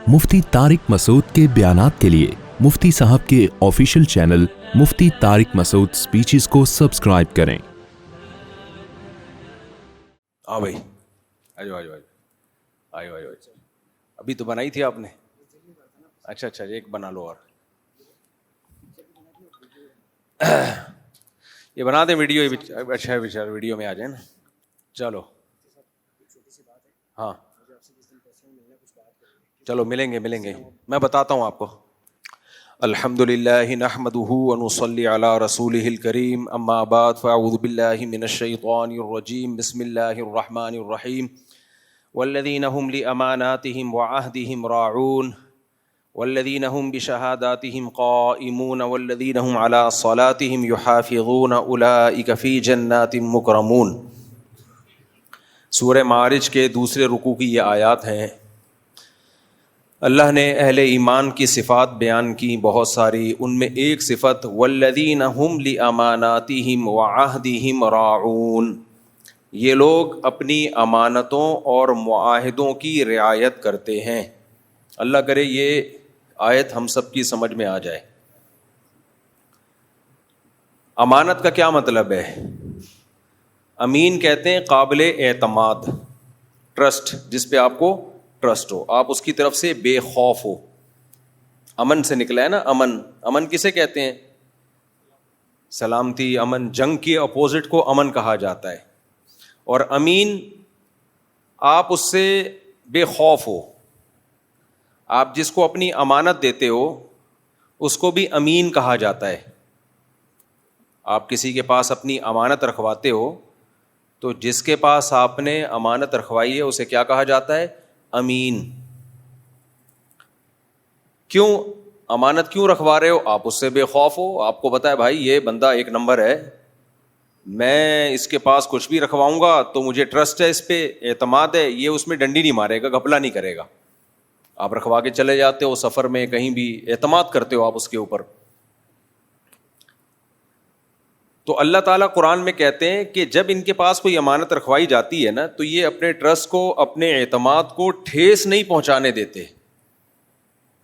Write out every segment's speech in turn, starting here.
مفتی طارق مسعود کے بیانات کے لیے مفتی صاحب کے آفیشیل چینل مفتی طارق مسعود سپیچز کو سبسکرائب کریں۔ ہاں بھائی آجو آجو آجو آجو آجو آجو ابھی تو بنائی تھی آپ نے؟ اچھا اچھا ایک بنا لو اور یہ بنا دیں ویڈیو، اچھا ہے ویڈیو میں آ جائیں نا۔ چلو ہاں چلو ملیں گے میں بتاتا ہوں آپ کو۔ الحمد للہ نحمدہ ونصلی علی رسولہ الکریم، اما بعد فاعوذ باللہ من الشیطان الرجیم، بسم اللہ الرحمن الرحیم۔ والذین هم لأماناتهم وعہدهم راعون والذین هم بشہاداتهم قائمون والذین هم علی صلاتهم یحافظون اولئک فی جنات مکرمون۔ سورہ معارج کے دوسرے رکوع کی یہ آیات ہیں۔ اللہ نے اہل ایمان کی صفات بیان کی بہت ساری، ان میں ایک صفت والذین هم لأماناتهم وعہدهم راعون، یہ لوگ اپنی امانتوں اور معاہدوں کی رعایت کرتے ہیں۔ اللہ کرے یہ آیت ہم سب کی سمجھ میں آ جائے۔ امانت کا کیا مطلب ہے؟ امین کہتے ہیں قابل اعتماد، ٹرسٹ، جس پہ آپ کو ٹرسٹ ہو، آپ اس کی طرف سے بے خوف ہو۔ امن سے نکلا ہے نا، امن کسے کہتے ہیں؟ سلامتی، امن، جنگ کے اپوزٹ کو امن کہا جاتا ہے۔ اور امین آپ اس سے بے خوف ہو، آپ جس کو اپنی امانت دیتے ہو اس کو بھی امین کہا جاتا ہے۔ آپ کسی کے پاس اپنی امانت رکھواتے ہو تو جس کے پاس آپ نے امانت رکھوائی ہے اسے کیا کہا جاتا ہے؟ امین۔ کیوں امانت کیوں رکھوا رہے ہو؟ آپ اس سے بے خوف ہو، آپ کو پتا ہے بھائی یہ بندہ ایک نمبر ہے، میں اس کے پاس کچھ بھی رکھواؤں گا تو مجھے ٹرسٹ ہے، اس پہ اعتماد ہے، یہ اس میں ڈنڈی نہیں مارے گا، گھپلا نہیں کرے گا۔ آپ رکھوا کے چلے جاتے ہو سفر میں، کہیں بھی اعتماد کرتے ہو آپ اس کے اوپر۔ تو اللہ تعالیٰ قرآن میں کہتے ہیں کہ جب ان کے پاس کوئی امانت رکھوائی جاتی ہے نا تو یہ اپنے ٹرسٹ کو، اپنے اعتماد کو ٹھیس نہیں پہنچانے دیتے،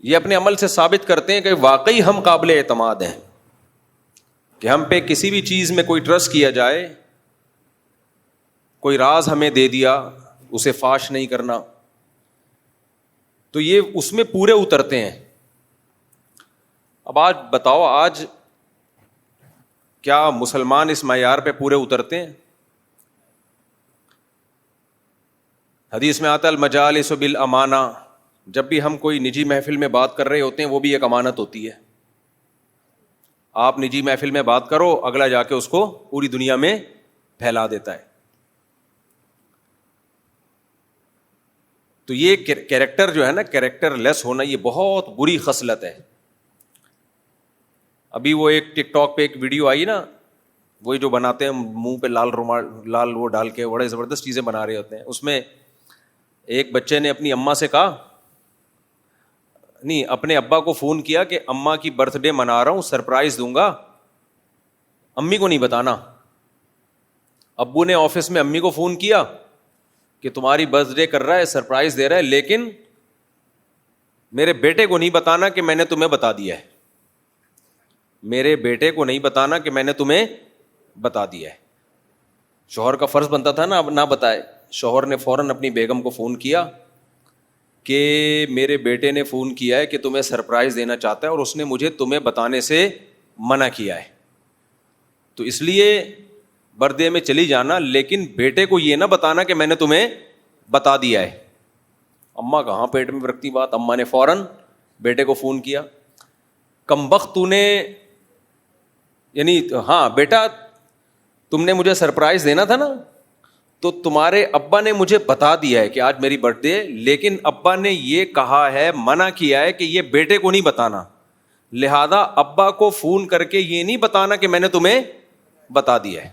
یہ اپنے عمل سے ثابت کرتے ہیں کہ واقعی ہم قابل اعتماد ہیں، کہ ہم پہ کسی بھی چیز میں کوئی ٹرسٹ کیا جائے، کوئی راز ہمیں دے دیا اسے فاش نہیں کرنا، تو یہ اس میں پورے اترتے ہیں۔ اب آج بتاؤ، آج کیا مسلمان اس معیار پہ پورے اترتے ہیں؟ حدیث میں آتا ہے المجالس بالامانہ، جب بھی ہم کوئی نجی محفل میں بات کر رہے ہوتے ہیں وہ بھی ایک امانت ہوتی ہے۔ آپ نجی محفل میں بات کرو، اگلا جا کے اس کو پوری دنیا میں پھیلا دیتا ہے۔ تو یہ کیریکٹر جو ہے نا، کیریکٹر لیس ہونا، یہ بہت بری خصلت ہے۔ ابھی وہ ایک ٹک ٹاک پہ ایک ویڈیو آئی نا، وہی جو بناتے ہیں منہ پہ لال رومال، لال وہ ڈال کے بڑے زبردست چیزیں بنا رہے ہوتے ہیں۔ اس میں ایک بچے نے اپنی اماں سے کہا، نہیں اپنے ابا کو فون کیا کہ اماں کی برتھ ڈے منا رہا ہوں، سرپرائز دوں گا، امی کو نہیں بتانا۔ ابو نے آفس میں امی کو فون کیا کہ تمہاری برتھ ڈے کر رہا ہے، سرپرائز دے رہا ہے، لیکن میرے بیٹے کو نہیں بتانا کہ میں نے تمہیں بتا دیا ہے، میرے بیٹے کو نہیں بتانا کہ میں نے تمہیں بتا دیا ہے۔ شوہر کا فرض بنتا تھا نا اب نہ بتائے۔ شوہر نے فوراً اپنی بیگم کو فون کیا کہ میرے بیٹے نے فون کیا ہے کہ تمہیں سرپرائز دینا چاہتا ہے اور اس نے مجھے تمہیں بتانے سے منع کیا ہے، تو اس لیے برتھ ڈے میں چلی جانا، لیکن بیٹے کو یہ نہ بتانا کہ میں نے تمہیں بتا دیا ہے۔ اماں کہاں پیٹ میں رکھتی بات، اماں نے فوراً بیٹے کو فون کیا، کمبخت تو نے، یعنی ہاں بیٹا تم نے مجھے سرپرائز دینا تھا نا، تو تمہارے ابا نے مجھے بتا دیا ہے کہ آج میری برتھ ڈے ہے، لیکن ابا نے یہ کہا ہے، منع کیا ہے کہ یہ بیٹے کو نہیں بتانا، لہذا ابا کو فون کر کے یہ نہیں بتانا کہ میں نے تمہیں بتا دیا ہے۔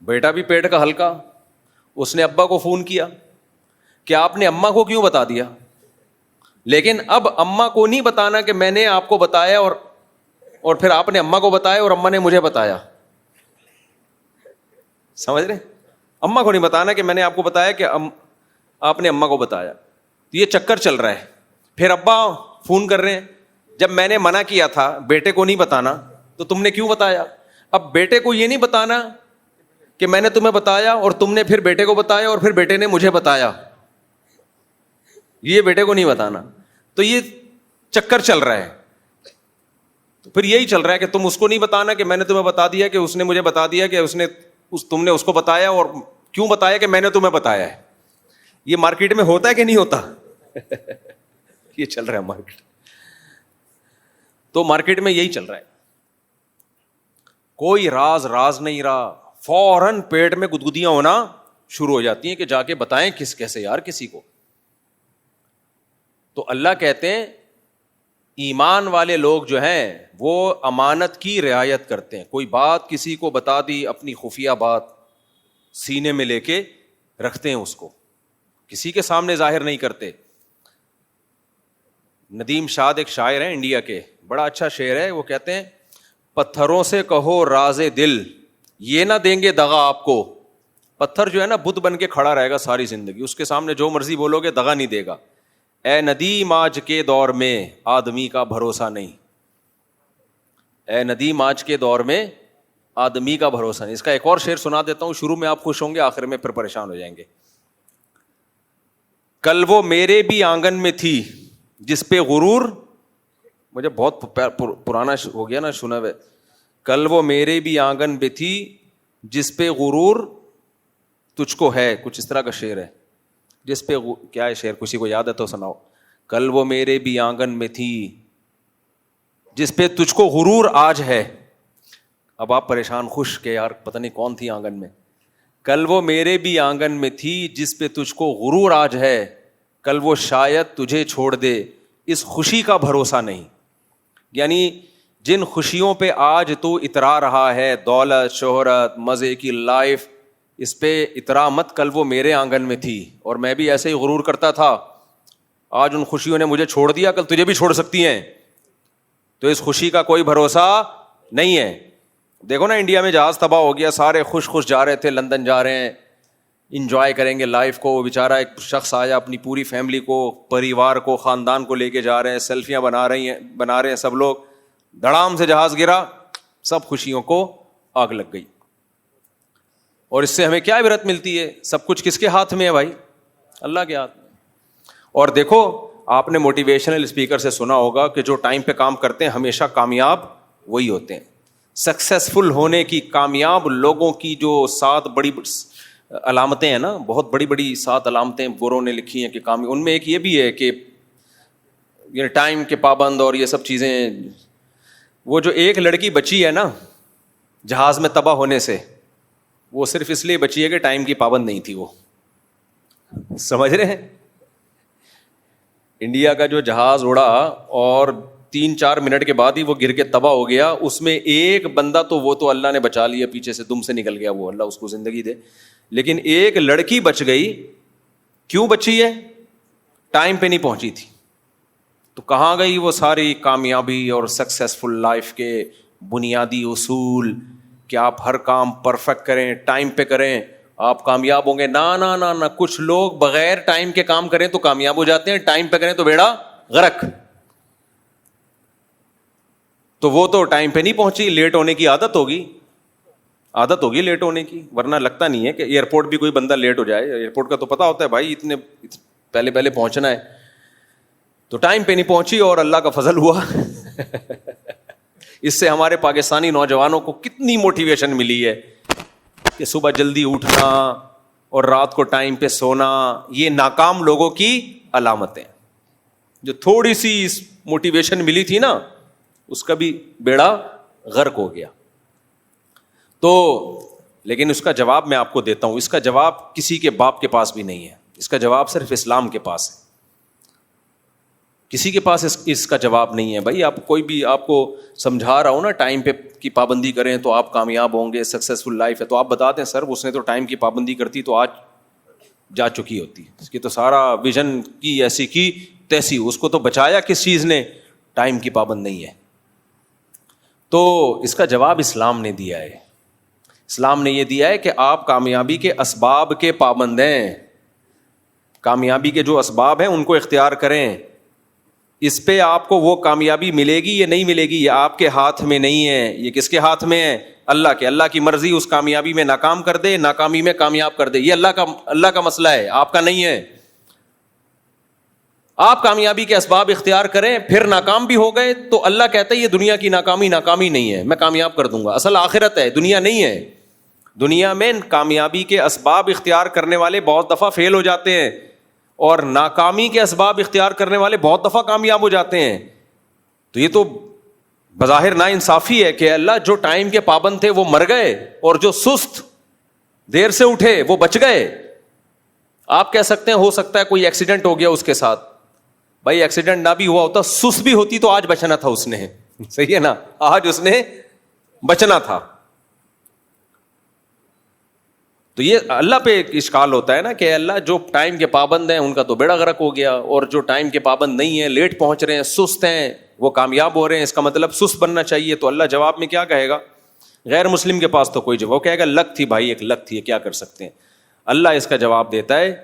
بیٹا بھی پیٹ کا ہلکا، اس نے ابا کو فون کیا کہ آپ نے اماں کو کیوں بتا دیا، لیکن اب اماں کو نہیں بتانا کہ میں نے آپ کو بتایا، اور پھر آپ نے اماں کو بتایا اور اماں نے مجھے بتایا۔ سمجھ رہے؟ اماں کو نہیں بتانا کہ میں نے آپ کو بتایا کہ آپ نے اماں کو بتایا۔ تو یہ چکر چل رہا ہے. پھر ابا فون کر رہے ہیں, جب میں نے منع کیا تھا بیٹے کو نہیں بتانا تو تم نے کیوں بتایا؟ اب بیٹے کو یہ نہیں بتانا کہ میں نے تمہیں بتایا اور تم نے پھر بیٹے کو بتایا اور پھر بیٹے نے مجھے بتایا, یہ بیٹے کو نہیں بتانا. تو یہ چکر چل رہا ہے. تو پھر یہی چل رہا ہے کہ تم اس کو نہیں بتانا کہ میں نے تمہیں بتا دیا, کہ اس نے مجھے بتا دیا کہ تم نے اس کو بتایا, اور کیوں بتایا کہ میں نے تمہیں بتایا ہے. یہ مارکیٹ میں ہوتا ہے کہ نہیں ہوتا؟ یہ چل رہا ہے مارکیٹ. تو مارکیٹ میں یہی چل رہا ہے, کوئی راز نہیں رہا, فوراً پیٹ میں گدگدیاں ہونا شروع ہو جاتی ہیں کہ جا کے بتائیں کیسے یار کسی کو. تو اللہ کہتے ہیں ایمان والے لوگ جو ہیں وہ امانت کی رعایت کرتے ہیں. کوئی بات کسی کو بتا دی, اپنی خفیہ بات سینے میں لے کے رکھتے ہیں, اس کو کسی کے سامنے ظاہر نہیں کرتے. ندیم شاد ایک شاعر ہیں انڈیا کے, بڑا اچھا شعر ہے. وہ کہتے ہیں پتھروں سے کہو راز دل, یہ نہ دیں گے دغا آپ کو. پتھر جو ہے نا بت بن کے کھڑا رہے گا ساری زندگی, اس کے سامنے جو مرضی بولو گے دغا نہیں دے گا. اے ندیم آج کے دور میں آدمی کا بھروسہ نہیں, اے ندیم آج کے دور میں آدمی کا بھروسہ نہیں. اس کا ایک اور شعر سنا دیتا ہوں, شروع میں آپ خوش ہوں گے, آخر میں پھر پریشان ہو جائیں گے. کل وہ میرے بھی آنگن میں تھی جس پہ غرور, مجھے بہت پرانا ہو گیا نا سنا ہوئے. کل وہ میرے بھی آنگن میں تھی جس پہ غرور تجھ کو ہے, کچھ اس طرح کا شعر ہے. جس پہ کیا ہے شعر, کسی کو یاد ہے تو سناؤ. کل وہ میرے بھی آنگن میں تھی جس پہ تجھ کو غرور آج ہے. اب آپ پریشان خوش کہ یار پتہ نہیں کون تھی آنگن میں. کل وہ میرے بھی آنگن میں تھی جس پہ تجھ کو غرور آج ہے, کل وہ شاید تجھے چھوڑ دے اس خوشی کا بھروسہ نہیں. یعنی جن خوشیوں پہ آج تو اترا رہا ہے, دولت, شہرت, مزے کی لائف, اس پہ اترا مت. کل وہ میرے آنگن میں تھی اور میں بھی ایسے ہی غرور کرتا تھا, آج ان خوشیوں نے مجھے چھوڑ دیا, کل تجھے بھی چھوڑ سکتی ہیں. تو اس خوشی کا کوئی بھروسہ نہیں ہے. دیکھو نا انڈیا میں جہاز تباہ ہو گیا, سارے خوش جا رہے تھے, لندن جا رہے ہیں, انجوائے کریں گے لائف کو. وہ بیچارہ ایک شخص آیا, اپنی پوری فیملی کو, پریوار کو, خاندان کو لے کے جا رہے ہیں, سیلفیاں بنا رہے ہیں سب لوگ. دھڑام سے جہاز گرا, سب خوشیوں کو آگ لگ گئی. اور اس سے ہمیں کیا عبرت ملتی ہے؟ سب کچھ کس کے ہاتھ میں ہے بھائی؟ اللہ کے ہاتھ میں. اور دیکھو آپ نے موٹیویشنل اسپیکر سے سنا ہوگا کہ جو ٹائم پہ کام کرتے ہیں ہمیشہ کامیاب وہی ہوتے ہیں. سکسیسفل ہونے کی, کامیاب لوگوں کی جو 7 بڑی علامتیں ہیں نا, بہت بڑی بڑی 7 علامتیں گوروں نے لکھی ہیں کہ ان میں ایک یہ بھی ہے کہ یہ ٹائم کے پابند اور یہ سب چیزیں. وہ جو ایک لڑکی بچی ہے نا جہاز میں تباہ ہونے سے, وہ صرف اس لیے بچی ہے کہ ٹائم کی پابند نہیں تھی. وہ سمجھ رہے ہیں؟ انڈیا کا جو جہاز اڑا اور 3-4 منٹ کے بعد ہی وہ گر کے تباہ ہو گیا, اس میں ایک بندہ تو وہ تو اللہ نے بچا لیا, پیچھے سے دم سے نکل گیا, وہ اللہ اس کو زندگی دے. لیکن ایک لڑکی بچ گئی. کیوں بچی ہے؟ ٹائم پہ نہیں پہنچی تھی. تو کہاں گئی وہ ساری کامیابی اور سکسیسفل لائف کے بنیادی اصول کہ آپ ہر کام پرفیکٹ کریں, ٹائم پہ کریں, آپ کامیاب ہوں گے؟ نہ کچھ لوگ بغیر ٹائم کے کام کریں تو کامیاب ہو جاتے ہیں, ٹائم پہ کریں تو بیڑا غرق. تو وہ تو ٹائم پہ نہیں پہنچی, لیٹ ہونے کی عادت ہوگی لیٹ ہونے کی, ورنہ لگتا نہیں ہے کہ ایئرپورٹ بھی کوئی بندہ لیٹ ہو جائے. ایئرپورٹ کا تو پتا ہوتا ہے بھائی اتنے پہلے پہنچنا ہے, تو ٹائم پہ نہیں پہنچی اور اللہ کا فضل ہوا. اس سے ہمارے پاکستانی نوجوانوں کو کتنی موٹیویشن ملی ہے کہ صبح جلدی اٹھنا اور رات کو ٹائم پہ سونا. یہ ناکام لوگوں کی علامتیں. جو تھوڑی سی موٹیویشن ملی تھی نا, اس کا بھی بیڑا غرق ہو گیا. تو لیکن اس کا جواب میں آپ کو دیتا ہوں. اس کا جواب کسی کے باپ کے پاس بھی نہیں ہے, اس کا جواب صرف اسلام کے پاس ہے. کسی کے پاس اس کا جواب نہیں ہے. بھائی آپ کوئی بھی آپ کو سمجھا رہا ہوں نا ٹائم پہ کی پابندی کریں تو آپ کامیاب ہوں گے, سکسیسفل لائف ہے, تو آپ بتا دیں سر اس نے تو ٹائم کی پابندی کرتی تو آج جا چکی ہوتی. اس کی تو سارا ویژن کی ایسی کی تیسی, اس کو تو بچایا کس چیز نے؟ ٹائم کی پابند نہیں ہے. تو اس کا جواب اسلام نے دیا ہے. اسلام نے یہ دیا ہے کہ آپ کامیابی کے اسباب کے پابند ہیں. کامیابی کے جو اسباب ہیں ان کو اختیار کریں. اس پہ آپ کو وہ کامیابی ملے گی یا نہیں ملے گی یہ آپ کے ہاتھ میں نہیں ہے. یہ کس کے ہاتھ میں ہے؟ اللہ کے. اللہ کی مرضی اس کامیابی میں ناکام کر دے, ناکامی میں کامیاب کر دے. یہ اللہ کا مسئلہ ہے, آپ کا نہیں ہے. آپ کامیابی کے اسباب اختیار کریں, پھر ناکام بھی ہو گئے تو اللہ کہتا ہے یہ دنیا کی ناکامی نہیں ہے, میں کامیاب کر دوں گا. اصل آخرت ہے, دنیا نہیں ہے. دنیا میں کامیابی کے اسباب اختیار کرنے والے بہت دفعہ فیل ہو جاتے ہیں, اور ناکامی کے اسباب اختیار کرنے والے بہت دفعہ کامیاب ہو جاتے ہیں. تو یہ تو بظاہر نا انصافی ہے کہ اللہ جو ٹائم کے پابند تھے وہ مر گئے, اور جو سست دیر سے اٹھے وہ بچ گئے. آپ کہہ سکتے ہیں ہو سکتا ہے کوئی ایکسیڈنٹ ہو گیا اس کے ساتھ. بھائی ایکسیڈنٹ نہ بھی ہوا ہوتا, سست بھی ہوتی تو آج بچنا تھا اس نے. صحیح ہے نا, آج اس نے بچنا تھا. تو یہ اللہ پہ ایک اشکال ہوتا ہے نا کہ اللہ جو ٹائم کے پابند ہیں ان کا تو بیڑا غرق ہو گیا, اور جو ٹائم کے پابند نہیں ہیں, لیٹ پہنچ رہے ہیں, سست ہیں, وہ کامیاب ہو رہے ہیں. اس کا مطلب سست بننا چاہیے. تو اللہ جواب میں کیا کہے گا؟ غیر مسلم کے پاس تو کوئی جواب, وہ کہے گا لک تھی بھائی, ایک لک تھی, کیا کر سکتے ہیں. اللہ اس کا جواب دیتا ہے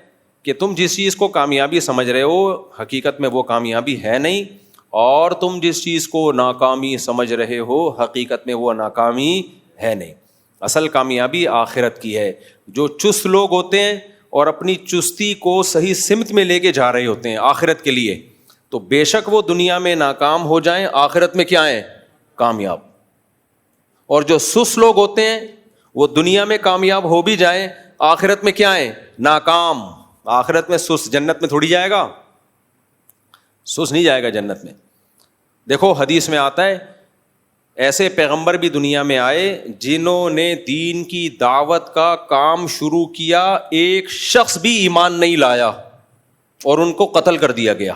کہ تم جس چیز کو کامیابی سمجھ رہے ہو حقیقت میں وہ کامیابی ہے نہیں, اور تم جس چیز کو ناکامی سمجھ رہے ہو حقیقت میں وہ ناکامی ہے نہیں. اصل کامیابی آخرت کی ہے. جو چست لوگ ہوتے ہیں اور اپنی چستی کو صحیح سمت میں لے کے جا رہے ہوتے ہیں آخرت کے لیے, تو بے شک وہ دنیا میں ناکام ہو جائیں, آخرت میں کیا ہیں؟ کامیاب. اور جو سست لوگ ہوتے ہیں وہ دنیا میں کامیاب ہو بھی جائیں, آخرت میں کیا ہیں؟ ناکام. آخرت میں سست جنت میں تھوڑی جائے گا, سست نہیں جائے گا جنت میں. دیکھو حدیث میں آتا ہے ایسے پیغمبر بھی دنیا میں آئے جنہوں نے دین کی دعوت کا کام شروع کیا, ایک شخص بھی ایمان نہیں لایا اور ان کو قتل کر دیا گیا.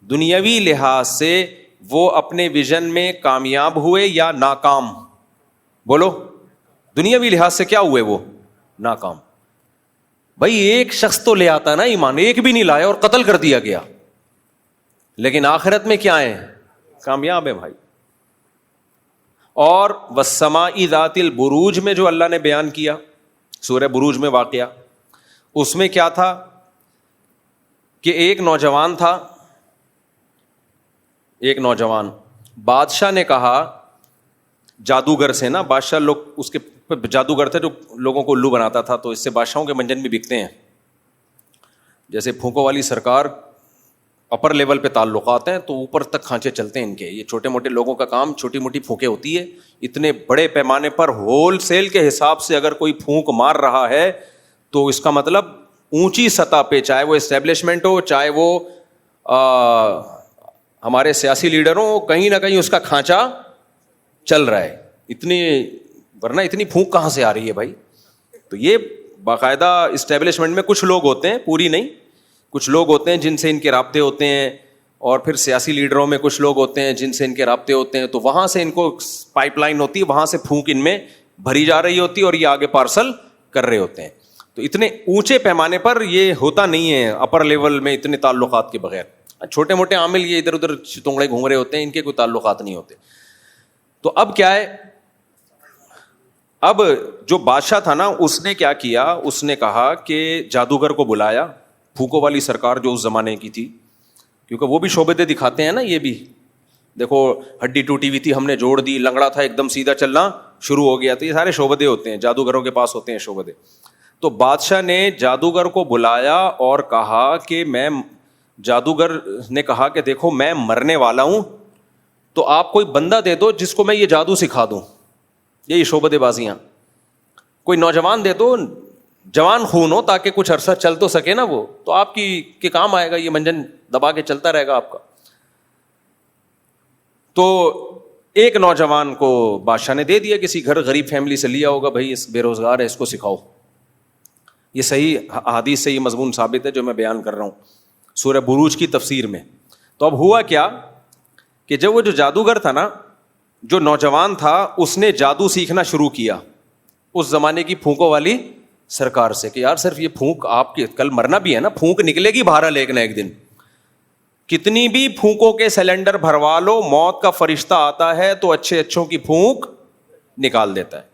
دنیاوی لحاظ سے وہ اپنے ویژن میں کامیاب ہوئے یا ناکام؟ بولو, دنیاوی لحاظ سے کیا ہوئے؟ وہ ناکام. بھائی ایک شخص تو لے آتا نا ایمان, ایک بھی نہیں لایا اور قتل کر دیا گیا. لیکن آخرت میں کیا ہے؟ کامیاب ہے بھائی. اور والسماء ذات البروج میں جو اللہ نے بیان کیا, سورہ بروج میں واقعہ, اس میں کیا تھا کہ ایک نوجوان تھا, ایک نوجوان, بادشاہ نے کہا جادوگر سے نا, بادشاہ لوگ اس کے جادوگر تھے جو لوگوں کو الو بناتا تھا, تو اس سے بادشاہوں کے منجن بھی بکتے ہیں. جیسے پھونکوں والی سرکار اپر لیول پہ تعلقات ہیں تو اوپر تک کھانچے چلتے ہیں ان کے. یہ چھوٹے موٹے لوگوں کا کام چھوٹی موٹی پھونکیں ہوتی ہے. اتنے بڑے پیمانے پر ہول سیل کے حساب سے اگر کوئی پھونک مار رہا ہے تو اس کا مطلب اونچی سطح پہ, چاہے وہ اسٹیبلشمنٹ ہو, چاہے وہ ہمارے سیاسی لیڈر ہوں, کہیں نہ کہیں اس کا کھانچا چل رہا ہے. ورنہ اتنی پھونک کہاں سے آ رہی ہے بھائی؟ تو یہ باقاعدہ اسٹیبلشمنٹ میں کچھ لوگ ہوتے ہیں, پوری نہیں, کچھ لوگ ہوتے ہیں جن سے ان کے رابطے ہوتے ہیں, اور پھر سیاسی لیڈروں میں کچھ لوگ ہوتے ہیں جن سے ان کے رابطے ہوتے ہیں. تو وہاں سے ان کو پائپ لائن ہوتی ہے, وہاں سے پھونک ان میں بھری جا رہی ہوتی ہے اور یہ آگے پارسل کر رہے ہوتے ہیں. تو اتنے اونچے پیمانے پر یہ ہوتا نہیں ہے اپر لیول میں اتنے تعلقات کے بغیر. چھوٹے موٹے عامل یہ ادھر ادھر چتونگڑے گھوم رہے ہوتے ہیں, ان کے کوئی تعلقات نہیں ہوتے. تو اب کیا ہے, اب جو بادشاہ تھا نا اس نے کیا کیا, اس نے کہا کہ جادوگر کو بلایا, پھونکوں والی سرکار جو اس زمانے کی تھی, کیونکہ وہ بھی شعبدے دکھاتے ہیں نا. یہ بھی دیکھو ہڈی ٹوٹی ہوئی تھی, ہم نے جوڑ دی, لنگڑا تھا ایک دم سیدھا چلنا شروع ہو گیا. تو یہ سارے شعبدے ہوتے ہیں, جادوگروں کے پاس ہوتے ہیں شعبدے. تو بادشاہ نے جادوگر کو بلایا اور کہا کہ جادوگر نے کہا کہ دیکھو میں مرنے والا ہوں, تو آپ کوئی بندہ دے دو جس کو میں یہ جادو سکھا دوں. یہی شعبدے بازیاں. کوئی نوجوان دے دو, جوان خون ہو, تاکہ کچھ عرصہ چل تو سکے نا وہ, تو آپ کے کام آئے گا, یہ منجن دبا کے چلتا رہے گا آپ کا. تو ایک نوجوان کو بادشاہ نے دے دیا, کسی گھر غریب فیملی سے لیا ہوگا, بھائی اس بے روزگار ہے اس کو سکھاؤ. یہ صحیح احادیث سے یہ مضمون ثابت ہے جو میں بیان کر رہا ہوں سورہ بروج کی تفسیر میں. تو اب ہوا کیا کہ جب وہ جو جادوگر تھا نا, جو نوجوان تھا, اس نے جادو سیکھنا شروع کیا اس زمانے کی پھونکوں والی سرکار سے کہ یار صرف یہ پھونک آپ کی کل مرنا بھی ہے نا, پھونک نکلے گی باہر لیکن ایک دن, کتنی بھی پھونکوں کے سلنڈر بھروا لو, موت کا فرشتہ آتا ہے تو اچھوں کی پھونک نکال دیتا ہے.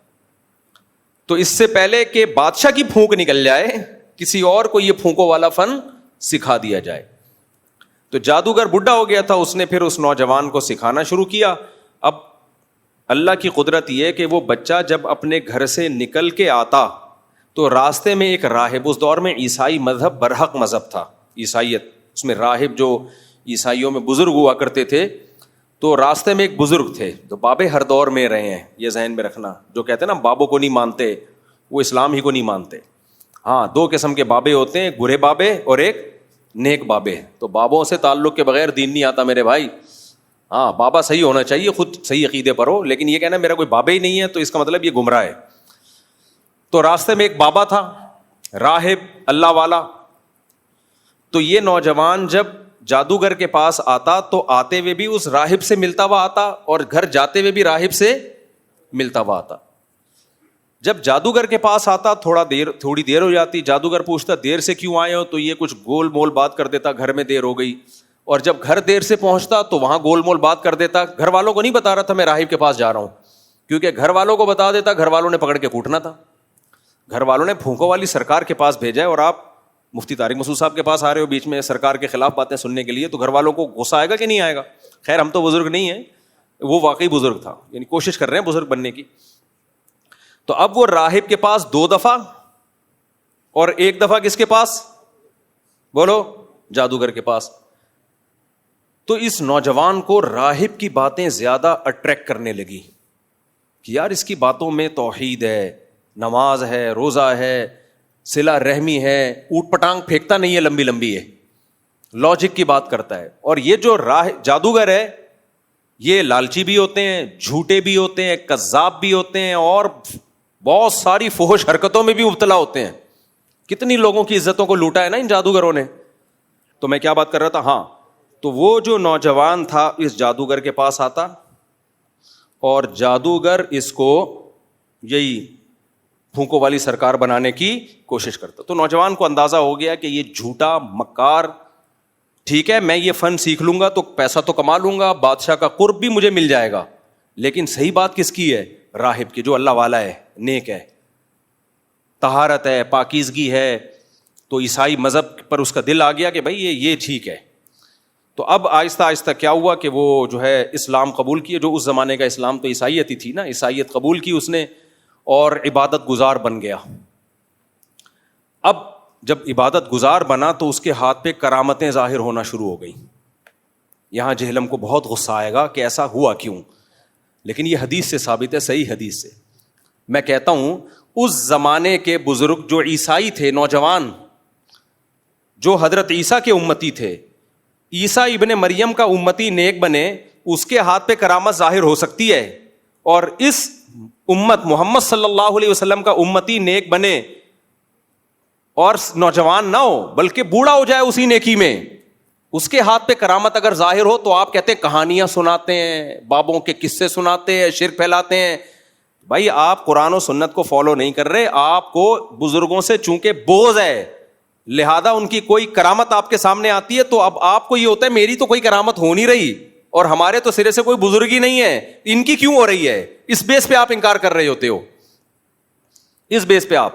تو اس سے پہلے کہ بادشاہ کی پھونک نکل جائے کسی اور کو یہ پھونکو والا فن سکھا دیا جائے. تو جادوگر بڈھا ہو گیا تھا, اس نے پھر اس نوجوان کو سکھانا شروع کیا. اب اللہ کی قدرت یہ کہ وہ بچہ جب اپنے گھر سے نکل کے آتا تو راستے میں ایک راہب, اس دور میں عیسائی مذہب برحق مذہب تھا, عیسائیت, اس میں راہب جو عیسائیوں میں بزرگ ہوا کرتے تھے, تو راستے میں ایک بزرگ تھے. تو بابے ہر دور میں رہے ہیں, یہ ذہن میں رکھنا. جو کہتے ہیں نا بابوں کو نہیں مانتے, وہ اسلام ہی کو نہیں مانتے. ہاں, دو قسم کے بابے ہوتے ہیں, برے بابے اور ایک نیک بابے. تو بابوں سے تعلق کے بغیر دین نہیں آتا میرے بھائی. ہاں, بابا صحیح ہونا چاہیے, خود صحیح عقیدے پر ہو, لیکن یہ کہنا میرا کوئی بابا ہی نہیں ہے تو اس کا مطلب یہ گمراہ ہے. تو راستے میں ایک بابا تھا, راہب, اللہ والا. تو یہ نوجوان جب جادوگر کے پاس آتا تو آتے ہوئے بھی اس راہب سے ملتا ہوا آتا اور گھر جاتے ہوئے بھی راہب سے ملتا ہوا آتا. جب جادوگر کے پاس آتا تھوڑی دیر ہو جاتی, جادوگر پوچھتا دیر سے کیوں آئے ہو, تو یہ کچھ گول مول بات کر دیتا, گھر میں دیر ہو گئی. اور جب گھر دیر سے پہنچتا تو وہاں گول مول بات کر دیتا. گھر والوں کو نہیں بتا رہا تھا میں راہب کے پاس جا رہا ہوں, کیونکہ گھر والوں کو بتا دیتا گھر والوں نے پکڑ کے کوٹنا تھا. گھر والوں نے پھونکو والی سرکار کے پاس بھیجا ہے اور آپ مفتی طارق مسعود صاحب کے پاس آ رہے ہو بیچ میں سرکار کے خلاف باتیں سننے کے لیے, تو گھر والوں کو غصہ آئے گا کہ نہیں آئے گا؟ خیر ہم تو بزرگ نہیں ہیں, وہ واقعی بزرگ تھا, یعنی کوشش کر رہے ہیں بزرگ بننے کی. تو اب وہ راہب کے پاس 2 دفعہ اور 1 دفعہ کس کے پاس؟ بولو, جادوگر کے پاس. تو اس نوجوان کو راہب کی باتیں زیادہ اٹریکٹ کرنے لگی کہ یار اس کی باتوں میں توحید ہے, نماز ہے, روزہ ہے, صلہ رحمی ہے, اوٹ پٹانگ پھینکتا نہیں ہے, لمبی لمبی ہے, لاجک کی بات کرتا ہے. اور یہ جو جادوگر ہے یہ لالچی بھی ہوتے ہیں, جھوٹے بھی ہوتے ہیں, کذاب بھی ہوتے ہیں, اور بہت ساری فحش حرکتوں میں بھی مبتلا ہوتے ہیں. کتنی لوگوں کی عزتوں کو لوٹا ہے نا ان جادوگروں نے. تو میں کیا بات کر رہا تھا, ہاں, تو وہ جو نوجوان تھا اس جادوگر کے پاس آتا اور جادوگر اس کو یہی پھونکو والی سرکار بنانے کی کوشش کرتا. تو نوجوان کو اندازہ ہو گیا کہ یہ جھوٹا مکار, ٹھیک ہے میں یہ فن سیکھ لوں گا تو پیسہ تو کما لوں گا, بادشاہ کا قرب بھی مجھے مل جائے گا, لیکن صحیح بات کس کی ہے؟ راہب کی, جو اللہ والا ہے, نیک ہے, طہارت ہے, پاکیزگی ہے. تو عیسائی مذہب پر اس کا دل آ گیا کہ بھائی یہ ٹھیک ہے. تو اب آہستہ آہستہ کیا ہوا کہ وہ جو ہے اسلام قبول کیے, جو اس زمانے کا اسلام تو عیسائیت ہی تھی نا, عیسائیت قبول کی اس نے اور عبادت گزار بن گیا. اب جب عبادت گزار بنا تو اس کے ہاتھ پہ کرامتیں ظاہر ہونا شروع ہو گئیں. یہاں جہلم کو بہت غصہ آئے گا کہ ایسا ہوا کیوں, لیکن یہ حدیث سے ثابت ہے, صحیح حدیث سے. میں کہتا ہوں اس زمانے کے بزرگ جو عیسائی تھے, نوجوان جو حضرت عیسیٰ کے امتی تھے, عیسیٰ ابن مریم کا امتی نیک بنے, اس کے ہاتھ پہ کرامت ظاہر ہو سکتی ہے, اور اس امت محمد صلی اللہ علیہ وسلم کا امتی نیک بنے اور نوجوان نہ ہو بلکہ بوڑھا ہو جائے اسی نیکی میں, اس کے ہاتھ پہ کرامت اگر ظاہر ہو تو آپ کہتے ہیں کہانیاں سناتے ہیں, بابوں کے قصے سناتے ہیں, شرک پھیلاتے ہیں. بھائی آپ قرآن و سنت کو فالو نہیں کر رہے, آپ کو بزرگوں سے چونکہ بغض ہے لہذا ان کی کوئی کرامت آپ کے سامنے آتی ہے تو اب آپ کو یہ ہوتا ہے میری تو کوئی کرامت ہو نہیں رہی اور ہمارے تو سرے سے کوئی بزرگ ہی نہیں ہے, ان کی کیوں ہو رہی ہے. اس بیس پہ آپ انکار کر رہے ہوتے ہو, اس بیس پہ آپ.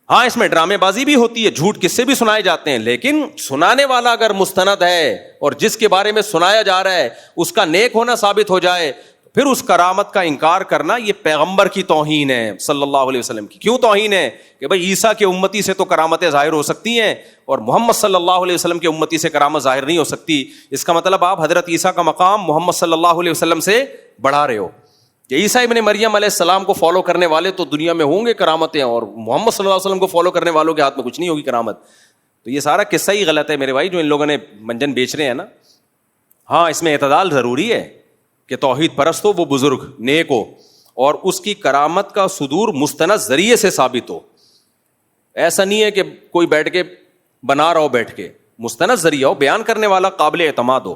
ہاں اس میں ڈرامے بازی بھی ہوتی ہے, جھوٹ قصے بھی سنائے جاتے ہیں, لیکن سنانے والا اگر مستند ہے اور جس کے بارے میں سنایا جا رہا ہے اس کا نیک ہونا ثابت ہو جائے, پھر اس کرامت کا انکار کرنا یہ پیغمبر کی توہین ہے صلی اللہ علیہ وسلم کی. کیوں توہین ہے؟ کہ بھائی عیسیٰ کے امتی سے تو کرامتیں ظاہر ہو سکتی ہیں اور محمد صلی اللہ علیہ وسلم کے امتی سے کرامت ظاہر نہیں ہو سکتی. اس کا مطلب آپ حضرت عیسیٰ کا مقام محمد صلی اللہ علیہ وسلم سے بڑھا رہے ہو. کہ عیسیٰ ابن مریم علیہ السلام کو فالو کرنے والے تو دنیا میں ہوں گے کرامتیں, اور محمد صلی اللہ علیہ وسلم کو فالو کرنے والوں کے ہاتھ میں کچھ نہیں ہوگی کرامت. تو یہ سارا قصہ ہی غلط ہے میرے بھائی, جو ان لوگوں نے منجن بیچ رہے ہیں نا. ہاں اس میں اعتدال ضروری ہے کہ توحید پرست ہو, وہ بزرگ نیک ہو, اور اس کی کرامت کا صدور مستند ذریعے سے ثابت ہو. ایسا نہیں ہے کہ کوئی بیٹھ کے بنا رہا ہو, بیٹھ کے مستند ذریعہ ہو, بیان کرنے والا قابل اعتماد ہو.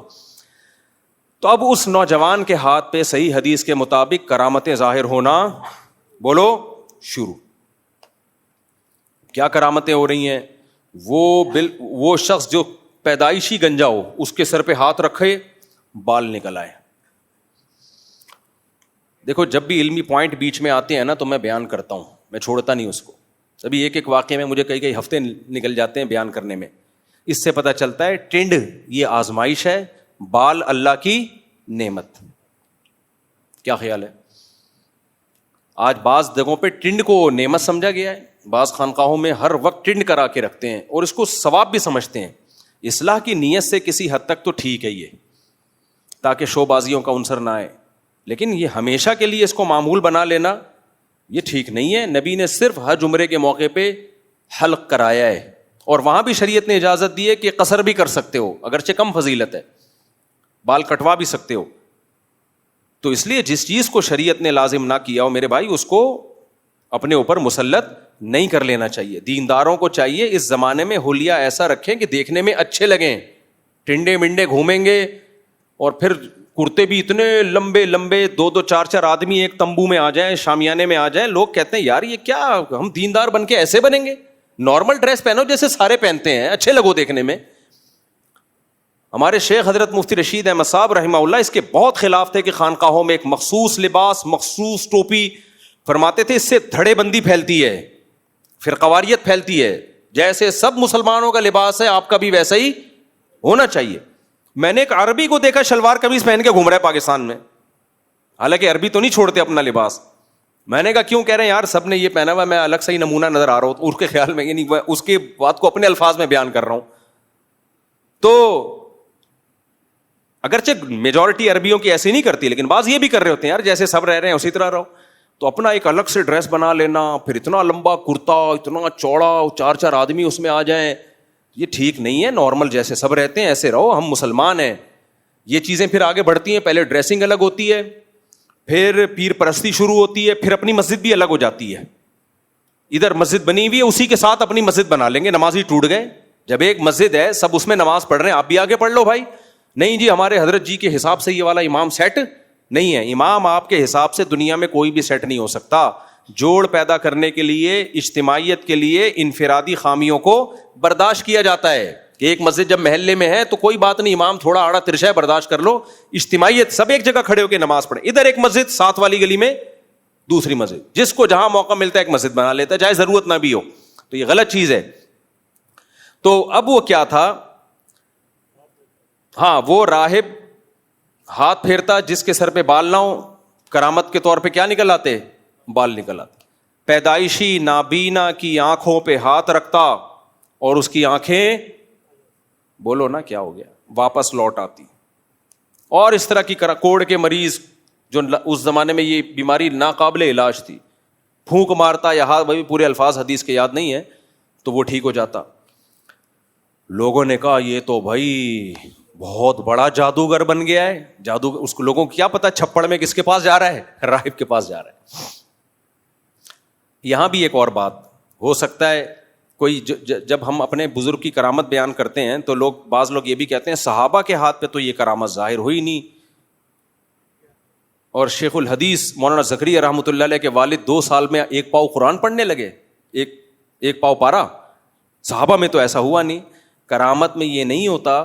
تو اب اس نوجوان کے ہاتھ پہ صحیح حدیث کے مطابق کرامتیں ظاہر ہونا بولو شروع. کیا کرامتیں ہو رہی ہیں؟ وہ شخص جو پیدائشی گنجا ہو اس کے سر پہ ہاتھ رکھے بال نکل آئے. دیکھو جب بھی علمی پوائنٹ بیچ میں آتے ہیں نا تو میں بیان کرتا ہوں, میں چھوڑتا نہیں اس کو. ابھی ایک ایک واقعے میں مجھے کئی ہفتے نکل جاتے ہیں بیان کرنے میں. اس سے پتہ چلتا ہے ٹنڈ یہ آزمائش ہے, بال اللہ کی نعمت. کیا خیال ہے؟ آج بعض جگہوں پہ ٹنڈ کو نعمت سمجھا گیا ہے, بعض خانقاہوں میں ہر وقت ٹنڈ کرا کے رکھتے ہیں اور اس کو ثواب بھی سمجھتے ہیں. اصلاح کی نیت سے کسی حد تک تو ٹھیک ہے یہ, تاکہ شو بازیوں کا عنصر نہ آئے, لیکن یہ ہمیشہ کے لیے اس کو معمول بنا لینا یہ ٹھیک نہیں ہے. نبی نے صرف حج عمرے کے موقع پہ حلق کرایا ہے, اور وہاں بھی شریعت نے اجازت دی ہے کہ قصر بھی کر سکتے ہو, اگرچہ کم فضیلت ہے, بال کٹوا بھی سکتے ہو. تو اس لیے جس چیز کو شریعت نے لازم نہ کیا ہو میرے بھائی, اس کو اپنے اوپر مسلط نہیں کر لینا چاہیے. دینداروں کو چاہیے اس زمانے میں حلیہ ایسا رکھیں کہ دیکھنے میں اچھے لگیں. ٹنڈے منڈے گھومیں گے اور پھر کرتے بھی اتنے لمبے لمبے, 2-4 آدمی ایک تمبو میں آ جائیں, شامیانے میں آ جائیں, لوگ کہتے ہیں یار یہ کیا, ہم دیندار بن کے ایسے بنیں گے؟ نارمل ڈریس پہنو جیسے سارے پہنتے ہیں, اچھے لگو دیکھنے میں. ہمارے شیخ حضرت مفتی رشید احمد صاحب رحمہ اللہ اس کے بہت خلاف تھے کہ خانقاہوں میں ایک مخصوص لباس, مخصوص ٹوپی, فرماتے تھے اس سے دھڑے بندی پھیلتی ہے, فرقواریت پھیلتی ہے. جیسے سب مسلمانوں کا لباس ہے آپ کا بھی ویسا ہی ہونا چاہیے. میں نے ایک عربی کو دیکھا شلوار قمیض پہن کے گھوم رہا ہے پاکستان میں, حالانکہ عربی تو نہیں چھوڑتے اپنا لباس. میں نے کہا کیوں؟ کہہ رہے ہیں یار سب نے یہ پہنا ہوا, میں الگ سے ہی نمونہ نظر آ رہا ہوں. اس کے خیال میں, یعنی اس کی بات کو اپنے الفاظ میں بیان کر رہا ہوں. تو اگرچہ میجورٹی عربیوں کی ایسی نہیں کرتی, لیکن بعض یہ بھی کر رہے ہوتے ہیں یار جیسے سب رہ رہے ہیں اسی طرح رہو. تو اپنا ایک الگ سے ڈریس بنا لینا, پھر اتنا لمبا کرتا, اتنا چوڑا, 4 آدمی اس میں آ جائیں, یہ ٹھیک نہیں ہے. نارمل جیسے سب رہتے ہیں ایسے رہو, ہم مسلمان ہیں. یہ چیزیں پھر آگے بڑھتی ہیں. پہلے ڈریسنگ الگ ہوتی ہے, پھر پیر پرستی شروع ہوتی ہے, پھر اپنی مسجد بھی الگ ہو جاتی ہے. ادھر مسجد بنی ہوئی ہے, اسی کے ساتھ اپنی مسجد بنا لیں گے. نمازی ٹوٹ گئے. جب ایک مسجد ہے سب اس میں نماز پڑھ رہے ہیں, آپ بھی آگے پڑھ لو بھائی. نہیں جی ہمارے حضرت جی کے حساب سے یہ والا امام سیٹ نہیں ہے. امام آپ کے حساب سے دنیا میں کوئی بھی سیٹ نہیں ہو سکتا. جوڑ پیدا کرنے کے لیے, اجتماعیت کے لیے انفرادی خامیوں کو برداشت کیا جاتا ہے. کہ ایک مسجد جب محلے میں ہے تو کوئی بات نہیں, امام تھوڑا آڑا ترشا ہے برداشت کر لو. اجتماعیت سب ایک جگہ کھڑے ہو کے نماز پڑھے. ادھر ایک مسجد, ساتھ والی گلی میں دوسری مسجد, جس کو جہاں موقع ملتا ہے ایک مسجد بنا لیتا ہے, چاہے ضرورت نہ بھی ہو. تو یہ غلط چیز ہے. تو اب وہ کیا تھا, ہاں وہ راہب ہاتھ پھیرتا جس کے سر پہ بال نہ ہو, کرامت کے طور پہ کیا نکل آتے؟ بال نکل آتے. پیدائشی نابینا کی آنکھوں پہ ہاتھ رکھتا اور اس کی آنکھیں, بولو نا کیا ہو گیا, واپس لوٹ آتی. اور اس طرح کی کوڑ کے مریض جو اس زمانے میں یہ بیماری ناقابل علاج تھی, پھونک مارتا یا ہاتھ, بھائی پورے الفاظ حدیث کے یاد نہیں ہے, تو وہ ٹھیک ہو جاتا. لوگوں نے کہا یہ تو بھائی بہت بڑا جادوگر بن گیا ہے. جادو, اس کو لوگوں کو کیا پتا چھپڑ میں کس کے پاس جا رہا ہے؟ راہب کے پاس جا رہا ہے. یہاں بھی ایک اور بات ہو سکتا ہے, کوئی جب ہم اپنے بزرگ کی کرامت بیان کرتے ہیں تو بعض لوگ یہ بھی کہتے ہیں صحابہ کے ہاتھ پہ تو یہ کرامت ظاہر ہوئی نہیں. اور شیخ الحدیث مولانا زکریا رحمۃ اللہ علیہ کے والد 2 سال میں 1 پاؤ قرآن پڑھنے لگے, ایک پاؤ پارا. صحابہ میں تو ایسا ہوا نہیں. کرامت میں یہ نہیں ہوتا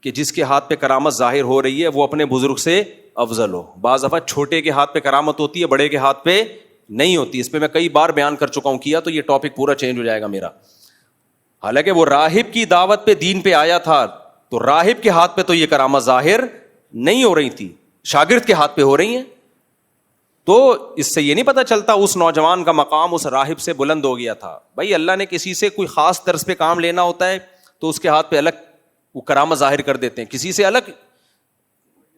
کہ جس کے ہاتھ پہ کرامت ظاہر ہو رہی ہے وہ اپنے بزرگ سے افضل ہو. بعض دفعہ چھوٹے کے ہاتھ پہ کرامت ہوتی ہے, بڑے کے ہاتھ پہ نہیں ہوتی. اس پہ میں کئی بار بیان کر چکا ہوں, کیا تو یہ ٹاپک پورا چینج ہو جائے گا میرا. حالانکہ وہ راہب کی دعوت پہ دین پہ آیا تھا, تو راہب کے ہاتھ پہ تو یہ کرامت ظاہر نہیں ہو رہی تھی, شاگرد کے ہاتھ پہ ہو رہی ہیں. تو اس سے یہ نہیں پتا چلتا اس نوجوان کا مقام اس راہب سے بلند ہو گیا تھا. بھائی اللہ نے کسی سے کوئی خاص طرز پہ کام لینا ہوتا ہے تو اس کے ہاتھ پہ الگ وہ کرامت ظاہر کر دیتے ہیں. کسی سے الگ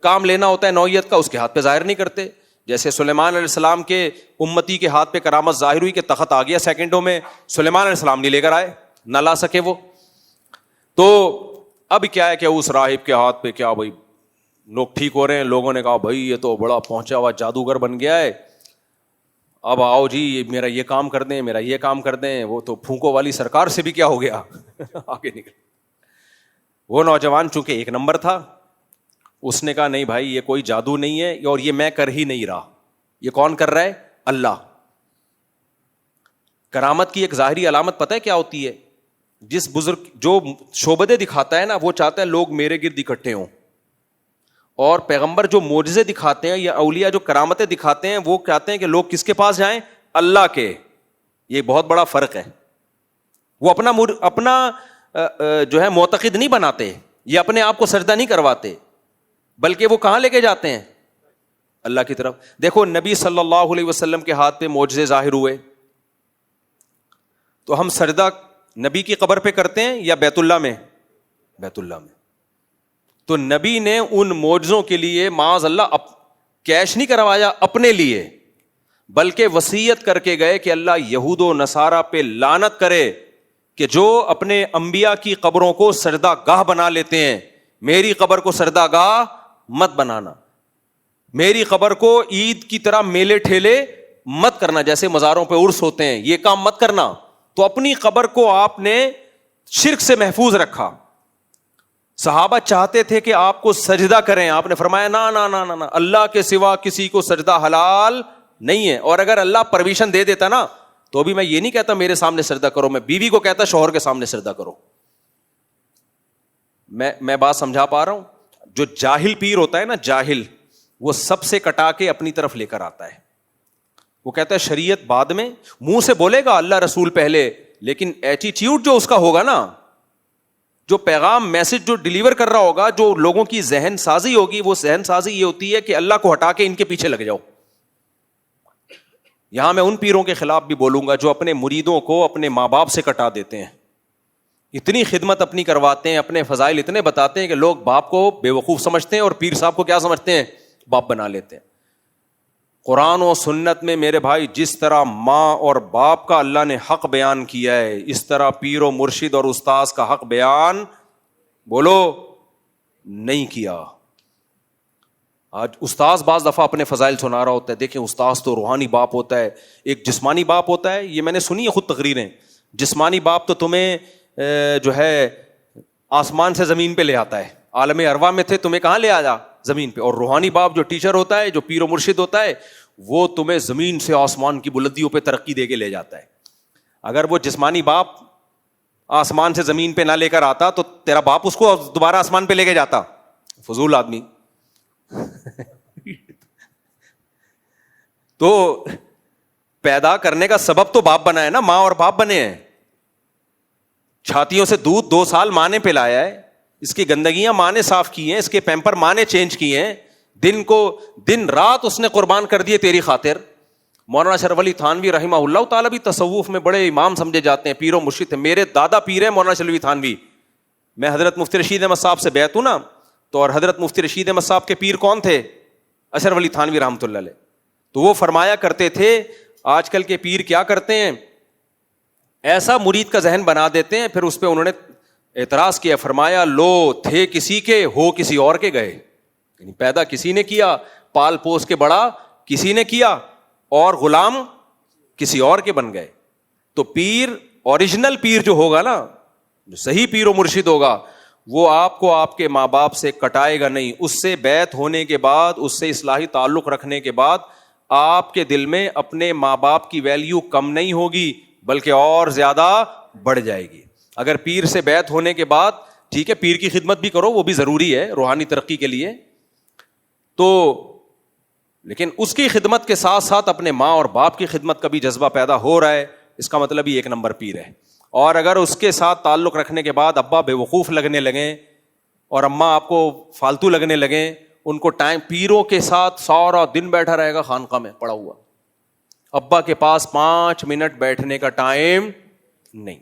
کام لینا ہوتا ہے نوعیت کا, اس کے ہاتھ پہ ظاہر نہیں کرتے. جیسے سلیمان علیہ السلام کے امتی کے ہاتھ پہ کرامت ظاہر ہوئی کہ تخت آ گیا سیکنڈوں میں, سلیمان علیہ السلام نہیں لے کر آئے, نہ لا سکے وہ. تو اب کیا ہے کہ اس راہب کے ہاتھ پہ کیا بھائی لوگ ٹھیک ہو رہے ہیں. لوگوں نے کہا بھائی یہ تو بڑا پہنچا ہوا جادوگر بن گیا ہے, اب آؤ جی میرا یہ کام کر دیں, میرا یہ کام کر دیں. وہ تو پھونکوں والی سرکار سے بھی کیا ہو گیا آگے نکل. وہ نوجوان چونکہ 1 نمبر تھا, اس نے کہا نہیں بھائی یہ کوئی جادو نہیں ہے, اور یہ میں کر ہی نہیں رہا, یہ کون کر رہا ہے؟ اللہ. کرامت کی ایک ظاہری علامت پتہ ہے کیا ہوتی ہے؟ جس بزرگ جو شعبدے دکھاتا ہے نا, وہ چاہتا ہے لوگ میرے گرد اکٹھے ہوں. اور پیغمبر جو معجزے دکھاتے ہیں یا اولیاء جو کرامتیں دکھاتے ہیں وہ کہتے ہیں کہ لوگ کس کے پاس جائیں؟ اللہ کے. یہ بہت بڑا فرق ہے. وہ اپنا جو ہے معتقد نہیں بناتے, یہ اپنے آپ کو سجدہ نہیں کرواتے, بلکہ وہ کہاں لے کے جاتے ہیں؟ اللہ کی طرف. دیکھو نبی صلی اللہ علیہ وسلم کے ہاتھ پہ معجزے ظاہر ہوئے, تو ہم سجدہ نبی کی قبر پہ کرتے ہیں یا بیت اللہ میں؟ بیت اللہ میں. تو نبی نے ان معجزوں کے لیے معاذ اللہ کیش نہیں کروایا اپنے لیے, بلکہ وصیت کر کے گئے کہ اللہ یہود و نصارہ پہ لعنت کرے کہ جو اپنے انبیاء کی قبروں کو سجدہ گاہ بنا لیتے ہیں, میری قبر کو سجدہ گاہ مت بنانا, میری قبر کو عید کی طرح میلے ٹھیلے مت کرنا, جیسے مزاروں پہ عرس ہوتے ہیں, یہ کام مت کرنا. تو اپنی قبر کو آپ نے شرک سے محفوظ رکھا. صحابہ چاہتے تھے کہ آپ کو سجدہ کریں, آپ نے فرمایا نا نا نا نا, اللہ کے سوا کسی کو سجدہ حلال نہیں ہے. اور اگر اللہ پرمیشن دے دیتا نا تو بھی میں یہ نہیں کہتا میرے سامنے سجدہ کرو, میں بیوی کو کہتا شوہر کے سامنے سجدہ کرو. میں بات سمجھا پا رہا ہوں؟ جو جاہل پیر ہوتا ہے نا, جاہل, وہ سب سے کٹا کے اپنی طرف لے کر آتا ہے. وہ کہتا ہے شریعت بعد میں, منہ سے بولے گا اللہ رسول پہلے, لیکن ایٹیٹیوڈ جو اس کا ہوگا نا, جو پیغام میسج جو ڈیلیور کر رہا ہوگا, جو لوگوں کی ذہن سازی ہوگی, وہ ذہن سازی یہ ہوتی ہے کہ اللہ کو ہٹا کے ان کے پیچھے لگ جاؤ. یہاں میں ان پیروں کے خلاف بھی بولوں گا جو اپنے مریدوں کو اپنے ماں باپ سے کٹا دیتے ہیں, اتنی خدمت اپنی کرواتے ہیں, اپنے فضائل اتنے بتاتے ہیں کہ لوگ باپ کو بے وقوف سمجھتے ہیں اور پیر صاحب کو کیا سمجھتے ہیں؟ باپ بنا لیتے ہیں. قرآن و سنت میں میرے بھائی جس طرح ماں اور باپ کا اللہ نے حق بیان کیا ہے, اس طرح پیر و مرشد اور استاذ کا حق بیان بولو نہیں کیا. آج استاذ بعض دفعہ اپنے فضائل سنا رہا ہوتا ہے, دیکھیں استاذ تو روحانی باپ ہوتا ہے, ایک جسمانی باپ ہوتا ہے. یہ میں نے سنی ہے خود تقریریں, جسمانی باپ تو تمہیں جو ہے آسمان سے زمین پہ لے آتا ہے, عالم ارواح میں تھے تمہیں کہاں لے آیا؟ زمین پہ. اور روحانی باپ جو ٹیچر ہوتا ہے, جو پیر و مرشد ہوتا ہے, وہ تمہیں زمین سے آسمان کی بلندیوں پہ ترقی دے کے لے جاتا ہے. اگر وہ جسمانی باپ آسمان سے زمین پہ نہ لے کر آتا تو تیرا باپ اس کو دوبارہ آسمان پہ لے کے جاتا. فضول آدمی. تو پیدا کرنے کا سبب تو باپ بنا ہے نا, ماں اور باپ بنے ہیں. چھاتیوں سے دودھ 2 سال ماں نے پلایا ہے, اس کی گندگیاں ماں نے صاف کی ہیں, اس کے پیمپر ماں نے چینج کیے ہیں, دن رات اس نے قربان کر دیے تیری خاطر. مولانا اشرف علی تھانوی رحمہ اللہ تعالیٰ بھی تصوف میں بڑے امام سمجھے جاتے ہیں, پیر و مرشد تھے. میرے دادا پیر ہیں مولانا اشرف علی تھانوی. میں حضرت مفتی رشید احمد صاحب سے بیعت ہوں نا, تو اور حضرت مفتی رشید احمد صاحب کے پیر کون تھے؟ اشرف علی تھانوی رحمۃ اللہ علیہ. تو وہ فرمایا کرتے تھے آج کل کے پیر کیا کرتے ہیں, ایسا مرید کا ذہن بنا دیتے ہیں. پھر اس پہ انہوں نے اعتراض کیا, فرمایا لو تھے کسی کے, ہو کسی اور کے گئے. یعنی پیدا کسی نے کیا, پال پوس کے بڑا کسی نے کیا, اور غلام کسی اور کے بن گئے. تو پیر, اوریجنل پیر جو ہوگا نا, جو صحیح پیر و مرشد ہوگا, وہ آپ کو آپ کے ماں باپ سے کٹائے گا نہیں. اس سے بیعت ہونے کے بعد, اس سے اصلاحی تعلق رکھنے کے بعد آپ کے دل میں اپنے ماں باپ کی ویلیو کم نہیں ہوگی, بلکہ اور زیادہ بڑھ جائے گی. اگر پیر سے بیعت ہونے کے بعد, ٹھیک ہے پیر کی خدمت بھی کرو, وہ بھی ضروری ہے روحانی ترقی کے لیے, تو لیکن اس کی خدمت کے ساتھ ساتھ اپنے ماں اور باپ کی خدمت کا بھی جذبہ پیدا ہو رہا ہے, اس کا مطلب ہی 1 نمبر پیر ہے. اور اگر اس کے ساتھ تعلق رکھنے کے بعد ابا بے وقوف لگنے لگیں اور اماں آپ کو فالتو لگنے لگیں, ان کو ٹائم, پیروں کے ساتھ سارا دن بیٹھا رہے گا خانقاہ میں پڑا ہوا, ابا کے پاس 5 منٹ بیٹھنے کا ٹائم نہیں.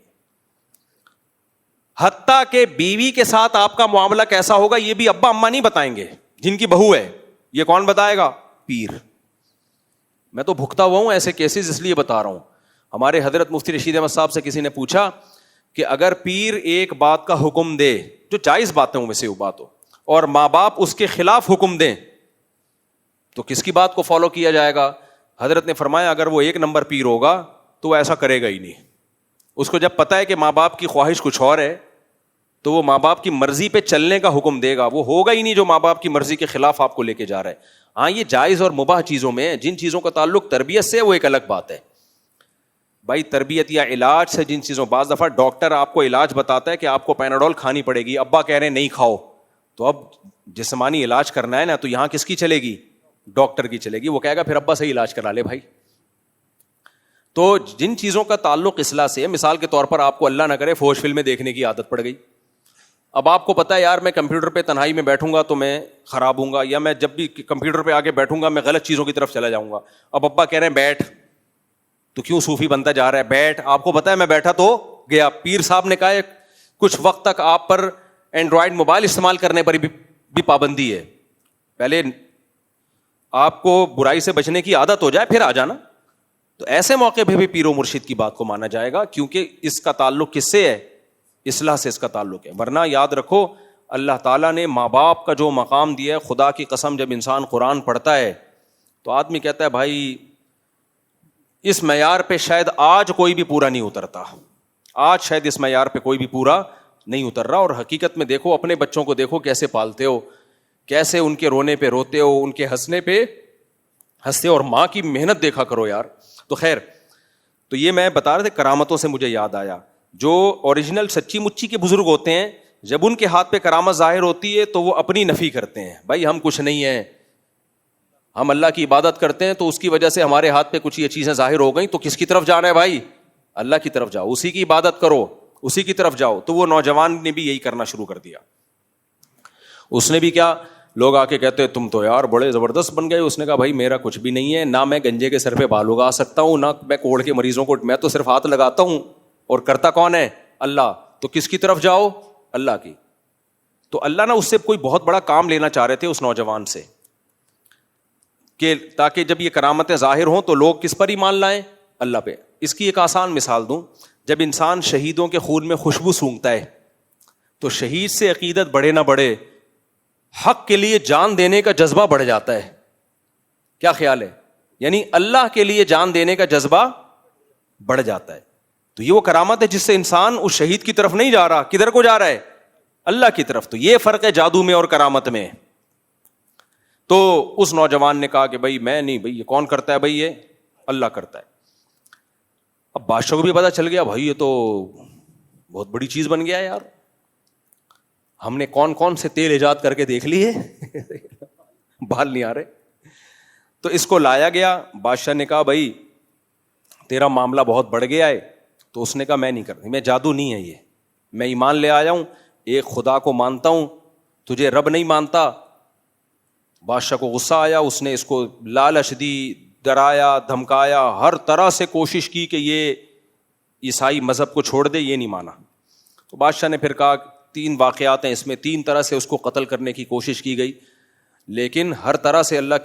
حتیٰ کہ بیوی کے ساتھ آپ کا معاملہ کیسا ہوگا یہ بھی ابا اماں نہیں بتائیں گے, جن کی بہو ہے. یہ کون بتائے گا؟ پیر. میں تو بھگتا ہوا ہوں ایسے کیسز, اس لیے بتا رہا ہوں. ہمارے حضرت مفتی رشید احمد صاحب سے کسی نے پوچھا کہ اگر پیر ایک بات کا حکم دے جو جائز باتوں میں سے وہ بات ہو, اور ماں باپ اس کے خلاف حکم دیں, تو کس کی بات کو فالو کیا جائے گا؟ حضرت نے فرمایا اگر وہ 1 نمبر پیر ہوگا تو وہ ایسا کرے گا ہی نہیں. اس کو جب پتا ہے کہ ماں باپ کی خواہش کچھ اور ہے, تو وہ ماں باپ کی مرضی پہ چلنے کا حکم دے گا. وہ ہوگا ہی نہیں جو ماں باپ کی مرضی کے خلاف آپ کو لے کے جا رہا ہے. ہاں یہ جائز اور مباح چیزوں میں, جن چیزوں کا تعلق تربیت سے, وہ ایک الگ بات ہے بھائی. تربیت یا علاج سے جن چیزوں, بعض دفعہ ڈاکٹر آپ کو علاج بتاتا ہے کہ آپ کو پیناڈول کھانی پڑے گی, ابا کہہ رہے ہیں نہیں کھاؤ, تو اب جسمانی علاج کرنا ہے نا, تو یہاں کس کی چلے گی؟ ڈاکٹر کی چلے گی. وہ کہے گا پھر ابا سے علاج کرا لے بھائی. تو جن چیزوں کا تعلق اصلاح سے ہے, مثال کے طور پر آپ کو اللہ نہ کرے فوش فلمیں دیکھنے کی عادت پڑ گئی. اب آپ کو پتا ہے یار میں کمپیوٹر پہ تنہائی میں بیٹھوں گا تو میں خراب ہوں گا, یا میں جب بھی کمپیوٹر پہ آگے بیٹھوں گا میں غلط چیزوں کی طرف چلا جاؤں گا. اب ابا کہہ رہے ہیں بیٹھ, تو کیوں صوفی بنتا جا رہا ہے, بیٹھ. آپ کو پتا ہے میں بیٹھا تو گیا. پیر صاحب نے کہا ہے کچھ وقت تک آپ پر اینڈرائڈ موبائل استعمال کرنے پر بھی پابندی ہے, پہلے آپ کو برائی سے بچنے کی عادت ہو جائے پھر آ جانا. تو ایسے موقع پہ بھی پیر و مرشد کی بات کو مانا جائے گا, کیونکہ اس کا تعلق کس سے ہے؟ اصلاح سے اس کا تعلق ہے. ورنہ یاد رکھو اللہ تعالیٰ نے ماں باپ کا جو مقام دیا ہے, خدا کی قسم جب انسان قرآن پڑھتا ہے تو آدمی کہتا ہے بھائی اس معیار پہ شاید آج کوئی بھی پورا نہیں اترتا, آج شاید اس معیار پہ کوئی بھی پورا نہیں اتر رہا. اور حقیقت میں دیکھو اپنے بچوں کو دیکھو کیسے پالتے ہو, کیسے ان کے رونے پہ روتے ہو, ان کے ہنسنے پہ ہنستے ہو, اور ماں کی محنت دیکھا کرو یار. تو خیر, تو یہ میں بتا رہا تھا کرامتوں سے مجھے یاد آیا, جو اوریجنل سچی مچی کے بزرگ ہوتے ہیں جب ان کے ہاتھ پہ کرامت ظاہر ہوتی ہے تو وہ اپنی نفی کرتے ہیں, بھائی ہم کچھ نہیں ہیں, ہم اللہ کی عبادت کرتے ہیں تو اس کی وجہ سے ہمارے ہاتھ پہ کچھ یہ چیزیں ظاہر ہو گئیں, تو کس کی طرف جانا ہے بھائی؟ اللہ کی طرف جاؤ, اسی کی عبادت کرو, اسی کی طرف جاؤ. تو وہ نوجوان نے بھی یہی کرنا شروع کر دیا. اس نے بھی کیا, لوگ آ کے کہتے تم تو یار بڑے زبردست بن گئے. اس نے کہا بھائی میرا کچھ بھی نہیں ہے, نہ میں گنجے کے سر پہ بال اگا سکتا ہوں, نہ میں کوڑ کے مریضوں کو, میں تو صرف ہاتھ لگاتا ہوں, اور کرتا کون ہے؟ اللہ. تو کس کی طرف جاؤ؟ اللہ کی. تو اللہ نا اس سے کوئی بہت بڑا کام لینا چاہ رہے تھے اس نوجوان سے, کہ تاکہ جب یہ کرامتیں ظاہر ہوں تو لوگ کس پر ایمان لائیں؟ اللہ پہ. اس کی ایک آسان مثال دوں, جب انسان شہیدوں کے خون میں خوشبو سونگتا ہے تو شہید سے عقیدت بڑھے نہ بڑھے, حق کے لیے جان دینے کا جذبہ بڑھ جاتا ہے. کیا خیال ہے؟ یعنی اللہ کے لیے جان دینے کا جذبہ بڑھ جاتا ہے. تو یہ وہ کرامت ہے جس سے انسان اس شہید کی طرف نہیں جا رہا, کدھر کو جا رہا ہے؟ اللہ کی طرف. تو یہ فرق ہے جادو میں اور کرامت میں. تو اس نوجوان نے کہا کہ بھائی میں نہیں, بھائی یہ کون کرتا ہے؟ بھائی یہ اللہ کرتا ہے. اب بادشاہ کو بھی پتا چل گیا بھائی یہ تو بہت بڑی چیز بن گیا ہے یار, ہم نے کون کون سے تیل ایجاد کر کے دیکھ لیے بال نہیں آ رہے. تو اس کو لایا گیا, بادشاہ نے کہا بھائی تیرا معاملہ بہت بڑھ گیا ہے. تو اس نے کہا میں نہیں کرتا, میں جادو نہیں ہے یہ, میں ایمان لے آیا ہوں, ایک خدا کو مانتا ہوں, تجھے رب نہیں مانتا. بادشاہ کو غصہ آیا, اس نے اس کو لالچ دی, ڈرایا, دھمکایا, ہر طرح سے کوشش کی کہ یہ عیسائی مذہب کو چھوڑ دے, یہ نہیں مانا. تو بادشاہ نے پھر کہا 3 واقعات ہیں اس میں, 3 طرح سے اس کو قتل کرنے کی کوشش کی گئی, لیکن ہر طرح سے اللہ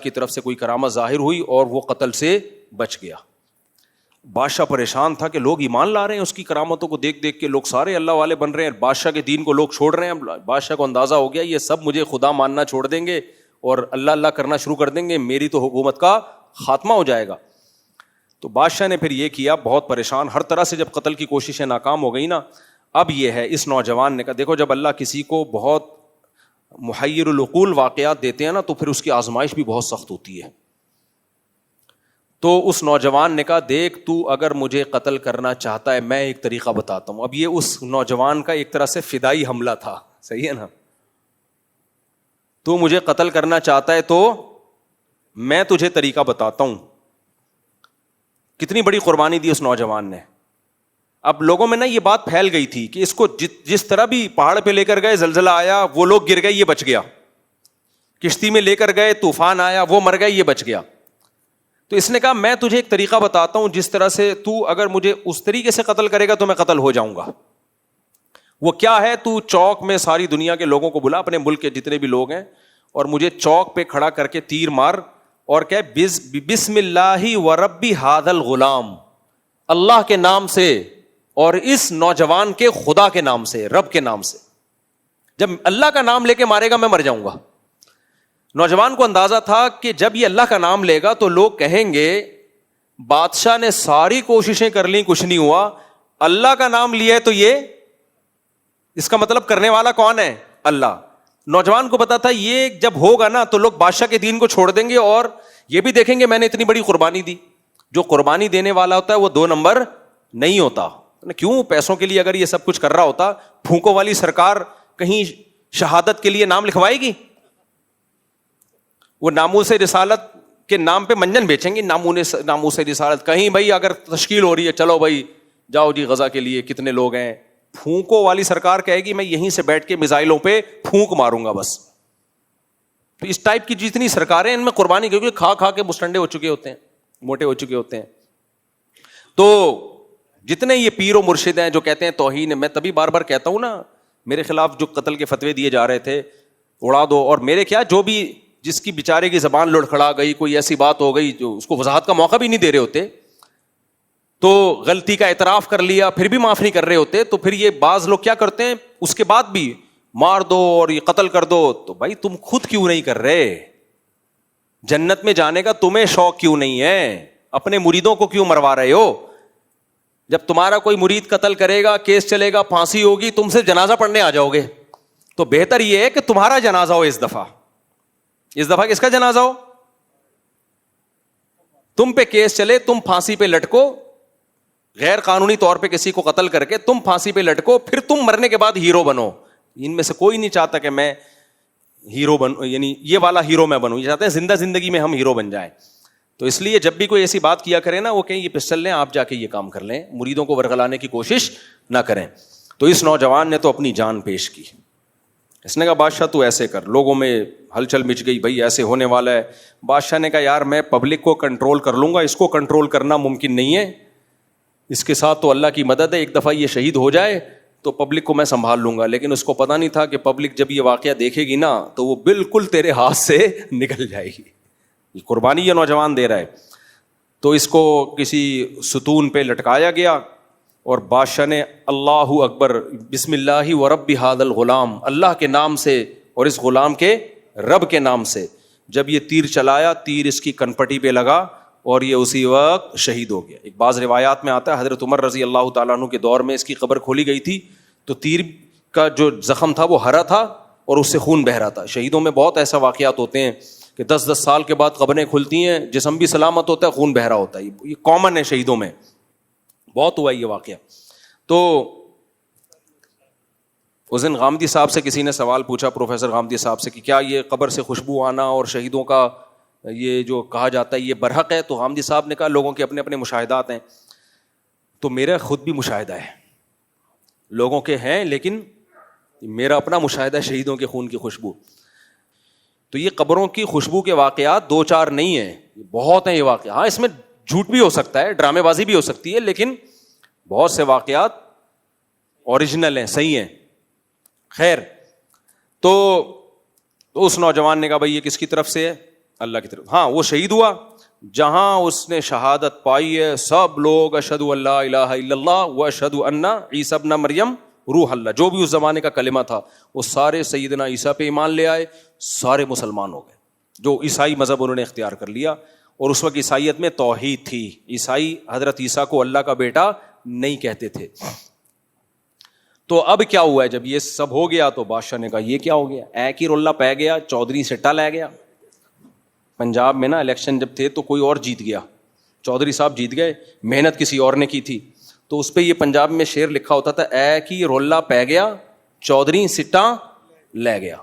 کی طرف سے کوئی کرامت ظاہر ہوئی اور وہ قتل سے بچ گیا. بادشاہ پریشان تھا کہ لوگ ایمان لا رہے ہیں اس کی کرامتوں کو دیکھ دیکھ کے, لوگ سارے اللہ والے بن رہے ہیں, بادشاہ کے دین کو لوگ چھوڑ رہے ہیں. بادشاہ کو اندازہ ہو گیا یہ سب مجھے خدا ماننا چھوڑ دیں گے اور اللہ اللہ کرنا شروع کر دیں گے, میری تو حکومت کا خاتمہ ہو جائے گا. تو بادشاہ نے پھر یہ کیا, بہت پریشان, ہر طرح سے جب قتل کی کوششیں ناکام ہو گئی نا, اب یہ ہے اس نوجوان نے کہا دیکھو جب اللہ کسی کو بہت محیر العقول واقعات دیتے ہیں نا تو پھر اس کی آزمائش بھی بہت سخت ہوتی ہے. تو اس نوجوان نے کہا دیکھ تو اگر مجھے قتل کرنا چاہتا ہے میں ایک طریقہ بتاتا ہوں. اب یہ اس نوجوان کا ایک طرح سے فدائی حملہ تھا, صحیح ہے نا, تو مجھے قتل کرنا چاہتا ہے تو میں تجھے طریقہ بتاتا ہوں. کتنی بڑی قربانی دی اس نوجوان نے. اب لوگوں میں نا یہ بات پھیل گئی تھی کہ اس کو جس طرح بھی پہاڑ پہ لے کر گئے, زلزلہ آیا وہ لوگ گر گئے یہ بچ گیا, کشتی میں لے کر گئے طوفان آیا وہ مر گئے یہ بچ گیا. تو اس نے کہا میں تجھے ایک طریقہ بتاتا ہوں جس طرح سے تو اگر مجھے اس طریقے سے قتل کرے گا تو میں قتل ہو جاؤں گا. وہ کیا ہے, تو چوک میں ساری دنیا کے لوگوں کو بلا, اپنے ملک کے جتنے بھی لوگ ہیں, اور مجھے چوک پہ کھڑا کر کے تیر مار اور کہ بسم اللہ و ربی ھذا الغلام, اللہ کے نام سے اور اس نوجوان کے خدا کے نام سے, رب کے نام سے. جب اللہ کا نام لے کے مارے گا میں مر جاؤں گا. نوجوان کو اندازہ تھا کہ جب یہ اللہ کا نام لے گا تو لوگ کہیں گے بادشاہ نے ساری کوششیں کر لیں کچھ نہیں ہوا, اللہ کا نام لیا ہے تو یہ اس کا مطلب کرنے والا کون ہے؟ اللہ. نوجوان کو پتا تھا یہ جب ہوگا نا تو لوگ بادشاہ کے دین کو چھوڑ دیں گے اور یہ بھی دیکھیں گے میں نے اتنی بڑی قربانی دی. جو قربانی دینے والا ہوتا ہے وہ 2 نمبر نہیں ہوتا. کیوں؟ پیسوں کے لیے اگر یہ سب کچھ کر رہا ہوتا, پھونکوں والی سرکار کہیں شہادت کے لیے نام لکھوائے گی؟ وہ ناموس رسالت کے نام پہ منجن بیچیں گے, ناموس رسالت. کہیں بھائی اگر تشکیل ہو رہی ہے, چلو بھائی جاؤ جی غزہ کے لیے کتنے لوگ ہیں, پھونکو والی سرکار کہے گی میں یہیں سے بیٹھ کے میزائلوں پہ پھونک ماروں گا بس. تو اس ٹائپ کی جتنی سرکاریں ان میں قربانی, کیونکہ کھا کھا کے مسٹنڈے ہو چکے ہوتے ہیں, موٹے ہو چکے ہوتے ہیں. تو جتنے یہ پیر و مرشد ہیں جو کہتے ہیں توہین, میں تبھی بار بار کہتا ہوں نا, میرے خلاف جو قتل کے فتوے دیے جا رہے تھے اڑا دو. اور میرے کیا جو بھی جس کی بیچارے کی زبان لڑکھڑا گئی, کوئی ایسی بات ہو گئی جو اس کو وضاحت کا موقع بھی نہیں دے رہے ہوتے, تو غلطی کا اعتراف کر لیا پھر بھی معاف نہیں کر رہے ہوتے, تو پھر یہ بعض لوگ کیا کرتے ہیں اس کے بعد بھی مار دو اور یہ قتل کر دو. تو بھائی تم خود کیوں نہیں کر رہے؟ جنت میں جانے کا تمہیں شوق کیوں نہیں ہے؟ اپنے مریدوں کو کیوں مروا رہے ہو؟ جب تمہارا کوئی مرید قتل کرے گا, کیس چلے گا, پھانسی ہوگی, تم سے جنازہ پڑھنے آ جاؤ گے. تو بہتر یہ ہے کہ تمہارا جنازہ ہو اس دفعہ کس کا جنازہ ہو؟ تم پہ کیس چلے, تم پھانسی پہ لٹکو, غیر قانونی طور پہ کسی کو قتل کر کے تم پھانسی پہ لٹکو, پھر تم مرنے کے بعد ہیرو بنو. ان میں سے کوئی نہیں چاہتا کہ میں ہیرو بنوں, یعنی یہ والا ہیرو میں بنوں. یہ چاہتے ہیں زندہ زندگی میں ہم ہیرو بن جائیں. تو اس لیے جب بھی کوئی ایسی بات کیا کرے نا, وہ کہیں یہ پسٹل لیں, آپ جا کے یہ کام کر لیں, مریدوں کو ورغلانے کی کوشش نہ کریں. تو اس نوجوان نے تو اپنی جان پیش کی. اس نے کہا بادشاہ تو ایسے کر. لوگوں میں ہلچل مچ گئی, بھائی ایسے ہونے والا ہے. بادشاہ نے کہا یار میں پبلک کو کنٹرول کر لوں گا, اس کو کنٹرول کرنا ممکن نہیں ہے, اس کے ساتھ تو اللہ کی مدد ہے. ایک دفعہ یہ شہید ہو جائے تو پبلک کو میں سنبھال لوں گا. لیکن اس کو پتا نہیں تھا کہ پبلک جب یہ واقعہ دیکھے گی نا تو وہ بالکل تیرے ہاتھ سے نکل جائے گی. قربانی یہ نوجوان دے رہا ہے. تو اس کو کسی ستون پہ لٹکایا گیا اور بادشاہ نے اللہ اکبر بسم اللہ و رب ھذا الغلام, اللہ کے نام سے اور اس غلام کے رب کے نام سے, جب یہ تیر چلایا, تیر اس کی کنپٹی پہ لگا اور یہ اسی وقت شہید ہو گیا. ایک بعض روایات میں آتا ہے حضرت عمر رضی اللہ تعالیٰ عنہ کے دور میں اس کی قبر کھولی گئی تھی, تو تیر کا جو زخم تھا وہ ہرا تھا اور اس سے خون بہ رہا تھا. شہیدوں میں بہت ایسا واقعات ہوتے ہیں کہ 10 سال کے بعد قبریں کھلتی ہیں, جسم بھی سلامت ہوتا ہے, خون بہ رہا ہوتا ہے. یہ کامن ہے شہیدوں میں, بہت ہوا یہ واقعہ. تو اس دن غامدی صاحب سے کسی نے سوال پوچھا, پروفیسر غامدی صاحب سے, کہ کیا یہ قبر سے خوشبو آنا اور شہیدوں کا یہ جو کہا جاتا ہے یہ برحق ہے؟ تو غامدی صاحب نے کہا لوگوں کے اپنے اپنے مشاہدات ہیں. تو میرا خود بھی مشاہدہ ہے, لوگوں کے ہیں, لیکن میرا اپنا مشاہدہ ہے شہیدوں کے خون کی خوشبو. تو یہ قبروں کی خوشبو کے واقعات 2-4 نہیں ہیں, بہت ہیں یہ واقعات. ہاں اس میں جھوٹ بھی ہو سکتا ہے, ڈرامے بازی بھی ہو سکتی ہے, لیکن بہت سے واقعات اوریجنل ہیں, صحیح ہیں. خیر, تو اس نوجوان نے کہا بھائی یہ کس کی طرف سے ہے؟ اللہ کی طرف. ہاں وہ شہید ہوا, جہاں اس نے شہادت پائی ہے سب لوگ اشہدو ان لا الہ الا اللہ و اشہدو ان عیسی ابن مریم روح اللہ, جو بھی اس زمانے کا کلمہ تھا وہ سارے سیدنا عیسیٰ پہ ایمان لے آئے, سارے مسلمان ہو گئے. جو عیسائی مذہب انہوں نے اختیار کر لیا, اور اس وقت عیسائیت میں توحید تھی. عیسائی حضرت عیسیٰ کو اللہ کا بیٹا نہیں کہتے تھے. تو اب کیا ہوا ہے جب یہ سب ہو گیا تو بادشاہ نے کہا یہ کیا ہو گیا, ایک ہی رولہ پہ گیا, چودھری سٹا لے گیا. پنجاب میں نا الیکشن جب تھے تو کوئی اور جیت گیا, چودھری صاحب جیت گئے, محنت کسی اور نے کی تھی. تو اس پہ یہ پنجاب میں شعر لکھا ہوتا تھا, ایک ہی رولہ پہ گیا چودھری سٹا لے گیا.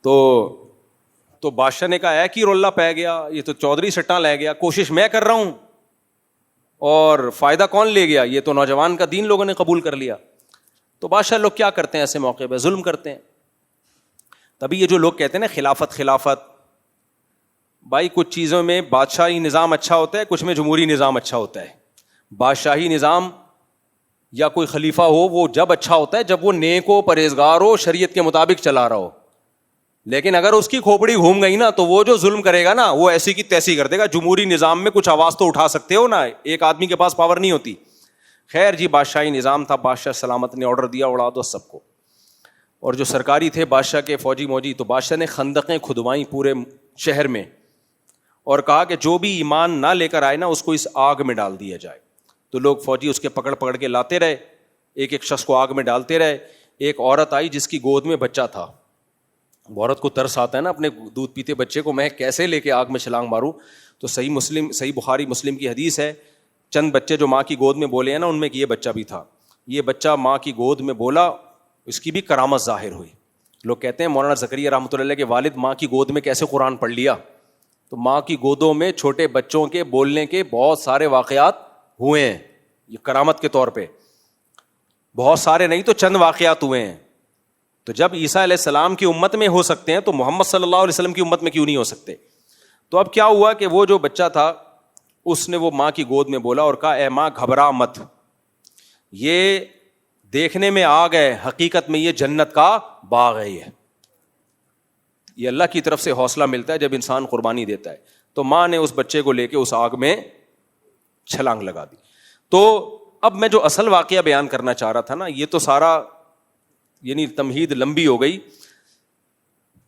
تو بادشاہ نے کہا ایک ہی رولہ پہ گیا, یہ تو چودھری سٹا لے گیا, کوشش میں کر رہا ہوں اور فائدہ کون لے گیا؟ یہ تو نوجوان کا دین لوگوں نے قبول کر لیا. تو بادشاہ لوگ کیا کرتے ہیں ایسے موقع پہ؟ ظلم کرتے ہیں. تبھی یہ جو لوگ کہتے ہیں نا خلافت, بھائی کچھ چیزوں میں بادشاہی نظام اچھا ہوتا ہے, کچھ میں جمہوری نظام اچھا ہوتا ہے. بادشاہی نظام یا کوئی خلیفہ ہو وہ جب اچھا ہوتا ہے جب وہ نیک ہو, پرہیزگار ہو, شریعت کے مطابق چلا رہا ہو. لیکن اگر اس کی کھوپڑی گھوم گئی نا تو وہ جو ظلم کرے گا نا وہ ایسی کی تیسی کر دے گا. جمہوری نظام میں کچھ آواز تو اٹھا سکتے ہو نا, ایک آدمی کے پاس پاور نہیں ہوتی. خیر جی, بادشاہی نظام تھا, بادشاہ سلامت نے آرڈر دیا اڑا دو سب کو. اور جو سرکاری تھے بادشاہ کے فوجی موجی, تو بادشاہ نے خندقیں کھدوائیں پورے شہر میں, اور کہا کہ جو بھی ایمان نہ لے کر آئے نا اس کو اس آگ میں ڈال دیا جائے. تو لوگ فوجی اس کے پکڑ کے لاتے رہے, ایک ایک شخص کو آگ میں ڈالتے رہے. ایک عورت آئی جس کی گود میں بچہ تھا. عورت کو ترس آتا ہے نا اپنے دودھ پیتے بچے کو, میں کیسے لے کے آگ میں چھلانگ ماروں. تو صحیح بخاری مسلم کی حدیث ہے, چند بچے جو ماں کی گود میں بولے ہیں نا ان میں یہ بچہ بھی تھا. یہ بچہ ماں کی گود میں بولا, اس کی بھی کرامت ظاہر ہوئی. لوگ کہتے ہیں مولانا زکریا رحمۃ اللہ علیہ کے والد ماں کی گود میں کیسے قرآن پڑھ لیا, تو ماں کی گودوں میں چھوٹے بچوں کے بولنے کے بہت سارے واقعات ہوئے ہیں, یہ کرامت کے طور پہ, بہت سارے نہیں تو چند واقعات ہوئے ہیں. تو جب عیسیٰ علیہ السلام کی امت میں ہو سکتے ہیں تو محمد صلی اللہ علیہ وسلم کی امت میں کیوں نہیں ہو سکتے؟ تو اب کیا ہوا کہ وہ جو بچہ تھا اس نے وہ ماں کی گود میں بولا اور کہا اے ماں گھبرا مت, یہ دیکھنے میں آگ ہے, حقیقت میں یہ جنت کا باغ ہے. یہ اللہ کی طرف سے حوصلہ ملتا ہے جب انسان قربانی دیتا ہے. تو ماں نے اس بچے کو لے کے اس آگ میں چھلانگ لگا دی. تو اب میں جو اصل واقعہ بیان کرنا چاہ رہا تھا نا, یہ تو سارا یعنی تمہید لمبی ہو گئی.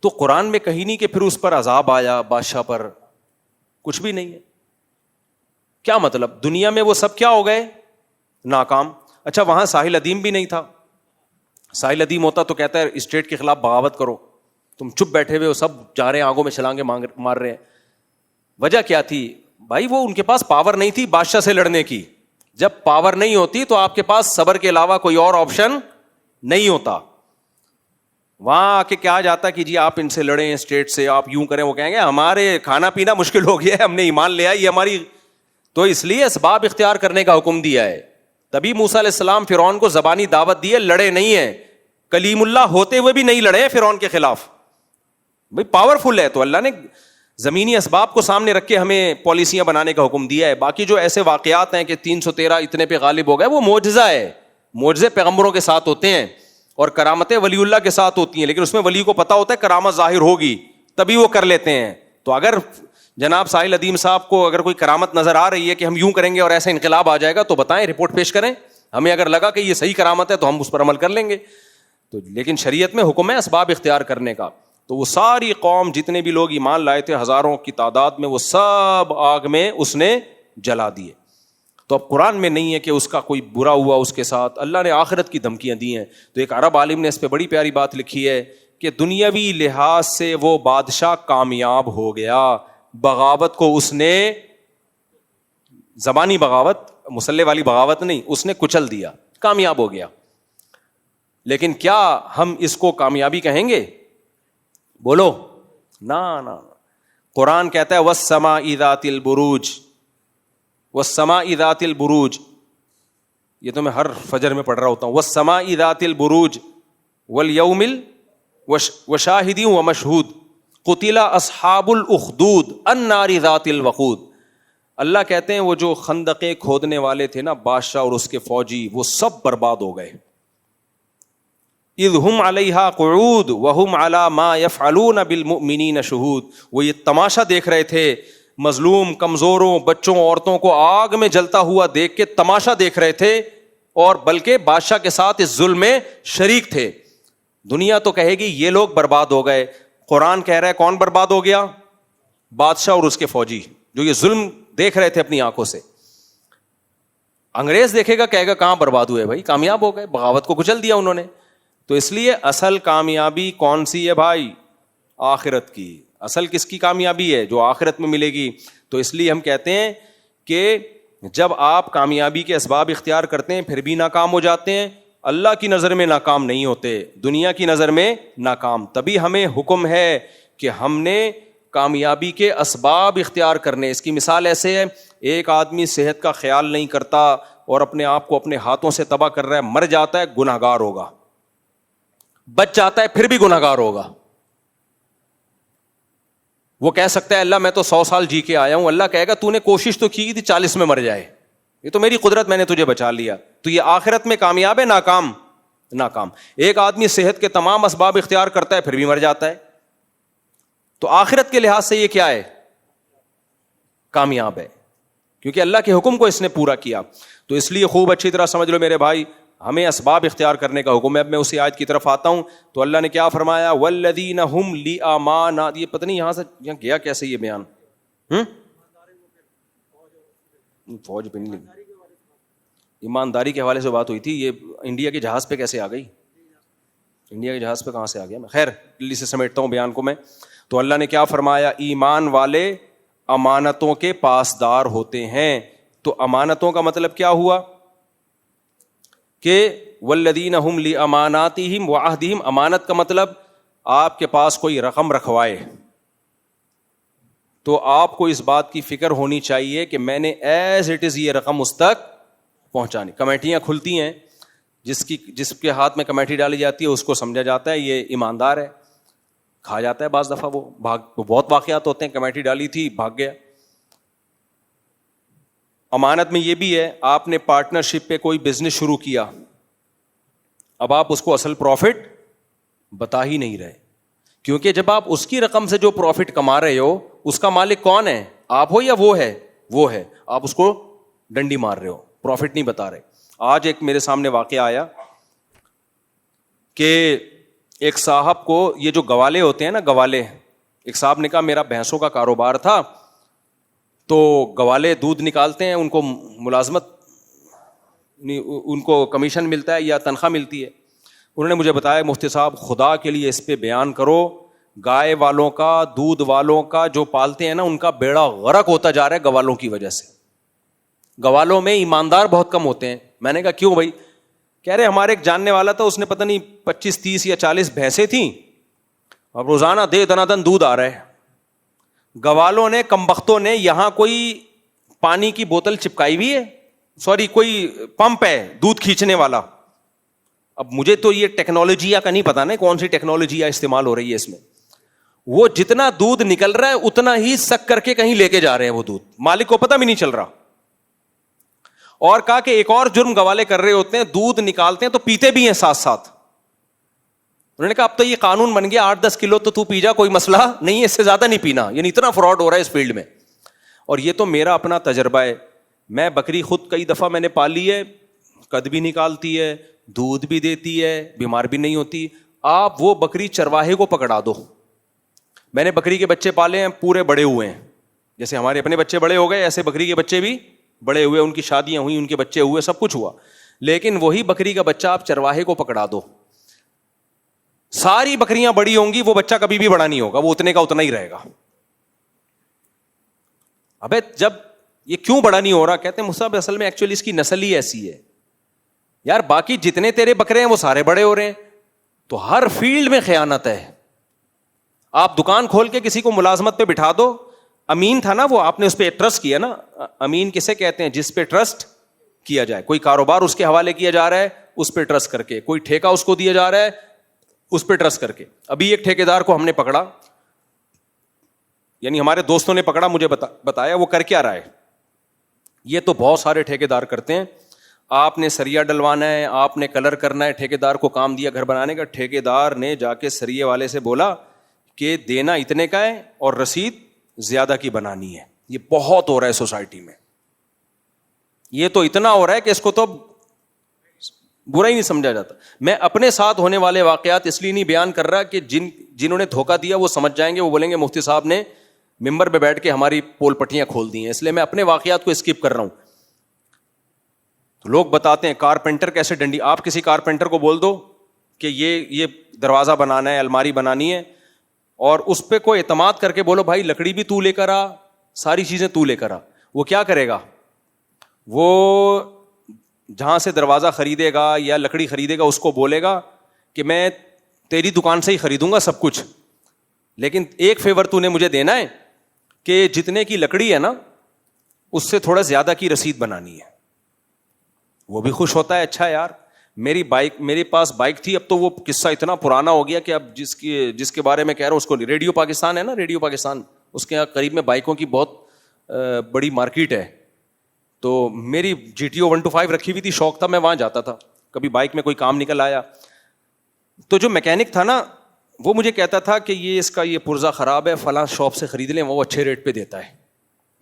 تو قرآن میں کہیں نہیں کہ پھر اس پر عذاب آیا بادشاہ پر, کچھ بھی نہیں ہے. کیا مطلب؟ دنیا میں وہ سب کیا ہو گئے؟ ناکام. اچھا وہاں ساحل ادیم بھی نہیں تھا. ساحل ادیم ہوتا تو کہتا ہے اسٹیٹ کے خلاف بغاوت کرو, تم چپ بیٹھے ہوئے ہو, سب جا رہے ہیں آنگوں میں چھلانگے مار رہے ہیں. وجہ کیا تھی بھائی؟ وہ ان کے پاس پاور نہیں تھی بادشاہ سے لڑنے کی. جب پاور نہیں ہوتی تو آپ کے پاس صبر کے علاوہ کوئی اور آپشن نہیں ہوتا. وہاں آ کے کیا جاتا کہ جی آپ ان سے لڑیں اسٹیٹ سے, آپ یوں کریں, وہ کہیں گے ہمارے کھانا پینا مشکل ہو گیا ہے, ہم نے ایمان لیا یہ ہماری. تو اس لیے اسباب اختیار کرنے کا حکم دیا ہے. تبھی موسیٰ علیہ السلام فرعون کو زبانی دعوت دی ہے, لڑے نہیں ہیں. کلیم اللہ ہوتے ہوئے بھی نہیں لڑے فرعون کے خلاف. بھائی پاورفل ہے تو اللہ نے زمینی اسباب کو سامنے رکھ کے ہمیں پالیسیاں بنانے کا حکم دیا ہے. باقی جو ایسے واقعات ہیں کہ 313 اتنے پہ غالب ہو گئے, وہ معجزہ ہے. معجزے پیغمبروں کے ساتھ ہوتے ہیں اور کرامتیں ولی اللہ کے ساتھ ہوتی ہیں, لیکن اس میں ولی کو پتا ہوتا ہے کرامت ظاہر ہوگی تبھی وہ کر لیتے ہیں. تو اگر جناب ساحل ادیم صاحب کو اگر کوئی کرامت نظر آ رہی ہے کہ ہم یوں کریں گے اور ایسا انقلاب آ جائے گا تو بتائیں, رپورٹ پیش کریں. ہمیں اگر لگا کہ یہ صحیح کرامت ہے تو ہم اس پر عمل کر لیں گے. تو لیکن شریعت میں حکم ہے اسباب اختیار کرنے کا. تو وہ ساری قوم جتنے بھی لوگ ایمان لائے تھے ہزاروں کی تعداد میں, وہ سب آگ میں اس نے جلا دیے. تو اب قرآن میں نہیں ہے کہ اس کا کوئی برا ہوا اس کے ساتھ, اللہ نے آخرت کی دھمکیاں دی ہیں. تو ایک عرب عالم نے اس پہ بڑی پیاری بات لکھی ہے کہ دنیاوی لحاظ سے وہ بادشاہ کامیاب ہو گیا, بغاوت کو اس نے, زبانی بغاوت, مسلح والی بغاوت نہیں, اس نے کچل دیا, کامیاب ہو گیا. لیکن کیا ہم اس کو کامیابی کہیں گے؟ بولو نا. قرآن کہتا ہے وَالسَّمَاءِ ذَاتِ الْبُرُوجِ, وَالسَّمَاءِ ذَاتِ الْبُرُوجِ, یہ تو میں ہر فجر میں پڑھ رہا ہوتا ہوں. وَالسَّمَاءِ ذَاتِ الْبُرُوجِ وَالْيَوْمِ وَشَاهِدٍ وَمَشْهُودٍ قُتِلَ أَصْحَابُ الْأُخْدُودِ النَّارِ ذَاتِ الْوَقُودِ. اللہ کہتے ہیں وہ جو خندقیں کھودنے والے تھے نا, بادشاہ اور اس کے فوجی, وہ سب برباد ہو گئے. اذ ہم علیہا قعود وہم علی ما یفعلون بالمؤمنین شہود. وہ یہ تماشا دیکھ رہے تھے, مظلوم کمزوروں بچوں عورتوں کو آگ میں جلتا ہوا دیکھ کے تماشا دیکھ رہے تھے, اور بلکہ بادشاہ کے ساتھ اس ظلم میں شریک تھے. دنیا تو کہے گی یہ لوگ برباد ہو گئے, قرآن کہہ رہا ہے کون برباد ہو گیا؟ بادشاہ اور اس کے فوجی جو یہ ظلم دیکھ رہے تھے اپنی آنکھوں سے. انگریز دیکھے گا کہے گا کہاں برباد ہوئے بھائی, کامیاب ہو گئے, بغاوت کو کچل دیا انہوں نے. تو اس لیے اصل کامیابی کون سی ہے بھائی؟ آخرت کی. اصل کس کی کامیابی ہے؟ جو آخرت میں ملے گی. تو اس لیے ہم کہتے ہیں کہ جب آپ کامیابی کے اسباب اختیار کرتے ہیں پھر بھی ناکام ہو جاتے ہیں, اللہ کی نظر میں ناکام نہیں ہوتے, دنیا کی نظر میں ناکام. تبھی ہمیں حکم ہے کہ ہم نے کامیابی کے اسباب اختیار کرنے. اس کی مثال ایسے ہے, ایک آدمی صحت کا خیال نہیں کرتا اور اپنے آپ کو اپنے ہاتھوں سے تباہ کر رہا ہے, مر جاتا ہے گنہگار ہوگا, بچ جاتا ہے پھر بھی گنہگار ہوگا. وہ کہہ سکتا ہے اللہ میں تو 100 سال جی کے آیا ہوں, اللہ کہے گا تو نے کوشش تو کی تھی 40 میں مر جائے, یہ تو میری قدرت, میں نے تجھے بچا لیا. تو یہ آخرت میں کامیاب ہے ناکام؟ ناکام. ایک آدمی صحت کے تمام اسباب اختیار کرتا ہے پھر بھی مر جاتا ہے, تو آخرت کے لحاظ سے یہ کیا ہے؟ کامیاب ہے, کیونکہ اللہ کے حکم کو اس نے پورا کیا. تو اس لیے خوب اچھی طرح سمجھ لو میرے بھائی, ہمیں اسباب اختیار کرنے کا حکم ہے. اب میں اسی آیت کی طرف آتا ہوں. تو اللہ نے کیا فرمایا؟ والذین هم لامانات, یہ پتہ نہیں یہاں سے یہاں گیا کیسے یہ بیان, فوج پہ نہیں, ایمانداری کے حوالے سے بات ہوئی تھی. یہ انڈیا کے جہاز پہ کیسے آ گئی؟ انڈیا کے جہاز پہ کہاں سے آ گیا؟ میں خیر دلی سے سمیٹتا ہوں بیان کو میں. تو اللہ نے کیا فرمایا؟ ایمان والے امانتوں کے پاسدار ہوتے ہیں. تو امانتوں کا مطلب کیا ہوا کہ والذین هم لاماناتہم وعہدہم, امانت کا مطلب آپ کے پاس کوئی رقم رکھوائے تو آپ کو اس بات کی فکر ہونی چاہیے کہ میں نے ایز اٹ از یہ رقم اس تک پہنچانی. کمیٹیاں کھلتی ہیں, جس کے ہاتھ میں کمیٹی ڈالی جاتی ہے اس کو سمجھا جاتا ہے یہ ایماندار ہے, کھا جاتا ہے بعض دفعہ. وہ بہت واقعات ہوتے ہیں, کمیٹی ڈالی تھی بھاگ گیا. امانت میں یہ بھی ہے, آپ نے پارٹنرشپ پہ کوئی بزنس شروع کیا, اب آپ اس کو اصل پروفٹ بتا ہی نہیں رہے, کیونکہ جب آپ اس کی رقم سے جو پروفٹ کما رہے ہو اس کا مالک کون ہے, آپ ہو یا وہ ہے, آپ اس کو ڈنڈی مار رہے ہو, پروفٹ نہیں بتا رہے. آج ایک میرے سامنے واقعہ آیا کہ ایک صاحب کو یہ جو گوالے ہوتے ہیں نا, گوالے, ایک صاحب نے کہا میرا بھینسوں کا کاروبار تھا, تو گوالے دودھ نکالتے ہیں, ان کو ملازمت, ان کو کمیشن ملتا ہے یا تنخواہ ملتی ہے. انہوں نے مجھے بتایا مفتی صاحب خدا کے لیے اس پہ بیان کرو, گائے والوں کا, دودھ والوں کا جو پالتے ہیں نا, ان کا بیڑا غرق ہوتا جا رہا ہے گوالوں کی وجہ سے. گوالوں میں ایماندار بہت کم ہوتے ہیں. میں نے کہا کیوں بھائی؟ کہہ رہے ہمارے ایک جاننے والا تھا, اس نے پتہ نہیں 25, 30 یا 40 بھینسیں تھیں, اب روزانہ دن دودھ آ رہا ہے. گوالوں نے, کمبختوں نے یہاں کوئی پانی کی بوتل چپکائی ہوئی ہے, کوئی پمپ ہے دودھ کھینچنے والا. اب مجھے تو یہ ٹیکنالوجی کا نہیں پتا نا کون سی ٹیکنالوجی استعمال ہو رہی ہے اس میں. وہ جتنا دودھ نکل رہا ہے اتنا ہی سک کر کے کہیں لے کے جا رہے ہیں وہ دودھ, مالک کو پتہ بھی نہیں چل رہا. اور کہا کہ ایک اور جرم گوالے کر رہے ہوتے ہیں, دودھ نکالتے ہیں تو پیتے بھی ہیں ساتھ ساتھ. انہوں نے کہا اب تو یہ قانون بن گیا 8-10 کلو تو پی جا, کوئی مسئلہ نہیں ہے, اس سے زیادہ نہیں پینا. یعنی اتنا فراڈ ہو رہا ہے اس فیلڈ میں. اور یہ تو میرا اپنا تجربہ ہے, میں بکری خود کئی دفعہ میں نے پالی ہے, قد بھی نکالتی ہے, دودھ بھی دیتی ہے, بیمار بھی نہیں ہوتی. آپ وہ بکری چرواہے کو پکڑا دو. میں نے بکری کے بچے پالے ہیں, پورے بڑے ہوئے ہیں, جیسے ہمارے اپنے بچے بڑے ہو گئے ایسے بکری کے بچے بھی بڑے ہوئے, ان کی شادیاں ہوئی, ان کے بچے ہوئے, سب کچھ ہوا. لیکن وہی بکری کا بچہ آپ چرواہے کو پکڑا دو, ساری بکریاں بڑی ہوں گی, وہ بچہ کبھی بھی بڑا نہیں ہوگا, وہ اتنے کا اتنا ہی رہے گا. ابے جب یہ کیوں بڑا نہیں ہو رہا؟ کہتے ہیں مصعب اصل میں ایکچولی اس کی نسل ہی ایسی ہے یار, باقی جتنے تیرے بکرے ہیں وہ سارے بڑے ہو رہے ہیں. تو ہر فیلڈ میں خیانت ہے. آپ دکان کھول کے کسی کو ملازمت پہ بٹھا دو, امین تھا نا وہ, آپ نے اس پہ ٹرسٹ کیا نا. امین کسے کہتے ہیں؟ جس پہ ٹرسٹ کیا جائے. کوئی کاروبار اس کے حوالے کیا جا رہا ہے اس پہ ٹرسٹ کر کے, کوئی ٹھیکہ اس کو دیا جا رہا ہے اس پہ ٹرسٹ کر کے. ابھی ایک ٹھیکیدار کو ہم نے پکڑا, یعنی ہمارے دوستوں نے پکڑا, مجھے بتایا وہ کر کیا رہا ہے. یہ تو بہت سارے ٹھیکیدار کرتے ہیں. آپ نے سریا ڈلوانا ہے, آپ نے کلر کرنا ہے, ٹھیکیدار کو کام دیا گھر بنانے کا, ٹھیکیدار نے جا کے سریے والے سے بولا کہ دینا اتنے کا ہے اور رسید زیادہ کی بنانی ہے. یہ بہت ہو رہا ہے سوسائٹی میں, یہ تو اتنا ہو رہا ہے کہ اس کو تو برا ہی نہیں سمجھا جاتا. میں اپنے ساتھ ہونے والے واقعات اس لیے نہیں بیان کر رہا کہ جنہوں نے دھوکہ دیا وہ سمجھ جائیں گے, وہ بولیں گے مفتی صاحب نے ممبر پہ بیٹھ کے ہماری پول پٹیاں کھول دی ہیں, اس لیے میں اپنے واقعات کو اسکپ کر رہا ہوں. تو لوگ بتاتے ہیں کارپینٹر کیسے ڈنڈی, آپ کسی کارپینٹر کو بول دو کہ یہ دروازہ بنانا ہے, الماری بنانی ہے, اور اس پہ کوئی اعتماد کر کے بولو بھائی لکڑی بھی تو لے کر آ, ساری چیزیں تو لے کر آ, وہ کیا کرے گا؟ وہ جہاں سے دروازہ خریدے گا یا لکڑی خریدے گا اس کو بولے گا کہ میں تیری دکان سے ہی خریدوں گا سب کچھ, لیکن ایک فیور تو نے مجھے دینا ہے کہ جتنے کی لکڑی ہے نا اس سے تھوڑا زیادہ کی رسید بنانی ہے. وہ بھی خوش ہوتا ہے, اچھا یار میرے پاس بائک تھی, اب تو وہ قصہ اتنا پرانا ہو گیا کہ اب جس کے بارے میں کہہ رہا ہوں اس کو نہیں. ریڈیو پاکستان ہے نا, ریڈیو پاکستان, اس کے قریب میں بائکوں کی بہت بڑی مارکیٹ ہے. تو میری GTO 125 رکھی ہوئی تھی, شوق تھا, میں وہاں جاتا تھا. کبھی بائک میں کوئی کام نکل آیا تو جو میکینک تھا نا وہ مجھے کہتا تھا کہ اس کا یہ پرزہ خراب ہے, فلاں شاپ سے خرید لیں, وہ اچھے ریٹ پہ دیتا ہے.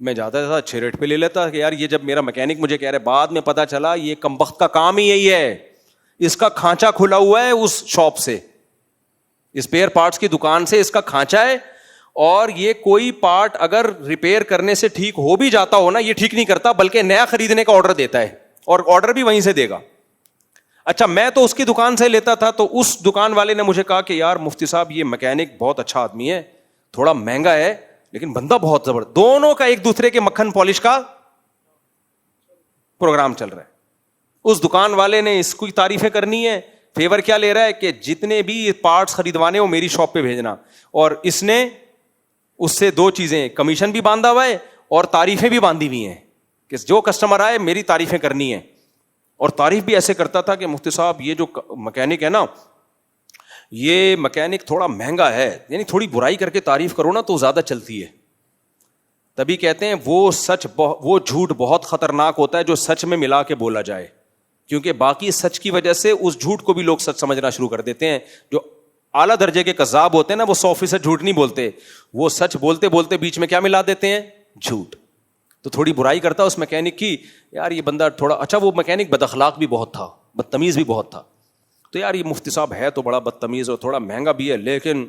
میں جاتا تھا, اچھے ریٹ پہ لے لیتا کہ یار یہ جب میرا میکینک مجھے کہہ رہے, بعد میں پتا چلا یہ کمبخت کا کام ہی یہی ہے, اس کا کھانچا کھلا ہوا ہے اس شاپ سے, اسپیئر پارٹس کی دکان سے اس کا کھانچا ہے, اور یہ کوئی پارٹ اگر ریپیئر کرنے سے ٹھیک ہو بھی جاتا ہو نا, یہ ٹھیک نہیں کرتا بلکہ نیا خریدنے کا آرڈر دیتا ہے, اور آرڈر بھی وہیں سے دے گا. اچھا میں تو اس کی دکان سے لیتا تھا, تو اس دکان والے نے مجھے کہا کہ یار مفتی صاحب یہ میکینک بہت اچھا آدمی ہے, تھوڑا مہنگا ہے لیکن بندہ بہت زبردست. دونوں کا ایک دوسرے کے مکھن پالش کا پروگرام چل رہا ہے. اس دکان والے نے اس کی تعریفیں کرنی ہے, فیور کیا لے رہا ہے کہ جتنے بھی پارٹس خریدوانے ہو میری شاپ پہ بھیجنا, اور اس نے اس سے دو چیزیں, کمیشن بھی باندھا ہوا ہے اور تعریفیں بھی باندھی ہوئی ہیں کہ جو کسٹمر آئے میری تعریفیں کرنی ہیں. اور تعریف بھی ایسے کرتا تھا کہ مفتی صاحب یہ جو مکینک ہے نا, یہ مکینک تھوڑا مہنگا ہے, یعنی تھوڑی برائی کر کے تعریف کرو نا تو زیادہ چلتی ہے. تبھی کہتے ہیں وہ جھوٹ بہت خطرناک ہوتا ہے جو سچ میں ملا کے بولا جائے, کیونکہ باقی سچ کی وجہ سے اس جھوٹ کو بھی لوگ سچ سمجھنا شروع کر دیتے ہیں. جو اعلیٰ درجے کے کذاب ہوتے ہیں نا, وہ 100% جھوٹ نہیں بولتے, وہ سچ بولتے بولتے بیچ میں کیا ملا دیتے ہیں, جھوٹ. تو تھوڑی برائی کرتا اس میکینک کی, یار یہ بندہ تھوڑا اچھا, وہ میکینک بد اخلاق بھی بہت تھا, بدتمیز بھی بہت تھا, تو یار یہ مفتی صاحب ہے تو بڑا بدتمیز اور تھوڑا مہنگا بھی ہے, لیکن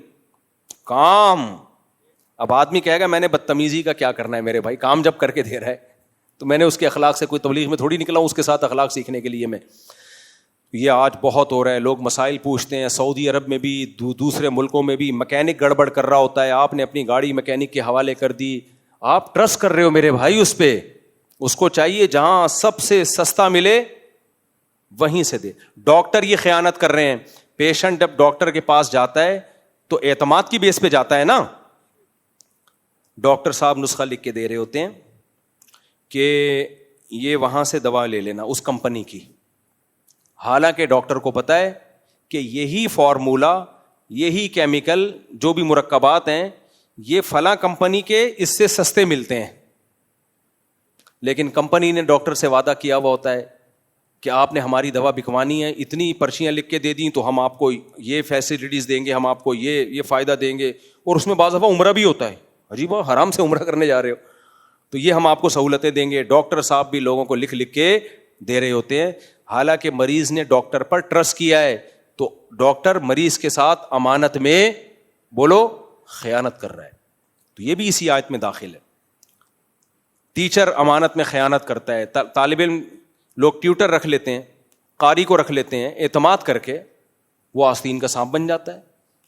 کام. اب آدمی کہے گا میں نے بدتمیزی کا کیا کرنا ہے میرے بھائی, کام جب کر کے دے رہا ہے تو میں نے اس کے اخلاق سے کوئی تبلیغ میں تھوڑی نکلا ہوں اس کے ساتھ اخلاق سیکھنے کے لیے میں. یہ آج بہت ہو رہا ہے, لوگ مسائل پوچھتے ہیں, سعودی عرب میں بھی دوسرے ملکوں میں بھی مکینک گڑبڑ کر رہا ہوتا ہے, آپ نے اپنی گاڑی مکینک کے حوالے کر دی, آپ ٹرسٹ کر رہے ہو میرے بھائی اس پہ, اس کو چاہیے جہاں سب سے سستا ملے وہیں سے دے. ڈاکٹر یہ خیانت کر رہے ہیں, پیشنٹ جب ڈاکٹر کے پاس جاتا ہے تو اعتماد کی بیس پہ جاتا ہے نا, ڈاکٹر صاحب نسخہ لکھ کے دے رہے ہوتے ہیں کہ یہ وہاں سے دوا لے لینا اس کمپنی کی, حالانکہ ڈاکٹر کو پتا ہے کہ یہی فارمولا, یہی کیمیکل, جو بھی مرکبات ہیں یہ فلاں کمپنی کے اس سے سستے ملتے ہیں, لیکن کمپنی نے ڈاکٹر سے وعدہ کیا ہوا ہوتا ہے کہ آپ نے ہماری دوا بکوانی ہے, اتنی پرچیاں لکھ کے دے دیں تو ہم آپ کو یہ فیسلٹیز دیں گے, ہم آپ کو یہ فائدہ دیں گے, اور اس میں بعض دفعہ عمرہ بھی ہوتا ہے. عجیب, حرام سے عمرہ کرنے جا رہے ہو تو یہ ہم آپ کو سہولتیں دیں گے. ڈاکٹر صاحب بھی لوگوں کو لکھ لکھ کے دے رہے ہوتے ہیں, حالانکہ مریض نے ڈاکٹر پر ٹرسٹ کیا ہے, تو ڈاکٹر مریض کے ساتھ امانت میں بولو خیانت کر رہا ہے. تو یہ بھی اسی آیت میں داخل ہے. ٹیچر امانت میں خیانت کرتا ہے, طالب علم لوگ ٹیوٹر رکھ لیتے ہیں, قاری کو رکھ لیتے ہیں اعتماد کر کے, وہ آستین کا سانپ بن جاتا ہے.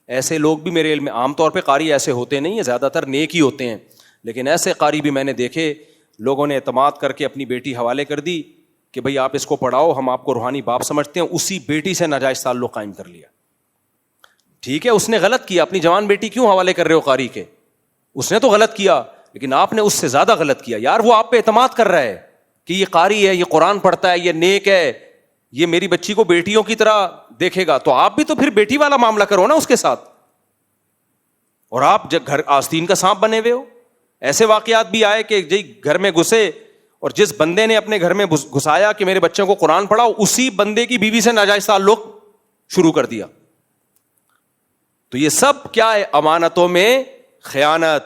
ایسے لوگ بھی میرے علم میں, عام طور پہ قاری ایسے ہوتے نہیں ہیں, زیادہ تر نیک ہی ہوتے ہیں, لیکن ایسے قاری بھی میں نے دیکھے, لوگوں نے اعتماد کر کے اپنی بیٹی حوالے کر دی کہ بھئی آپ اس کو پڑھاؤ, ہم آپ کو روحانی باپ سمجھتے ہیں, اسی بیٹی سے ناجائز تعلق قائم کر لیا. ٹھیک ہے اس نے غلط کیا, اپنی جوان بیٹی کیوں حوالے کر رہے ہو قاری کے, اس نے تو غلط کیا, لیکن آپ نے اس سے زیادہ غلط کیا. یار وہ آپ پہ اعتماد کر رہا ہے کہ یہ قاری ہے, یہ قرآن پڑھتا ہے, یہ نیک ہے, یہ میری بچی کو بیٹیوں کی طرح دیکھے گا, تو آپ بھی تو پھر بیٹی والا معاملہ کرو نا اس کے ساتھ. اور آپ جب گھر آستین کا سانپ بنے ہوئے ہو. ایسے واقعات بھی آئے کہ گھر میں گھسے اور جس بندے نے اپنے گھر میں گھسایا کہ میرے بچوں کو قرآن پڑھاؤ, اسی بندے کی بیوی سے ناجائز تعلق شروع کر دیا. تو یہ سب کیا ہے, امانتوں میں خیانت.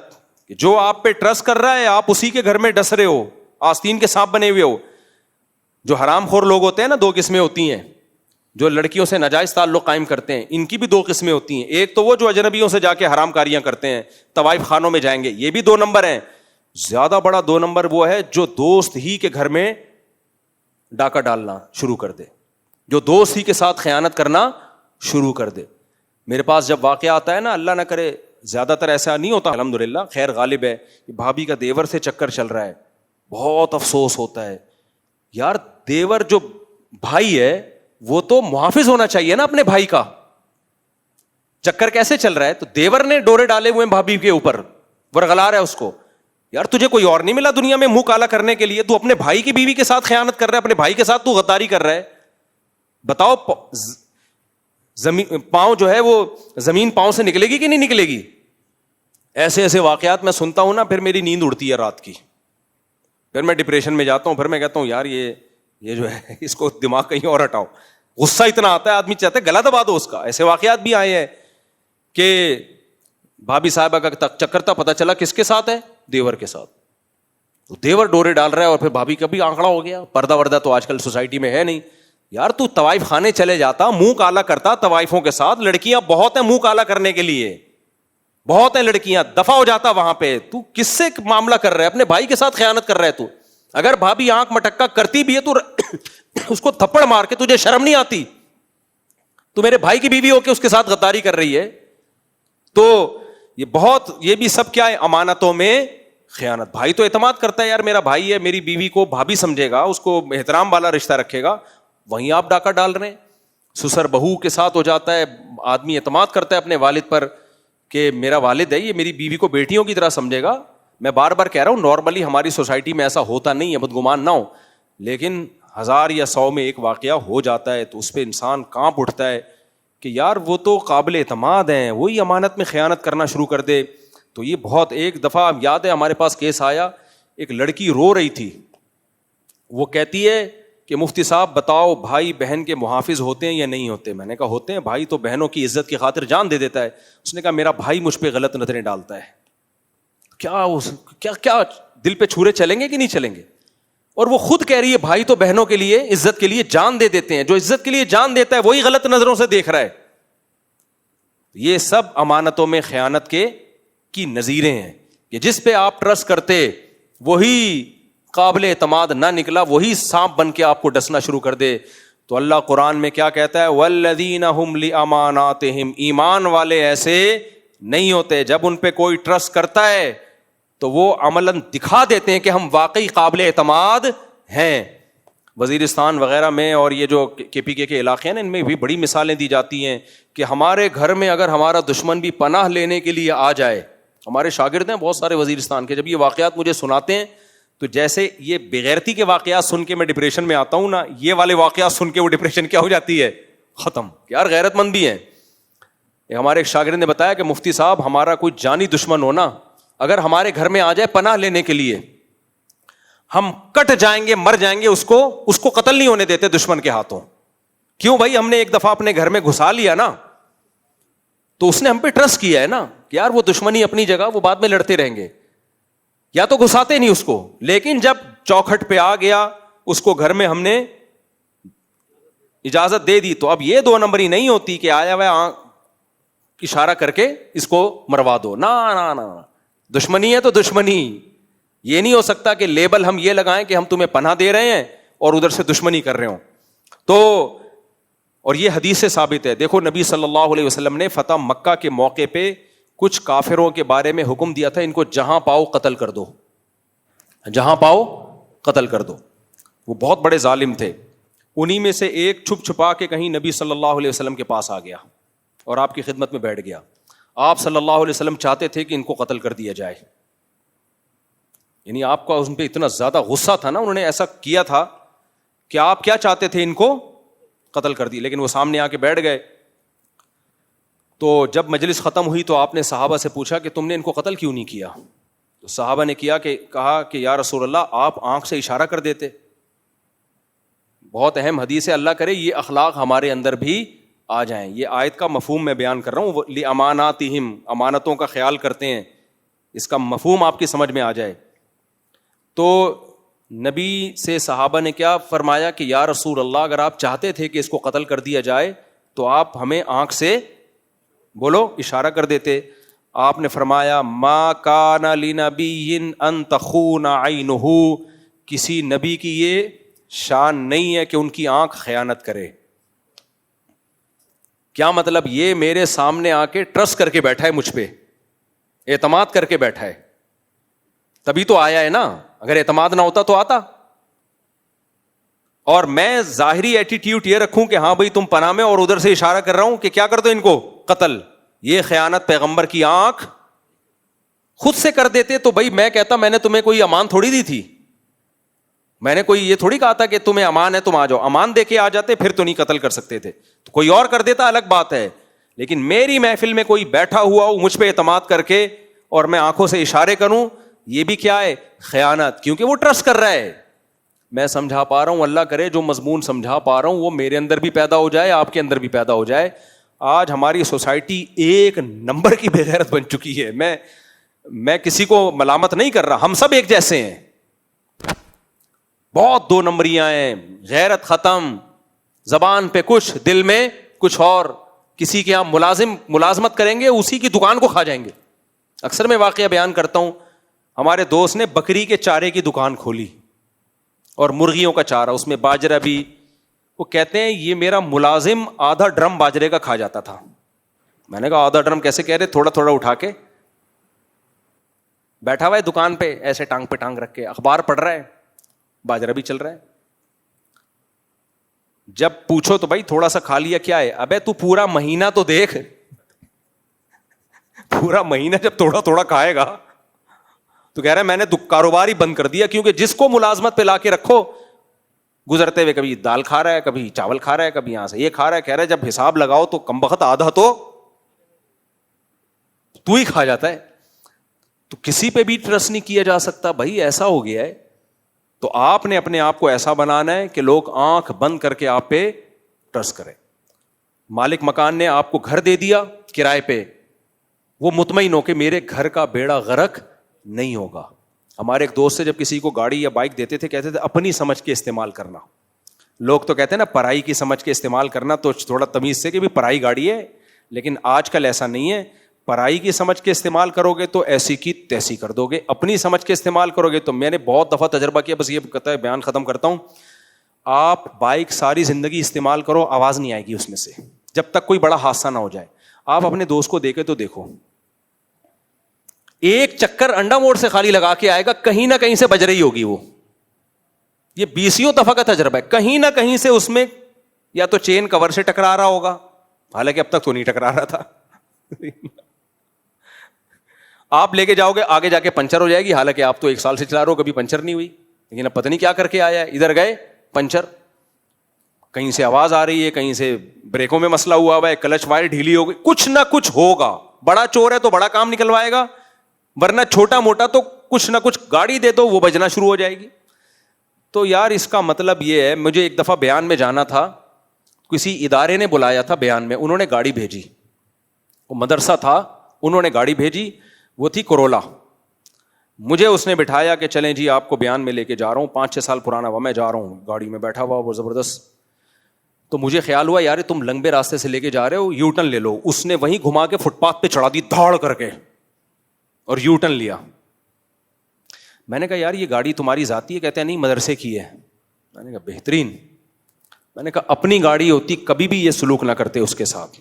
جو آپ پہ ٹرسٹ کر رہا ہے آپ اسی کے گھر میں ڈس رہے ہو, آستین کے سانپ بنے ہوئے ہو. جو حرام خور لوگ ہوتے ہیں نا, دو قسمیں ہوتی ہیں, جو لڑکیوں سے ناجائز تعلق قائم کرتے ہیں, ان کی بھی دو قسمیں ہوتی ہیں. ایک تو وہ جو اجنبیوں سے جا کے حرام کاریاں کرتے ہیں, طوائف خانوں میں جائیں گے, یہ بھی 2 نمبر ہیں. زیادہ بڑا 2 نمبر وہ ہے جو دوست ہی کے گھر میں ڈاکہ ڈالنا شروع کر دے, جو دوست ہی کے ساتھ خیانت کرنا شروع کر دے. میرے پاس جب واقعہ آتا ہے نا, اللہ نہ کرے, زیادہ تر ایسا نہیں ہوتا الحمدللہ, خیر غالب ہے, کہ بھابھی کا دیور سے چکر چل رہا ہے, بہت افسوس ہوتا ہے. یار دیور جو بھائی ہے وہ تو محافظ ہونا چاہیے نا اپنے بھائی کا. چکر کیسے چل رہا ہے, تو دیور نے ڈورے ڈالے ہوئے بھابھی کے اوپر, ورغلا رہا ہے اس کو. یار تجھے کوئی اور نہیں ملا دنیا میں منہ کالا کرنے کے لیے, تو اپنے بھائی کی بیوی کے ساتھ خیانت کر رہا ہے, اپنے بھائی کے ساتھ تو غداری کر رہا ہے. بتاؤ زمین پاؤں جو ہے وہ زمین پاؤں سے نکلے گی کہ نہیں نکلے گی؟ ایسے ایسے واقعات میں سنتا ہوں نا, پھر میری نیند اڑتی ہے رات کی, پھر میں ڈپریشن میں جاتا ہوں, پھر میں کہتا ہوں یار یہ جو ہے اس کو دماغ کہیں اور ہٹاؤ. غصہ اتنا آتا ہے, آدمی چاہتا ہے گلا دبا دو اس کا. ایسے واقعات بھی آئے ہیں کہ بھابھی صاحبہ کا چکر تھا, پتہ چلا کس کے ساتھ ہے, دیور کے ساتھ. تو دیور ڈورے ڈال رہا ہے اور پھر بھابھی کا بھی آنکڑا ہو گیا. پردہ وردہ تو آج کل سوسائٹی میں ہے نہیں. یار تو طوائف خانے چلے جاتا, منہ کالا کرتا طوائفوں کے ساتھ, لڑکیاں بہت ہیں منہ کالا کرنے کے لیے, بہت ہیں لڑکیاں, دفع ہو جاتا وہاں پہ. تو کس سے معاملہ کر رہا ہے, اپنے بھائی کے ساتھ خیانت کر رہا ہے تو. اگر بھابھی آنکھ مٹکا کرتی بھی ہے تو اس کو تھپڑ مار کے, تجھے شرم نہیں آتی؟ تو میرے بھائی کی بیوی ہو کے اس کے ساتھ غداری کر رہی ہے. تو یہ بھی سب کیا ہے, امانتوں میں خیانت. بھائی تو اعتماد کرتا ہے, یار میرا بھائی ہے, میری بیوی کو بھابھی سمجھے گا, اس کو احترام والا رشتہ رکھے گا. وہیں آپ ڈاکہ ڈال رہے ہیں. سسر بہو کے ساتھ ہو جاتا ہے, آدمی اعتماد کرتا ہے اپنے والد پر کہ میرا والد ہے, یہ میری بیوی کو بیٹیوں کی طرح سمجھے گا. میں بار بار کہہ رہا ہوں نارملی ہماری سوسائٹی میں ایسا ہوتا نہیں ہے, بدگمان نہ ہو, لیکن 1000 یا 100 میں ایک واقعہ ہو جاتا ہے تو اس پہ انسان کانپ اٹھتا ہے کہ یار وہ تو قابل اعتماد ہیں, وہی امانت میں خیانت کرنا شروع کر دے. تو یہ بہت, ایک دفعہ یاد ہے ہمارے پاس کیس آیا, ایک لڑکی رو رہی تھی, وہ کہتی ہے کہ مفتی صاحب بتاؤ بھائی بہن کے محافظ ہوتے ہیں یا نہیں ہوتے؟ میں نے کہا ہوتے ہیں, بھائی تو بہنوں کی عزت کی خاطر جان دے دیتا ہے. اس نے کہا میرا بھائی مجھ پہ غلط نظریں ڈالتا ہے. کیا دل پہ چھرے چلیں گے کہ نہیں چلیں گے؟ اور وہ خود کہہ رہی ہے بھائی تو بہنوں کے لیے عزت کے لیے جان دے دیتے ہیں, جو عزت کے لیے جان دیتا ہے وہی غلط نظروں سے دیکھ رہا ہے. یہ سب امانتوں میں خیانت کی نظیریں ہیں کہ جس پہ آپ ٹرسٹ کرتے وہی قابل اعتماد نہ نکلا, وہی سانپ بن کے آپ کو ڈسنا شروع کر دے. تو اللہ قرآن میں کیا کہتا ہے, والذین ہم لاماناتہم, ایمان والے ایسے نہیں ہوتے, جب ان پہ کوئی ٹرسٹ کرتا ہے تو وہ عملاً دکھا دیتے ہیں کہ ہم واقعی قابل اعتماد ہیں. وزیرستان وغیرہ میں اور یہ جو KPK کے علاقے ہیں نا, ان میں بھی بڑی مثالیں دی جاتی ہیں کہ ہمارے گھر میں اگر ہمارا دشمن بھی پناہ لینے کے لیے آ جائے, ہمارے شاگرد ہیں بہت سارے وزیرستان کے, جب یہ واقعات مجھے سناتے ہیں تو جیسے یہ بغیرتی کے واقعات سن کے میں ڈپریشن میں آتا ہوں نا, یہ والے واقعات سن کے وہ ڈپریشن کیا ہو جاتی ہے, ختم. یار غیرت مند بھی ہیں. ہمارے ایک شاگرد نے بتایا کہ مفتی صاحب ہمارا کوئی جانی دشمن ہونا اگر ہمارے گھر میں آ جائے پناہ لینے کے لیے, ہم کٹ جائیں گے, مر جائیں گے, اس کو قتل نہیں ہونے دیتے دشمن کے ہاتھوں. کیوں بھائی, ہم نے ایک دفعہ اپنے گھر میں گھسا لیا نا, تو اس نے ہم پہ ٹرسٹ کیا ہے نا کہ یار وہ دشمنی اپنی جگہ, وہ بعد میں لڑتے رہیں گے, یا تو گھساتے نہیں اس کو. لیکن جب چوکھٹ پہ آ گیا, اس کو گھر میں ہم نے اجازت دے دی, تو اب یہ 2 نمبری نہیں ہوتی کہ آیا ہوا اشارہ کر کے اس کو مروا دو. نا دشمنی ہے تو دشمنی. یہ نہیں ہو سکتا کہ لیبل ہم یہ لگائیں کہ ہم تمہیں پناہ دے رہے ہیں اور ادھر سے دشمنی کر رہے ہوں. تو اور یہ حدیث سے ثابت ہے. دیکھو نبی صلی اللہ علیہ وسلم نے فتح مکہ کے موقع پہ کچھ کافروں کے بارے میں حکم دیا تھا, ان کو جہاں پاؤ قتل کر دو, جہاں پاؤ قتل کر دو. وہ بہت بڑے ظالم تھے. انہی میں سے ایک چھپ چھپا کے کہیں نبی صلی اللہ علیہ وسلم کے پاس آ گیا اور آپ کی خدمت میں بیٹھ گیا. آپ صلی اللہ علیہ وسلم چاہتے تھے کہ ان کو قتل کر دیا جائے. یعنی آپ کا ان پہ اتنا زیادہ غصہ تھا نا, انہوں نے ایسا کیا تھا کہ آپ کیا چاہتے تھے, ان کو قتل کر دی. لیکن وہ سامنے آ کے بیٹھ گئے. تو جب مجلس ختم ہوئی تو آپ نے صحابہ سے پوچھا کہ تم نے ان کو قتل کیوں نہیں کیا؟ تو صحابہ نے کہا کہ یا رسول اللہ آپ آنکھ سے اشارہ کر دیتے. بہت اہم حدیث ہے, اللہ کرے یہ اخلاق ہمارے اندر بھی آ جائیں. یہ آیت کا مفہوم میں بیان کر رہا ہوں, لِأَمَانَاتِهِمْ, امانتوں کا خیال کرتے ہیں, اس کا مفہوم آپ کی سمجھ میں آ جائے. تو نبی سے صحابہ نے کیا فرمایا کہ یا رسول اللہ اگر آپ چاہتے تھے کہ اس کو قتل کر دیا جائے تو آپ ہمیں آنکھ سے بولو اشارہ کر دیتے. آپ نے فرمایا ما کان لنبی ان تخون عینہ, کسی نبی کی یہ شان نہیں ہے کہ ان کی آنکھ خیانت کرے. کیا مطلب؟ یہ میرے سامنے آ کے ٹرسٹ کر کے بیٹھا ہے, مجھ پہ اعتماد کر کے بیٹھا ہے, تبھی تو آیا ہے نا. اگر اعتماد نہ ہوتا تو آتا. اور میں ظاہری ایٹیٹیوڈ یہ رکھوں کہ ہاں بھائی تم پناہ میں, اور ادھر سے اشارہ کر رہا ہوں کہ کیا کر دو ان کو قتل. یہ خیانت پیغمبر کی آنکھ خود سے کر دیتے تو بھائی میں کہتا میں نے تمہیں کوئی امان تھوڑی دی تھی, میں نے کوئی یہ تھوڑی کہا تھا کہ تمہیں امان ہے تم آ جاؤ. امان دے کے آ جاتے پھر تو نہیں قتل کر سکتے تھے, تو کوئی اور کر دیتا الگ بات ہے. لیکن میری محفل میں کوئی بیٹھا ہوا ہو مجھ پہ اعتماد کر کے اور میں آنکھوں سے اشارے کروں, یہ بھی کیا ہے؟ خیانت. کیونکہ وہ ٹرسٹ کر رہا ہے. میں سمجھا پا رہا ہوں, اللہ کرے جو مضمون سمجھا پا رہا ہوں وہ میرے اندر بھی پیدا ہو جائے, آپ کے اندر بھی پیدا ہو جائے. آج ہماری سوسائٹی ایک نمبر کی بے غیرت بن چکی ہے. میں کسی کو ملامت نہیں کر رہا, ہم سب ایک جیسے ہیں. بہت 2 نمبریاں ہیں, غیرت ختم, زبان پہ کچھ دل میں کچھ اور. کسی کے یہاں ملازمت کریں گے, اسی کی دکان کو کھا جائیں گے. اکثر میں واقعہ بیان کرتا ہوں, ہمارے دوست نے بکری کے چارے کی دکان کھولی اور مرغیوں کا چارہ, اس میں باجرہ بھی. وہ کہتے ہیں یہ میرا ملازم آدھا ڈرم باجرے کا کھا جاتا تھا. میں نے کہا آدھا ڈرم کیسے کہہ رہے؟ تھوڑا تھوڑا اٹھا کے بیٹھا ہوا ہے دکان پہ, ایسے ٹانگ پہ ٹانگ رکھ کے اخبار پڑھ رہا ہے, باجرہ بھی چل رہا ہے. جب پوچھو تو بھائی تھوڑا سا کھا لیا کیا ہے؟ ابے تو پورا مہینہ تو دیکھ, پورا مہینہ جب تھوڑا تھوڑا کھائے گا تو کہہ رہا ہے میں نے کاروبار ہی بند کر دیا, کیونکہ جس کو ملازمت پہ لا کے رکھو گزرتے ہوئے کبھی دال کھا رہا ہے, کبھی چاول کھا رہا ہے, کبھی یہاں سے یہ کھا رہا ہے, کہہ رہا ہے جب حساب لگاؤ تو کم بخت آدھا تو ہی کھا جاتا ہے. تو کسی پہ بھی ٹرسٹ نہیں کیا جا سکتا بھائی, ایسا ہو گیا ہے. تو آپ نے اپنے آپ کو ایسا بنانا ہے کہ لوگ آنکھ بند کر کے آپ پہ ٹرسٹ کریں. مالک مکان نے آپ کو گھر دے دیا کرائے پہ, وہ مطمئن ہو کہ میرے گھر کا بیڑا غرق نہیں ہوگا. ہمارے ایک دوست سے جب کسی کو گاڑی یا بائک دیتے تھے کہتے تھے اپنی سمجھ کے استعمال کرنا. لوگ تو کہتے ہیں نا پرائی کی سمجھ کے استعمال کرنا, تو تھوڑا تمیز سے کہ بھی پرائی گاڑی ہے, لیکن آج کل ایسا نہیں ہے. پرائی کی سمجھ کے استعمال کرو گے تو ایسی کی تیسی کر دو گے, اپنی سمجھ کے استعمال کرو گے تو میں نے بہت دفعہ تجربہ کیا, بس یہ کہتا ہے بیان ختم کرتا ہوں. آپ بائک ساری زندگی استعمال کرو, آواز نہیں آئے گی اس میں سے جب تک کوئی بڑا حادثہ نہ ہو جائے. آپ اپنے دوست کو دیکھے تو دیکھو, ایک چکر انڈا موڑ سے خالی لگا کے آئے گا, کہیں نہ کہیں سے بج رہی ہوگی وہ. یہ 20 دفعہ کا تجربہ ہے, کہیں نہ کہیں سے اس میں یا تو چین کور سے ٹکرا رہا ہوگا, حالانکہ اب تک تو نہیں ٹکرا رہا تھا. آپ لے کے جاؤ گے آگے جا کے پنچر ہو جائے گی, حالانکہ آپ تو 1 سال سے چلا رہے ہو کبھی پنچر نہیں ہوئی, لیکن اب پتہ نہیں کیا کر کے آیا ہے, ادھر گئے پنچر, کہیں سے آواز آ رہی ہے, کہیں سے بریکوں میں مسئلہ ہوا ہوا ہے, کلچ وائر ڈھیلی ہو گئی, کچھ نہ کچھ ہوگا. بڑا چور ہے تو بڑا کام نکلوائے گا, ورنہ چھوٹا موٹا تو کچھ نہ کچھ گاڑی دے دو وہ بجنا شروع ہو جائے گی. تو یار اس کا مطلب یہ ہے, مجھے ایک دفعہ بیان میں جانا تھا, کسی ادارے نے بلایا تھا بیان میں, انہوں نے گاڑی بھیجی, وہ مدرسہ تھا, انہوں نے گاڑی بھیجی, وہ تھی کرولا. مجھے اس نے بٹھایا کہ چلیں جی آپ کو بیان میں لے کے جا رہا ہوں, 5-6 سال پرانا ہوا, میں جا رہا ہوں, گاڑی میں بیٹھا ہوا وہ زبردست. تو مجھے خیال ہوا یار تم لمبے راستے سے لے کے جا رہے ہو, یو ٹرن لے لو. اس نے وہیں گھما کے فٹ پاتھ پہ چڑھا دی دھاڑ کر کے اور یو ٹرن لیا. میں نے کہا یار یہ گاڑی تمہاری ذاتی ہے؟ کہتے ہیں نہیں مدرسے کی ہے. میں نے کہا بہترین. میں نے کہا اپنی گاڑی ہوتی کبھی بھی یہ سلوک نہ کرتے اس کے ساتھ,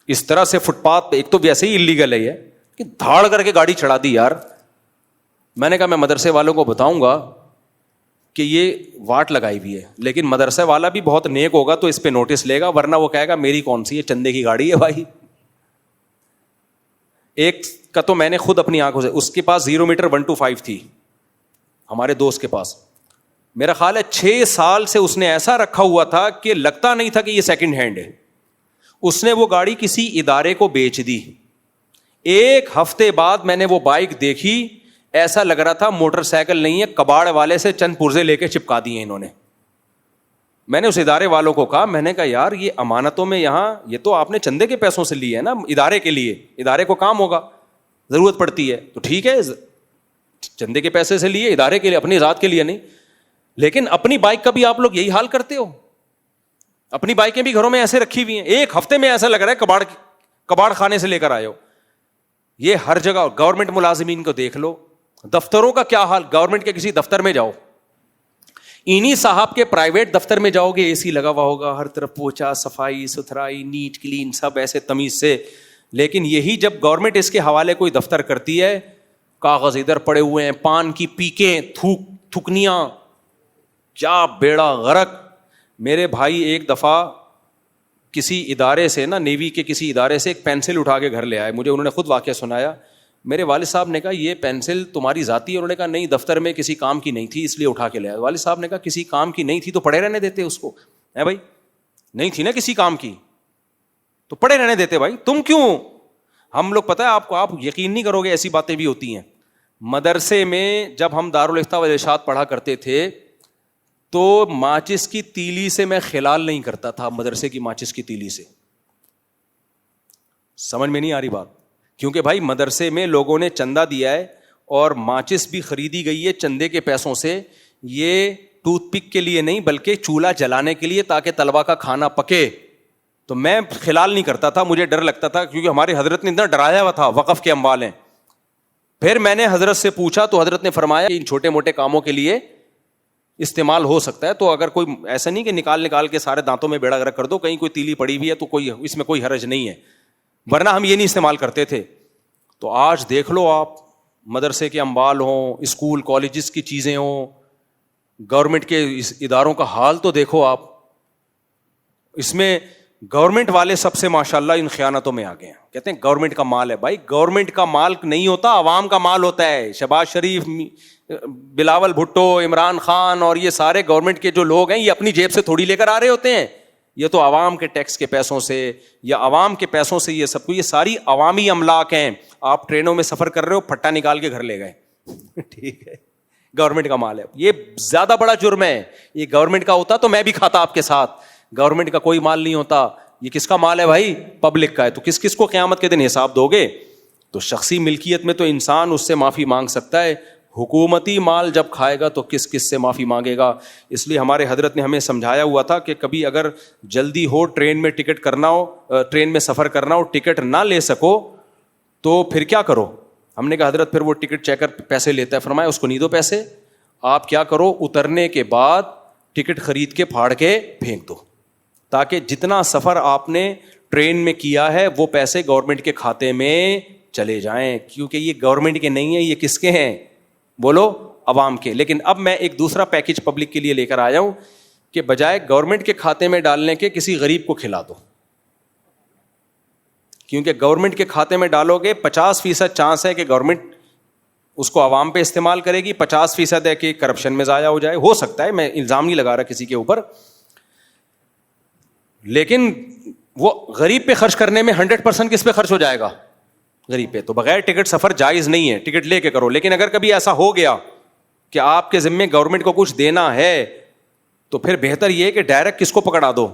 اس طرح سے فٹ پاتھ پہ, ایک تو ویسے ہی اللیگل ہے یہ کہ دھاڑ کر کے گاڑی چڑھا دی یار. میں نے کہا میں مدرسے والوں کو بتاؤں گا کہ یہ واٹ لگائی ہوئی ہے, لیکن مدرسے والا بھی بہت نیک ہوگا تو اس پہ نوٹس لے گا, ورنہ وہ کہے گا میری کون سی ہے, چندے کی گاڑی ہے بھائی. ایک کا تو میں نے خود اپنی آنکھوں سے, اس کے پاس 0 میٹر 125 تھی ہمارے دوست کے پاس. میرا خیال ہے 6 سال سے اس نے ایسا رکھا ہوا تھا کہ لگتا نہیں تھا کہ یہ سیکنڈ ہینڈ ہے. اس نے وہ گاڑی کسی ادارے کو بیچ دی. 1 ہفتے بعد میں نے وہ بائک دیکھی, ایسا لگ رہا تھا موٹر سائیکل نہیں ہے, کباڑ والے سے چند پرزے لے کے چپکا دیے انہوں نے. میں نے اس ادارے والوں کو کہا, میں نے کہا یار یہ امانتوں میں یہاں یہ تو آپ نے چندے کے پیسوں سے لی ہے نا, ادارے کے لیے, ادارے کو کام ہوگا, ضرورت پڑتی ہے تو ٹھیک ہے, چندے کے پیسے سے لیے, ادارے کے لیے, اپنی ذات کے لیے نہیں. لیکن اپنی بائک کا بھی آپ لوگ یہی حال کرتے ہو. اپنی بائکیں بھی گھروں میں ایسے رکھی ہوئی ہیں, 1 ہفتے میں ایسا لگ رہا ہے کباڑ خانے سے لے کر آئے ہو. یہ ہر جگہ. گورنمنٹ ملازمین کو دیکھ لو, دفتروں کا کیا حال, گورنمنٹ کے کسی دفتر میں جاؤ, انہی صاحب کے پرائیویٹ دفتر میں جاؤ گے, اے سی لگا ہوا ہوگا, ہر طرف پوچھا صفائی ستھرائی, نیٹ کلین, سب ایسے تمیز سے. لیکن یہی جب گورنمنٹ اس کے حوالے کوئی دفتر کرتی ہے, کاغذ ادھر پڑے ہوئے ہیں, پان کی پیکیں, تھوکنیاں, کیا بیڑا غرق. میرے بھائی ایک دفعہ کسی ادارے سے نا, نیوی کے کسی ادارے سے ایک پینسل اٹھا کے گھر لے آئے, مجھے انہوں نے خود واقعہ سنایا. میرے والد صاحب نے کہا یہ پینسل تمہاری ذاتی ہے؟ انہوں نے کہا نہیں, دفتر میں کسی کام کی نہیں تھی اس لیے اٹھا کے لے آئے. والد صاحب نے کہا کسی کام کی نہیں تھی تو پڑے رہنے دیتے اس کو, ہے بھائی, نہیں تھی نا کسی کام کی تو پڑے رہنے دیتے بھائی, تم کیوں. ہم لوگ پتہ ہے آپ کو, آپ یقین نہیں کرو گے ایسی باتیں بھی ہوتی ہیں. مدرسے میں جب ہم دارالفتہ والارشاد پڑھا کرتے تھے تو ماچس کی تیلی سے میں خلال نہیں کرتا تھا, مدرسے کی ماچس کی تیلی سے. سمجھ میں نہیں آ رہی بات, کیونکہ بھائی مدرسے میں لوگوں نے چندہ دیا ہے اور ماچس بھی خریدی گئی ہے چندے کے پیسوں سے. یہ ٹوتھ پک کے لیے نہیں بلکہ چولہا جلانے کے لیے, تاکہ طلبہ کا کھانا پکے. تو میں خلال نہیں کرتا تھا, مجھے ڈر لگتا تھا, کیونکہ ہمارے حضرت نے اتنا ڈرایا ہوا تھا وقف کے اموال ہیں. پھر میں نے حضرت سے پوچھا تو حضرت نے فرمایا ان چھوٹے موٹے کاموں کے لیے استعمال ہو سکتا ہے. تو اگر کوئی ایسا نہیں کہ نکال کے سارے دانتوں میں بیڑا غرق کر دو, کہیں کوئی تیلی پڑی ہوئی ہے تو کوئی اس میں کوئی حرج نہیں ہے, ورنہ ہم یہ نہیں استعمال کرتے تھے. تو آج دیکھ لو آپ, مدرسے کے اموال ہوں, اسکول کالجز کی چیزیں ہوں, گورنمنٹ کے اداروں کا حال تو دیکھو آپ. اس میں گورنمنٹ والے سب سے ماشاءاللہ ان خیانتوں میں آ گئے ہیں. کہتے ہیں گورنمنٹ کا مال ہے. بھائی گورنمنٹ کا مال نہیں ہوتا, عوام کا مال ہوتا ہے. شہباز شریف, بلاول بھٹو, عمران خان اور یہ سارے گورنمنٹ کے جو لوگ ہیں یہ اپنی جیب سے تھوڑی لے کر آ رہے ہوتے ہیں. یہ تو عوام کے ٹیکس کے پیسوں سے یا عوام کے پیسوں سے یہ سب کو, یہ ساری عوامی املاک ہیں. آپ ٹرینوں میں سفر کر رہے ہو, پھٹا نکال کے گھر لے گئے, ٹھیک ہے, گورنمنٹ کا مال ہے. یہ زیادہ بڑا جرم ہے. یہ گورنمنٹ کا ہوتا تو میں بھی کھاتا آپ کے ساتھ. گورنمنٹ کا کوئی مال نہیں ہوتا. یہ کس کا مال ہے بھائی؟ پبلک کا ہے. تو کس کس کو قیامت کے دن حساب دو گے؟ تو شخصی ملکیت میں تو انسان اس سے معافی مانگ سکتا ہے, حکومتی مال جب کھائے گا تو کس کس سے معافی مانگے گا؟ اس لیے ہمارے حضرت نے ہمیں سمجھایا ہوا تھا کہ کبھی اگر جلدی ہو, ٹرین میں ٹکٹ کرنا ہو, ٹرین میں سفر کرنا ہو, ٹکٹ نہ لے سکو تو پھر کیا کرو؟ ہم نے کہا حضرت پھر وہ ٹکٹ چیکر پیسے لیتا ہے. فرمایا اس کو نہیں دو پیسے, آپ کیا کرو, اترنے کے بعد ٹکٹ خرید کے پھاڑ کے پھینک دو, تاکہ جتنا سفر آپ نے ٹرین میں کیا ہے وہ پیسے گورنمنٹ کے کھاتے میں چلے جائیں. کیونکہ یہ گورنمنٹ کے نہیں ہیں, یہ کس کے ہیں؟ بولو, عوام کے. لیکن اب میں ایک دوسرا پیکج پبلک کے لیے لے کر آیا ہوں کہ بجائے گورنمنٹ کے کھاتے میں ڈالنے کے کسی غریب کو کھلا دو. کیونکہ گورنمنٹ کے کھاتے میں ڈالو گے 50% چانس ہے کہ گورنمنٹ اس کو عوام پہ استعمال کرے گی, 50% ہے کہ کرپشن میں ضائع ہو جائے. ہو سکتا ہے, میں الزام نہیں لگا رہا کسی کے اوپر, لیکن وہ غریب پہ خرچ کرنے میں 100% کس پہ خرچ ہو جائے گا؟ غریب پہ. تو بغیر ٹکٹ سفر جائز نہیں ہے, ٹکٹ لے کے کرو. لیکن اگر کبھی ایسا ہو گیا کہ آپ کے ذمے گورنمنٹ کو کچھ دینا ہے تو پھر بہتر یہ ہے کہ ڈائریکٹ کس کو پکڑا دو,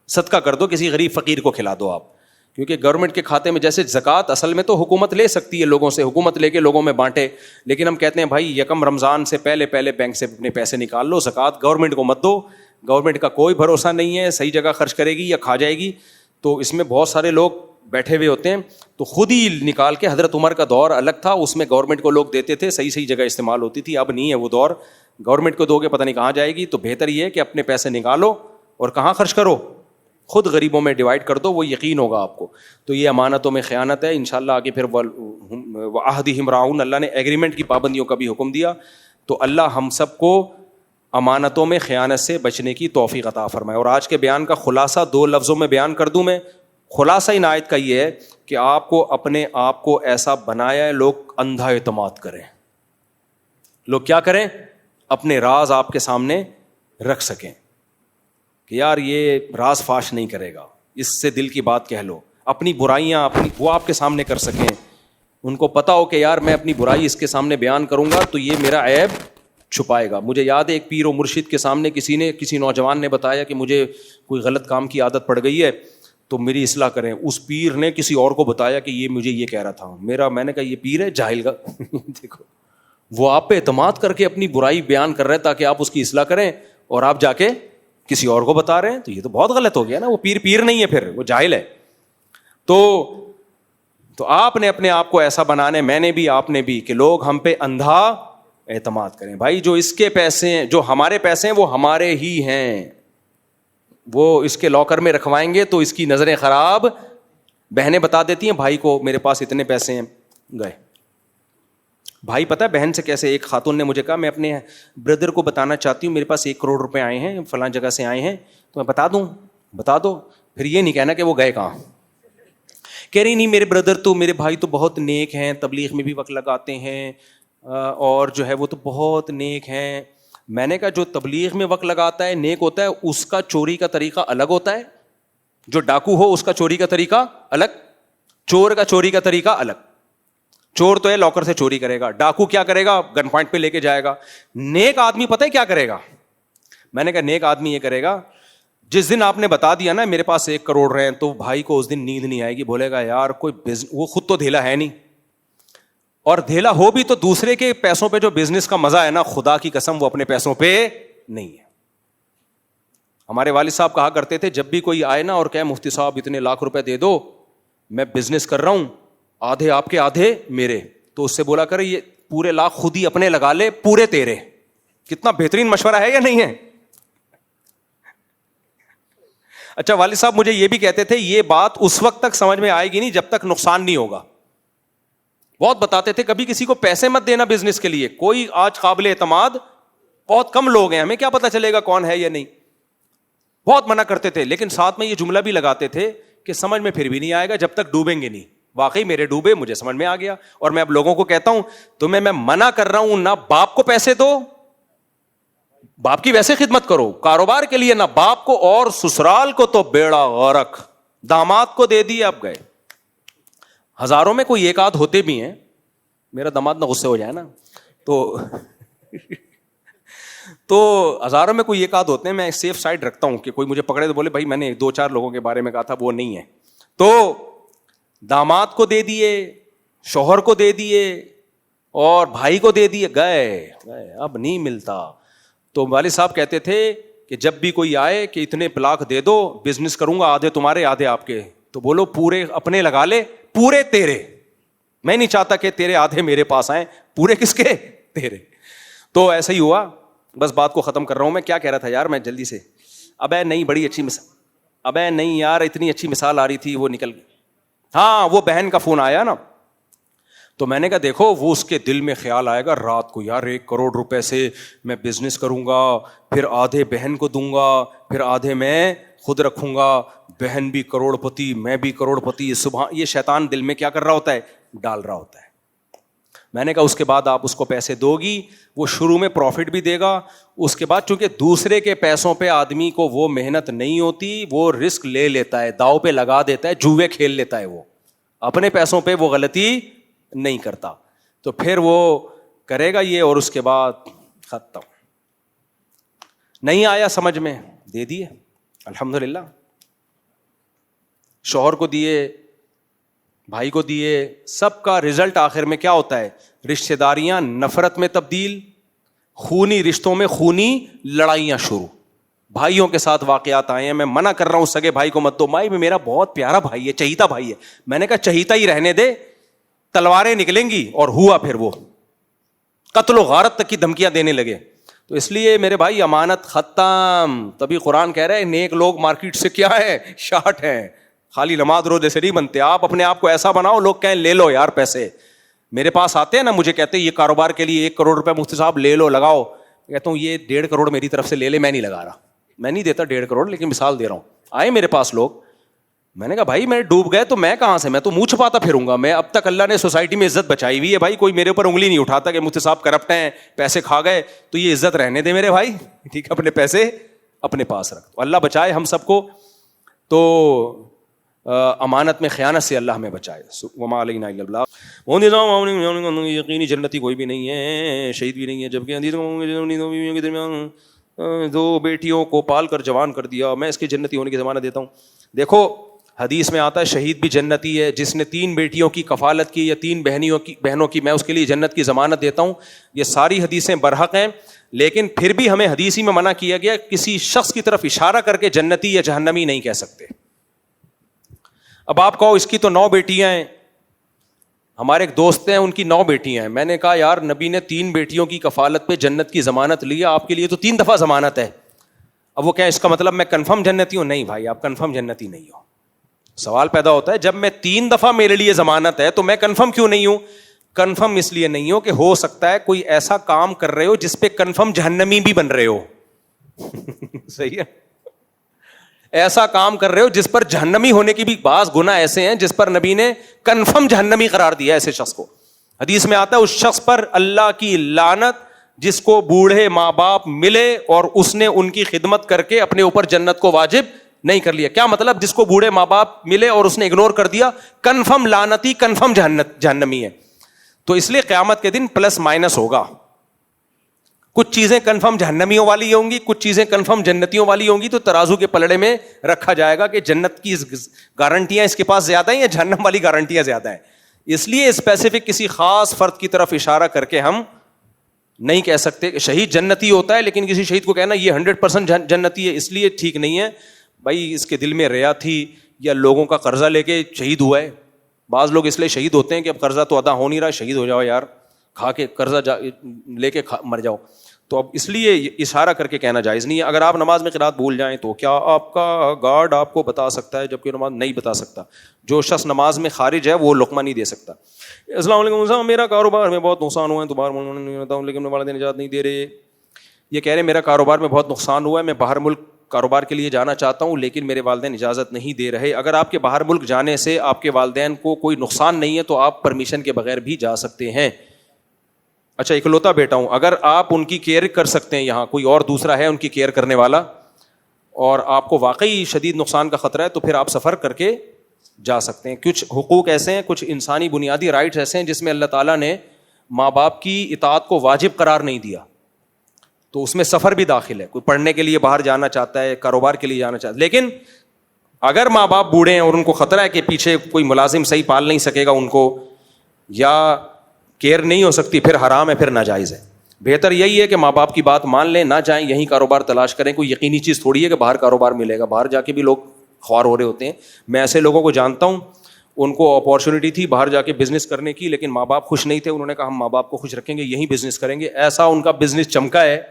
صدقہ کر دو, کسی غریب فقیر کو کھلا دو آپ. کیونکہ گورنمنٹ کے کھاتے میں جیسے زکوٰۃ اصل میں تو حکومت لے سکتی ہے لوگوں سے, حکومت لے کے لوگوں میں بانٹے, لیکن ہم کہتے ہیں بھائی یکم رمضان سے پہلے بینک سے اپنے پیسے نکال لو, زکوٰۃ گورنمنٹ کو مت دو. گورنمنٹ کا کوئی بھروسہ نہیں ہے, صحیح جگہ خرچ کرے گی یا کھا جائے گی. تو اس میں بہت سارے لوگ بیٹھے ہوئے ہوتے ہیں, تو خود ہی نکال کے. حضرت عمر کا دور الگ تھا, اس میں گورنمنٹ کو لوگ دیتے تھے, صحیح جگہ استعمال ہوتی تھی. اب نہیں ہے وہ دور, گورنمنٹ کو دو گے پتہ نہیں کہاں جائے گی. تو بہتر یہ ہے کہ اپنے پیسے نکالو اور کہاں خرچ کرو, خود غریبوں میں ڈیوائڈ کر دو, وہ یقین ہوگا آپ کو. تو یہ امانتوں میں خیانت ہے. انشاءاللہ آگے پھر وعہدہم راعون, اللہ نے ایگریمنٹ کی پابندیوں کا بھی حکم دیا. تو اللہ ہم سب کو امانتوں میں خیانت سے بچنے کی توفیق عطا فرمائے. اور آج کے بیان کا خلاصہ 2 لفظوں میں بیان کر دوں میں. خلاصہ ان آیت کا یہ ہے کہ آپ کو اپنے آپ کو ایسا بنایا ہے لوگ اندھا اعتماد کریں. لوگ کیا کریں؟ اپنے راز آپ کے سامنے رکھ سکیں کہ یار یہ راز فاش نہیں کرے گا, اس سے دل کی بات کہہ لو. اپنی برائیاں وہ آپ کے سامنے کر سکیں, ان کو پتا ہو کہ یار میں اپنی برائی اس کے سامنے بیان کروں گا تو یہ میرا عیب چھپائے گا. مجھے یاد ہے ایک پیر و مرشد کے سامنے کسی نوجوان نے بتایا کہ مجھے کوئی غلط کام کی عادت پڑ گئی ہے تو میری اصلاح کریں. اس پیر نے کسی اور کو بتایا کہ یہ مجھے یہ کہہ رہا تھا. میں نے کہا یہ پیر ہے جاہل کا. دیکھو وہ آپ پہ اعتماد کر کے اپنی برائی بیان کر رہے ہیں تاکہ آپ اس کی اصلاح کریں, اور آپ جا کے کسی اور کو بتا رہے ہیں. تو یہ تو بہت غلط ہو گیا نا. وہ پیر نہیں ہے, پھر وہ جاہل ہے. تو آپ نے اپنے آپ کو ایسا بنانے, میں نے بھی آپ نے بھی, کہ لوگ ہم پہ اندھا اعتماد کریں. بھائی جو اس کے پیسے ہیں, جو ہمارے پیسے ہیں وہ ہمارے ہی ہیں, وہ اس کے لاکر میں رکھوائیں گے تو اس کی نظریں خراب. بہنیں بتا دیتی ہیں بھائی کو میرے پاس اتنے پیسے ہیں, گئے. بھائی پتہ ہے بہن سے کیسے, ایک خاتون نے مجھے کہا میں اپنے بردر کو بتانا چاہتی ہوں میرے پاس 1 کروڑ روپے آئے ہیں, فلاں جگہ سے آئے ہیں, تو میں بتا دوں. بتا دو, پھر یہ نہیں کہنا کہ وہ گئے کہاں. کہہ رہی نہیں میرے بردر تو, میرے بھائی تو بہت نیک ہیں, تبلیغ میں بھی وقت لگاتے ہیں, اور جو ہے وہ تو بہت نیک ہیں. میں نے کہا جو تبلیغ میں وقت لگاتا ہے نیک ہوتا ہے, اس کا چوری کا طریقہ الگ ہوتا ہے. جو ڈاکو ہو اس کا چوری کا طریقہ الگ, چور کا چوری کا طریقہ الگ. چور تو ہے لاکر سے چوری کرے گا, ڈاکو کیا کرے گا, گن پوائنٹ پہ لے کے جائے گا. نیک آدمی پتہ ہے کیا کرے گا؟ میں نے کہا نیک آدمی یہ کرے گا, جس دن آپ نے بتا دیا نا میرے پاس 1 کروڑ رہے ہیں, تو بھائی کو اس دن نیند نہیں آئے گی, بولے گا یار کوئی وہ خود تو دھیلا ہے نہیں, اور دھیلا ہو بھی تو دوسرے کے پیسوں پہ جو بزنس کا مزہ ہے نا, خدا کی قسم وہ اپنے پیسوں پہ نہیں ہے. ہمارے والد صاحب کہا کرتے تھے جب بھی کوئی آئے نا اور کہے مفتی صاحب اتنے لاکھ روپے دے دو, میں بزنس کر رہا ہوں, آدھے آپ کے آدھے میرے, تو اس سے بولا کرے یہ پورے لاکھ خود ہی اپنے لگا لے, پورے تیرے. کتنا بہترین مشورہ ہے یا نہیں ہے؟ اچھا والد صاحب مجھے یہ بھی کہتے تھے یہ بات اس وقت تک سمجھ میں آئے گی نہیں جب تک نقصان نہیں ہوگا. بہت بتاتے تھے کبھی کسی کو پیسے مت دینا بزنس کے لیے. کوئی آج قابل اعتماد بہت کم لوگ ہیں, ہمیں کیا پتا چلے گا کون ہے یا نہیں. بہت منع کرتے تھے, لیکن ساتھ میں یہ جملہ بھی لگاتے تھے کہ سمجھ میں پھر بھی نہیں آئے گا جب تک ڈوبیں گے نہیں. واقعی میرے ڈوبے, مجھے سمجھ میں آ گیا. اور میں اب لوگوں کو کہتا ہوں تمہیں میں منع کر رہا ہوں, نہ باپ کو پیسے دو, باپ کی ویسے خدمت کرو کاروبار کے لیے, نہ باپ کو, اور سسرال کو تو بیڑا غرق. داماد کو دے دیے, اب گئے. ہزاروں میں کوئی ایک آدھ ہوتے بھی ہیں, میرا داماد نہ غصے ہو جائے نا, تو ہزاروں میں کوئی ایک آدھ ہوتے ہیں. میں سیف سائڈ رکھتا ہوں کہ کوئی مجھے پکڑے تو بولے بھائی میں نے 2-4 لوگوں کے بارے میں کہا تھا, وہ نہیں ہے. تو داماد کو دے دیے, شوہر کو دے دیے, اور بھائی کو دے دیے, گئے اب نہیں ملتا. تو والد صاحب کہتے تھے کہ جب بھی کوئی آئے کہ اتنے پلاک دے دو, بزنس کروں گا, آدھے تمہارے آدھے آپ کے. تو بولو پورے اپنے لگا لے, پورے تیرے. میں نہیں چاہتا کہ تیرے آدھے میرے پاس آئیں, پورے کس کے, تیرے. تو ایسا ہی ہوا. بس بات کو ختم کر رہا ہوں. میں کیا کہہ رہا تھا یار, میں جلدی سے, ابے نہیں بڑی اچھی مثال, ابے نہیں یار اتنی اچھی مثال آ رہی تھی وہ نکل گئی. ہاں وہ بہن کا فون آیا نا, تو میں نے کہا دیکھو وہ اس کے دل میں خیال آئے گا رات کو, یار 1 کروڑ روپے سے میں بزنس کروں گا, پھر آدھے بہن کو دوں گا, پھر آدھے میں خود رکھوں گا, بہن بھی کروڑ پتی, میں بھی کروڑ پتی. صبح یہ شیطان دل میں کیا کر رہا ہوتا ہے, ڈال رہا ہوتا ہے. میں نے کہا اس کے بعد آپ اس کو پیسے دو گی, وہ شروع میں پروفٹ بھی دے گا, اس کے بعد چونکہ دوسرے کے پیسوں پہ آدمی کو وہ محنت نہیں ہوتی, وہ رسک لے لیتا ہے, داؤ پہ لگا دیتا ہے, جوئے کھیل لیتا ہے. وہ اپنے پیسوں پہ وہ غلطی نہیں کرتا. تو پھر وہ کرے گا یہ, اور اس کے بعد ختم. نہیں آیا سمجھ میں, دے دیے الحمدللہ, شوہر کو دیے, بھائی کو دیے. سب کا رزلٹ آخر میں کیا ہوتا ہے, رشتہ داریاں نفرت میں تبدیل, خونی رشتوں میں خونی لڑائیاں شروع. بھائیوں کے ساتھ واقعات آئے ہیں. میں منع کر رہا ہوں سگے بھائی کو مت دو. بھائی میرا بہت پیارا بھائی ہے, چہیتا بھائی ہے. میں نے کہا چہیتا ہی رہنے دے, تلواریں نکلیں گی. اور ہوا پھر وہ قتل و غارت تک کی دھمکیاں دینے لگے. تو اس لیے میرے بھائی امانت ختم. تبھی قرآن کہہ رہا ہے نیک لوگ مارکیٹ سے کیا ہے, شارٹ ہیں. خالی نماز روزے سے نہیں بنتے. آپ اپنے آپ کو ایسا بناؤ لوگ کہیں لے لو یار پیسے. میرے پاس آتے ہیں نا, مجھے کہتے ہیں یہ کاروبار کے لیے 1 کروڑ روپے مفتی صاحب لے لو, لگاؤ. کہتا ہوں یہ 1.5 کروڑ میری طرف سے لے لے, میں نہیں لگا رہا, میں نہیں دیتا 1.5 کروڑ, لیکن مثال دے رہا ہوں. آئے میرے پاس لوگ, میں نے کہا بھائی میں ڈوب گئے تو میں کہاں سے, میں تو منہ چھپاتا پھروں گا. میں اب تک اللہ نے سوسائٹی میں عزت بچائی ہوئی ہے بھائی, کوئی میرے اوپر انگلی نہیں اٹھاتا کہ مفتی صاحب کرپٹ ہیں, پیسے کھا گئے. تو یہ عزت رہنے دے میرے بھائی, ٹھیک ہے, اپنے پیسے اپنے پاس رکھ. اللہ بچائے ہم سب کو. تو امانت میں خیانت سے اللہ ہمیں بچائے. وما علینا الا البلاغ. وہ نظام یقینی جنتی کوئی بھی نہیں ہے, شہید بھی نہیں ہے. جبکہ حدیث کے درمیان 2 بیٹیوں کو پال کر جوان کر دیا, میں اس کے جنتی ہونے کی ضمانت دیتا ہوں. دیکھو حدیث میں آتا ہے شہید بھی جنتی ہے, جس نے 3 بیٹیوں کی کفالت کی یا 3 بہنوں کی, میں اس کے لیے جنت کی ضمانت دیتا ہوں. یہ ساری حدیثیں برحق ہیں, لیکن پھر بھی ہمیں حدیث ہی میں منع کیا گیا, کسی شخص کی طرف اشارہ کر کے جنتی یا جہنمی نہیں کہہ سکتے. اب آپ کہو اس کی تو 9 بیٹیاں ہیں, ہمارے ایک دوست ہیں ان کی 9 بیٹیاں ہیں. میں نے کہا یار نبی نے 3 بیٹیوں کی کفالت پہ جنت کی ضمانت لی, آپ کے لیے تو 3 دفعہ ضمانت ہے. اب وہ کہیں اس کا مطلب میں کنفرم جنتی ہوں. نہیں بھائی آپ کنفرم جنتی نہیں ہو. سوال پیدا ہوتا ہے جب میں 3 دفعہ میرے لیے ضمانت ہے تو میں کنفرم کیوں نہیں ہوں. کنفرم اس لیے نہیں ہو کہ ہو سکتا ہے کوئی ایسا کام کر رہے ہو جس پہ کنفرم جہنمی بھی بن رہے ہو. صحیح ہے, ایسا کام کر رہے ہو جس پر جہنمی ہونے کی بھی بعض گناہ ایسے ہیں جس پر نبی نے کنفرم جہنمی قرار دیا ایسے شخص کو. حدیث میں آتا ہے اس شخص پر اللہ کی لعنت جس کو بوڑھے ماں باپ ملے اور اس نے ان کی خدمت کر کے اپنے اوپر جنت کو واجب نہیں کر لیا. کیا مطلب, جس کو بوڑھے ماں باپ ملے اور اس نے اگنور کر دیا, کنفرم لعنتی, کنفرم جہنمی ہے. تو اس لیے قیامت کے دن پلس مائنس ہوگا. کچھ چیزیں کنفرم جہنمیوں والی ہوں گی, کچھ چیزیں کنفرم جنتیوں والی ہوں گی. تو ترازو کے پلڑے میں رکھا جائے گا کہ جنت کی گارنٹیاں اس کے پاس زیادہ ہیں یا جہنم والی گارنٹیاں زیادہ ہیں. اس لیے اسپیسیفک کسی خاص فرد کی طرف اشارہ کر کے ہم نہیں کہہ سکتے کہ شہید جنتی ہوتا ہے, لیکن کسی شہید کو کہنا یہ 100% جنتی ہے, اس لیے ٹھیک نہیں ہے. بھائی اس کے دل میں ریا تھی یا لوگوں کا قرضہ لے کے شہید ہوا ہے. بعض لوگ اس لیے شہید ہوتے ہیں کہ اب قرضہ تو ادا ہو نہیں رہا, شہید ہو جاؤ یار, کھا کے قرضہ لے کے مر جاؤ. تو اب اس لیے اشارہ کر کے کہنا جائز نہیں ہے. اگر آپ نماز میں قرات بھول جائیں تو کیا آپ کا گارڈ آپ کو بتا سکتا ہے, جبکہ نماز نہیں بتا سکتا. جو شخص نماز میں خارج ہے وہ لقمہ نہیں دے سکتا. السلام علیکم صاحب, میرا کاروبار میں بہت نقصان ہوا ہے, دوبارہ لیکن والدین نجات نہیں دے رہے. یہ کہہ رہے میرا کاروبار میں بہت نقصان ہوا ہے, میں باہر ملک کاروبار کے لیے جانا چاہتا ہوں لیکن میرے والدین اجازت نہیں دے رہے. اگر آپ کے باہر ملک جانے سے آپ کے والدین کو کوئی نقصان نہیں ہے تو آپ پرمیشن کے بغیر بھی جا سکتے ہیں. اچھا اکلوتا بیٹا ہوں, اگر آپ ان کی کیئر کر سکتے ہیں, یہاں کوئی اور دوسرا ہے ان کی کیئر کرنے والا, اور آپ کو واقعی شدید نقصان کا خطرہ ہے, تو پھر آپ سفر کر کے جا سکتے ہیں. کچھ حقوق ایسے ہیں, کچھ انسانی بنیادی رائٹس ایسے ہیں جس میں اللہ تعالیٰ نے ماں باپ کی اطاعت کو واجب قرار نہیں دیا, تو اس میں سفر بھی داخل ہے. کوئی پڑھنے کے لیے باہر جانا چاہتا ہے, کاروبار کے لیے جانا چاہتا ہے, لیکن اگر ماں باپ بوڑھے ہیں اور ان کو خطرہ ہے کہ پیچھے کوئی ملازم صحیح پال نہیں سکے گا ان کو, یا کیئر نہیں ہو سکتی, پھر حرام ہے, پھر ناجائز ہے. بہتر یہی ہے کہ ماں باپ کی بات مان لیں, نہ جائیں, یہیں کاروبار تلاش کریں. کوئی یقینی چیز تھوڑی ہے کہ باہر کاروبار ملے گا, باہر جا کے بھی لوگ خوار ہو رہے ہوتے ہیں. میں ایسے لوگوں کو جانتا ہوں, ان کو اپارچونیٹی تھی باہر جا کے بزنس کرنے کی, لیکن ماں باپ خوش نہیں تھے. انہوں نے کہا ہم ماں باپ کو خوش رکھیں گے, یہیں بزنس کریں گے. ایسا ان کا بزنس چمکا ہے,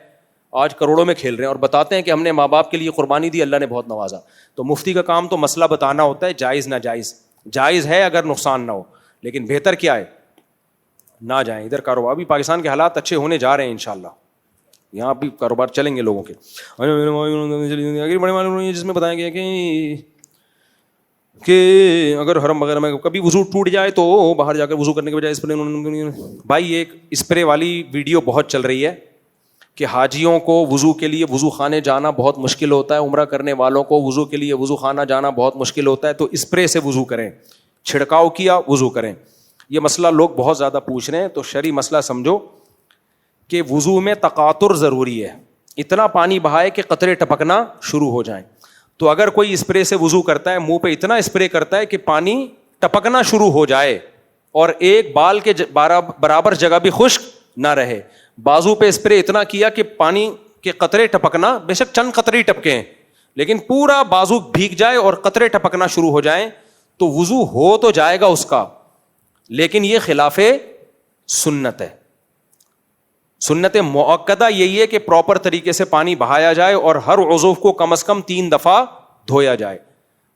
آج کروڑوں میں کھیل رہے ہیں, اور بتاتے ہیں کہ ہم نے ماں باپ کے لیے قربانی دی, اللہ نے بہت نوازا. تو مفتی کا کام تو مسئلہ بتانا ہوتا ہے, جائز ناجائز. جائز ہے اگر نقصان نہ ہو, لیکن بہتر کیا ہے, نہ جائیں ادھر کاروبار. بھی پاکستان کے حالات اچھے ہونے جا رہے ہیں انشاءاللہ, یہاں بھی کاروبار چلیں گے لوگوں کے. جس میں بتایا گیا کہ اگر حرم وغیرہ میں کبھی وضو ٹوٹ جائے تو باہر جا کر وضو کرنے کے بجائے اسپرے. بھائی ایک اسپرے والی ویڈیو بہت چل رہی ہے کہ حاجیوں کو وضو کے لیے وضو خانے جانا بہت مشکل ہوتا ہے, عمرہ کرنے والوں کو وضو کے لیے وضو خانہ جانا بہت مشکل ہوتا ہے, تو اسپرے سے وضو کریں, چھڑکاؤ کیا وضو کریں. یہ مسئلہ لوگ بہت زیادہ پوچھ رہے ہیں, تو شرعی مسئلہ سمجھو کہ وضو میں تقاطر ضروری ہے, اتنا پانی بہائے کہ قطرے ٹپکنا شروع ہو جائیں. تو اگر کوئی اسپرے سے وضو کرتا ہے, منہ پہ اتنا اسپرے کرتا ہے کہ پانی ٹپکنا شروع ہو جائے اور ایک بال کے برابر جگہ بھی خشک نہ رہے, بازو پہ اسپرے اتنا کیا کہ پانی کے قطرے ٹپکنا, بے شک چند قطرے ہی ٹپکے ہیں, لیکن پورا بازو بھیگ جائے اور قطرے ٹپکنا شروع ہو جائیں, تو وضو ہو تو جائے گا اس کا, لیکن یہ خلاف سنت ہے. سنت مؤکدہ یہی ہے کہ پراپر طریقے سے پانی بہایا جائے اور ہر عضو کو کم از کم 3 دفعہ دھویا جائے,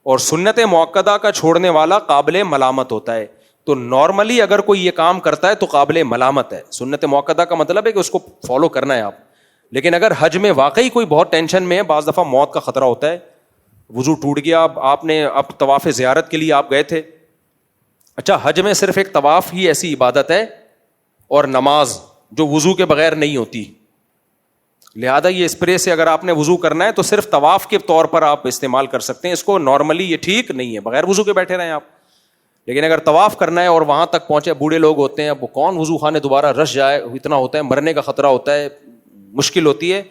اور سنت مؤکدہ کا چھوڑنے والا قابل ملامت ہوتا ہے. تو نارملی اگر کوئی یہ کام کرتا ہے تو قابل ملامت ہے. سنت مؤکدہ کا مطلب ہے کہ اس کو فالو کرنا ہے آپ. لیکن اگر حج میں واقعی کوئی بہت ٹینشن میں ہے, بعض دفعہ موت کا خطرہ ہوتا ہے, وضو ٹوٹ گیا, آپ نے اب طواف زیارت کے لیے آپ گئے تھے. اچھا حج میں صرف ایک طواف ہی ایسی عبادت ہے اور نماز جو وضو کے بغیر نہیں ہوتی, لہذا یہ اسپرے سے اگر آپ نے وضو کرنا ہے تو صرف طواف کے طور پر آپ استعمال کر سکتے ہیں. اس کو نارملی یہ ٹھیک نہیں ہے, بغیر وضو کے بیٹھے رہیں آپ. لیکن اگر طواف کرنا ہے اور وہاں تک پہنچے, بوڑھے لوگ ہوتے ہیں, اب وہ کون وضو خانے دوبارہ رش جائے, اتنا ہوتا ہے, مرنے کا خطرہ ہوتا ہے, مشکل ہوتی ہے,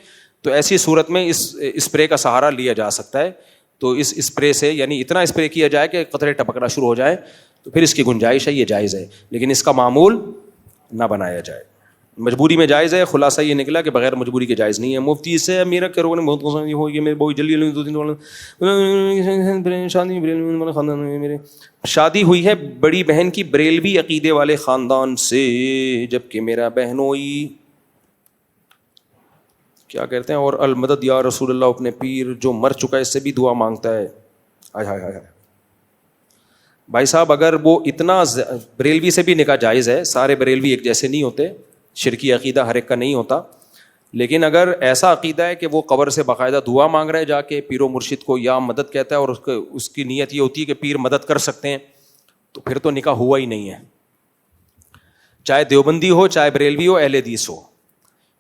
تو ایسی صورت میں اس اسپرے کا سہارا لیا جا سکتا ہے. تو اس اسپرے سے یعنی اتنا اسپرے کیا جائے کہ قطرے ٹپکنا شروع ہو جائے, تو پھر اس کی گنجائش ہے, یہ جائز ہے, لیکن اس کا معمول نہ بنایا جائے. مجبوری میں جائز ہے, خلاصہ یہ نکلا کہ بغیر مجبوری کے جائز نہیں ہے. مفتی سے میرا کرو نے بہت پسند ہو گیا, میرے بہت جلدی 2 خاندان میرے شادی ہوئی ہے بڑی بہن کی بریلوی عقیدے والے خاندان سے, جبکہ میرا بہنوئی کیا کہتے ہیں, اور المدد یا رسول اللہ, اپنے پیر جو مر چکا ہے اس سے بھی دعا مانگتا ہے. بھائی صاحب اگر وہ اتنا, بریلوی سے بھی نکاح جائز ہے, سارے بریلوی ایک جیسے نہیں ہوتے, شرکی عقیدہ ہر ایک کا نہیں ہوتا, لیکن اگر ایسا عقیدہ ہے کہ وہ قبر سے باقاعدہ دعا مانگ رہے جا کے پیر و مرشد کو, یا مدد کہتا ہے اور اس کی نیت یہ ہوتی ہے کہ پیر مدد کر سکتے ہیں, تو پھر تو نکاح ہوا ہی نہیں ہے, چاہے دیوبندی ہو چاہے بریلوی ہو, اہل حدیث ہو.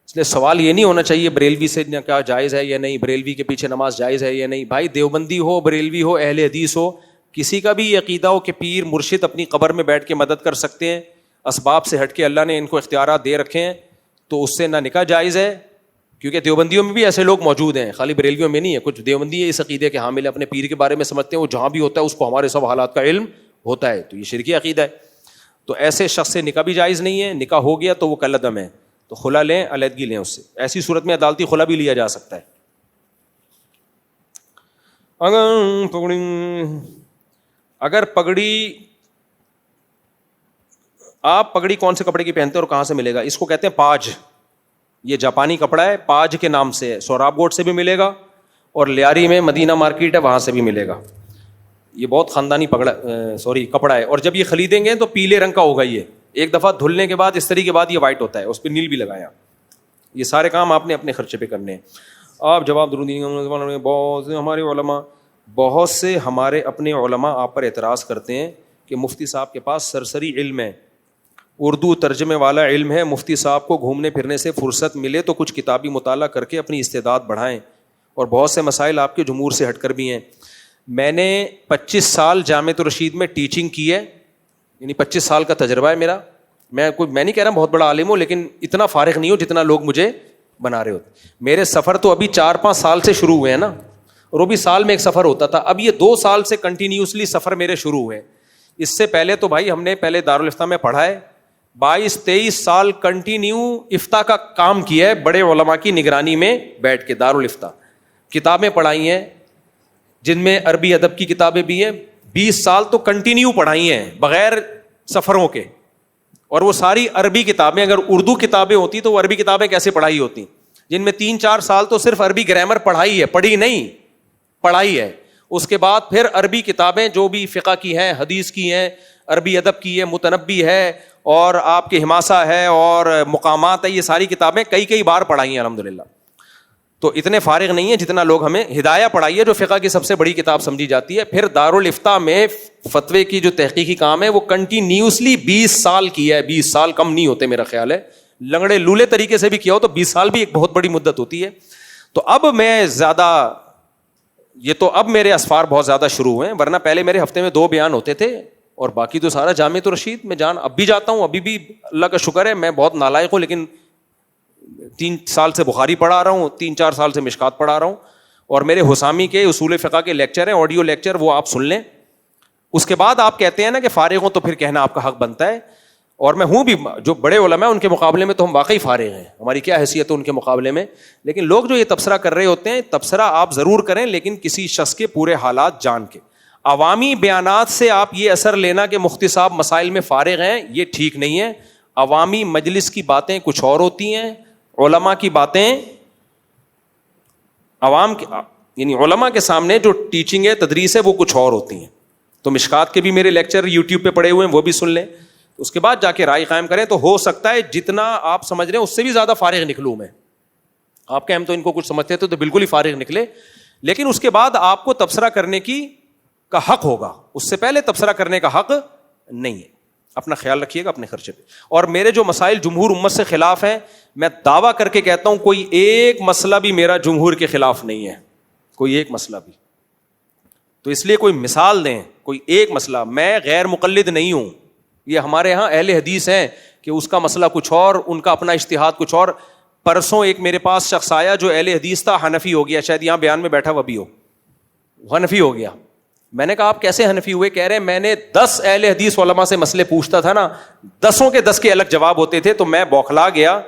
اس لیے سوال یہ نہیں ہونا چاہیے بریلوی سے نکاح جائز ہے یا نہیں, بریلوی کے پیچھے نماز جائز ہے یا نہیں. بھائی دیوبندی ہو, بریلوی ہو, اہل حدیث ہو, کسی کا بھی یہ عقیدہ ہو کہ پیر مرشد اپنی قبر میں بیٹھ کے مدد کر سکتے ہیں, اسباب سے ہٹ کے اللہ نے ان کو اختیارات دے رکھے ہیں, تو اس سے نہ نکاح جائز ہے. کیونکہ دیوبندیوں میں بھی ایسے لوگ موجود ہیں, خالی بریلویوں میں نہیں ہے. کچھ دیوبندی اس عقیدے کے حامل اپنے پیر کے بارے میں سمجھتے ہیں وہ جہاں بھی ہوتا ہے اس کو ہمارے سب حالات کا علم ہوتا ہے, تو یہ شرکی عقیدہ ہے. تو ایسے شخص سے نکاح بھی جائز نہیں ہے. نکاح ہو گیا تو وہ کالعدم ہے, تو خلا لیں, علیحدگی لیں اس سے. ایسی صورت میں عدالتی خلا بھی لیا جا سکتا ہے. اگر پگڑی, آپ پگڑی کون سے کپڑے کی پہنتے ہیں اور کہاں سے ملے گا؟ اس کو کہتے ہیں پاج. یہ جاپانی کپڑا ہے, پاج کے نام سے ہے. سوراب گوٹ سے بھی ملے گا اور لیاری میں مدینہ مارکیٹ ہے وہاں سے بھی ملے گا. یہ بہت خاندانی کپڑا ہے, اور جب یہ خریدیں گے تو پیلے رنگ کا ہوگا. یہ ایک دفعہ دھلنے کے بعد استری کے بعد یہ وائٹ ہوتا ہے, اس پہ نیل بھی لگایا. یہ سارے کام آپ نے اپنے خرچے پہ کرنے ہیں. آپ جواب ضرور دیں گے. بہت سے ہمارے اپنے علماء آپ پر اعتراض کرتے ہیں کہ مفتی صاحب کے پاس سرسری علم ہے, اردو ترجمے والا علم ہے, مفتی صاحب کو گھومنے پھرنے سے فرصت ملے تو کچھ کتابی مطالعہ کر کے اپنی استعداد بڑھائیں, اور بہت سے مسائل آپ کے جمہور سے ہٹ کر بھی ہیں. میں نے 25 سال جامعۃ الرشید میں ٹیچنگ کی ہے, یعنی 25 سال کا تجربہ ہے میرا. میں نہیں کہہ رہا بہت بڑا عالم ہوں, لیکن اتنا فارغ نہیں ہوں جتنا لوگ مجھے بنا رہے ہوتے. میرے سفر تو ابھی 4-5 سال سے شروع ہوئے ہیں نا, اور وہ بھی سال میں ایک سفر ہوتا تھا. اب یہ 2 سال سے کنٹینیوسلی سفر میرے شروع ہوئے. اس سے پہلے تو بھائی ہم نے پہلے دارالفتہ میں پڑھا ہے, 22-23 سال کنٹینیو افتاء کا کام کیا ہے, بڑے علماء کی نگرانی میں بیٹھ کے دارالفتہ کتابیں پڑھائی ہیں, جن میں عربی ادب کی کتابیں بھی ہیں. 20 سال تو کنٹینیو پڑھائی ہیں بغیر سفروں کے, اور وہ ساری عربی کتابیں. اگر اردو کتابیں ہوتی تو وہ عربی کتابیں کیسے پڑھائی ہوتی, جن میں 3-4 سال تو صرف عربی گرامر پڑھائی ہے, پڑھی نہیں پڑھائی ہے. اس کے بعد پھر عربی کتابیں جو بھی فقہ کی ہیں, حدیث کی ہیں, عربی ادب کی ہے, متنبی ہے, اور آپ کے حماسہ ہے, اور مقامات ہے, یہ ساری کتابیں کئی بار پڑھائی ہیں الحمدللہ. تو اتنے فارغ نہیں ہیں جتنا لوگ ہمیں. ہدایہ پڑھائی ہے جو فقہ کی سب سے بڑی کتاب سمجھی جاتی ہے. پھر دارالفتہ میں فتوے کی جو تحقیقی کام ہے وہ کنٹینیوسلی 20 سال کیا ہے. 20 سال کم نہیں ہوتے میرا خیال ہے, لنگڑے لولے طریقے سے بھی کیا ہو تو 20 سال بھی ایک بہت بڑی مدت ہوتی ہے. تو اب میں زیادہ اب میرے اسفار بہت زیادہ شروع ہوئے ہیں, ورنہ پہلے میرے ہفتے میں 2 بیان ہوتے تھے, اور باقی تو سارا جامعۃ الرشید میں اب بھی جاتا ہوں. ابھی بھی اللہ کا شکر ہے, میں بہت نالائق ہوں, لیکن 3 سال سے بخاری پڑھا رہا ہوں, 3-4 سال سے مشکات پڑھا رہا ہوں, اور میرے حسامی کے اصول فقہ کے لیکچر ہیں, آڈیو لیکچر, وہ آپ سن لیں. اس کے بعد آپ کہتے ہیں نا کہ فارغ ہوں, تو پھر کہنا آپ کا حق بنتا ہے. اور میں ہوں بھی, جو بڑے علماء ہیں ان کے مقابلے میں تو ہم واقعی فارغ ہیں, ہماری کیا حیثیت ہے ان کے مقابلے میں. لیکن لوگ جو یہ تبصرہ کر رہے ہوتے ہیں, تبصرہ آپ ضرور کریں, لیکن کسی شخص کے پورے حالات جان کے. عوامی بیانات سے آپ یہ اثر لینا کہ مفتی صاحب مسائل میں فارغ ہیں, یہ ٹھیک نہیں ہے. عوامی مجلس کی باتیں کچھ اور ہوتی ہیں, علماء کی باتیں یعنی علماء کے سامنے جو ٹیچنگ ہے, تدریس ہے, وہ کچھ اور ہوتی ہیں. تو مشکات کے بھی میرے لیکچر یوٹیوب پہ پڑے ہوئے ہیں, وہ بھی سن لیں. اس کے بعد جا کے رائے قائم کریں. تو ہو سکتا ہے جتنا آپ سمجھ رہے ہیں اس سے بھی زیادہ فارغ نکلوں میں. آپ کہ ہم تو ان کو کچھ سمجھتے تھے تو بالکل ہی فارغ نکلے, لیکن اس کے بعد آپ کو تبصرہ کرنے کا حق ہوگا, اس سے پہلے تبصرہ کرنے کا حق نہیں ہے. اپنا خیال رکھیے گا اپنے خرچے پہ. اور میرے جو مسائل جمہور امت سے خلاف ہیں, میں دعویٰ کر کے کہتا ہوں کوئی ایک مسئلہ بھی میرا جمہور کے خلاف نہیں ہے, کوئی ایک مسئلہ بھی. تو اس لیے کوئی مثال دیں, کوئی ایک مسئلہ. میں غیر مقلد نہیں ہوں, یہ ہمارے ہاں اہل حدیث ہیں کہ اس کا مسئلہ کچھ اور, ان کا اپنا اجتہاد کچھ اور. پرسوں ایک میرے پاس شخص آیا جو اہل حدیث تھا, حنفی ہو گیا, شاید یہاں بیان میں بیٹھا ہوا بھی ہو, حنفی ہو گیا. میں نے کہا آپ کیسے حنفی ہوئے؟ کہہ رہے میں نے 10 اہل حدیث علماء سے مسئلے پوچھتا تھا نا, 10 کے 10 کے الگ جواب ہوتے تھے, تو میں بوکھلا گیا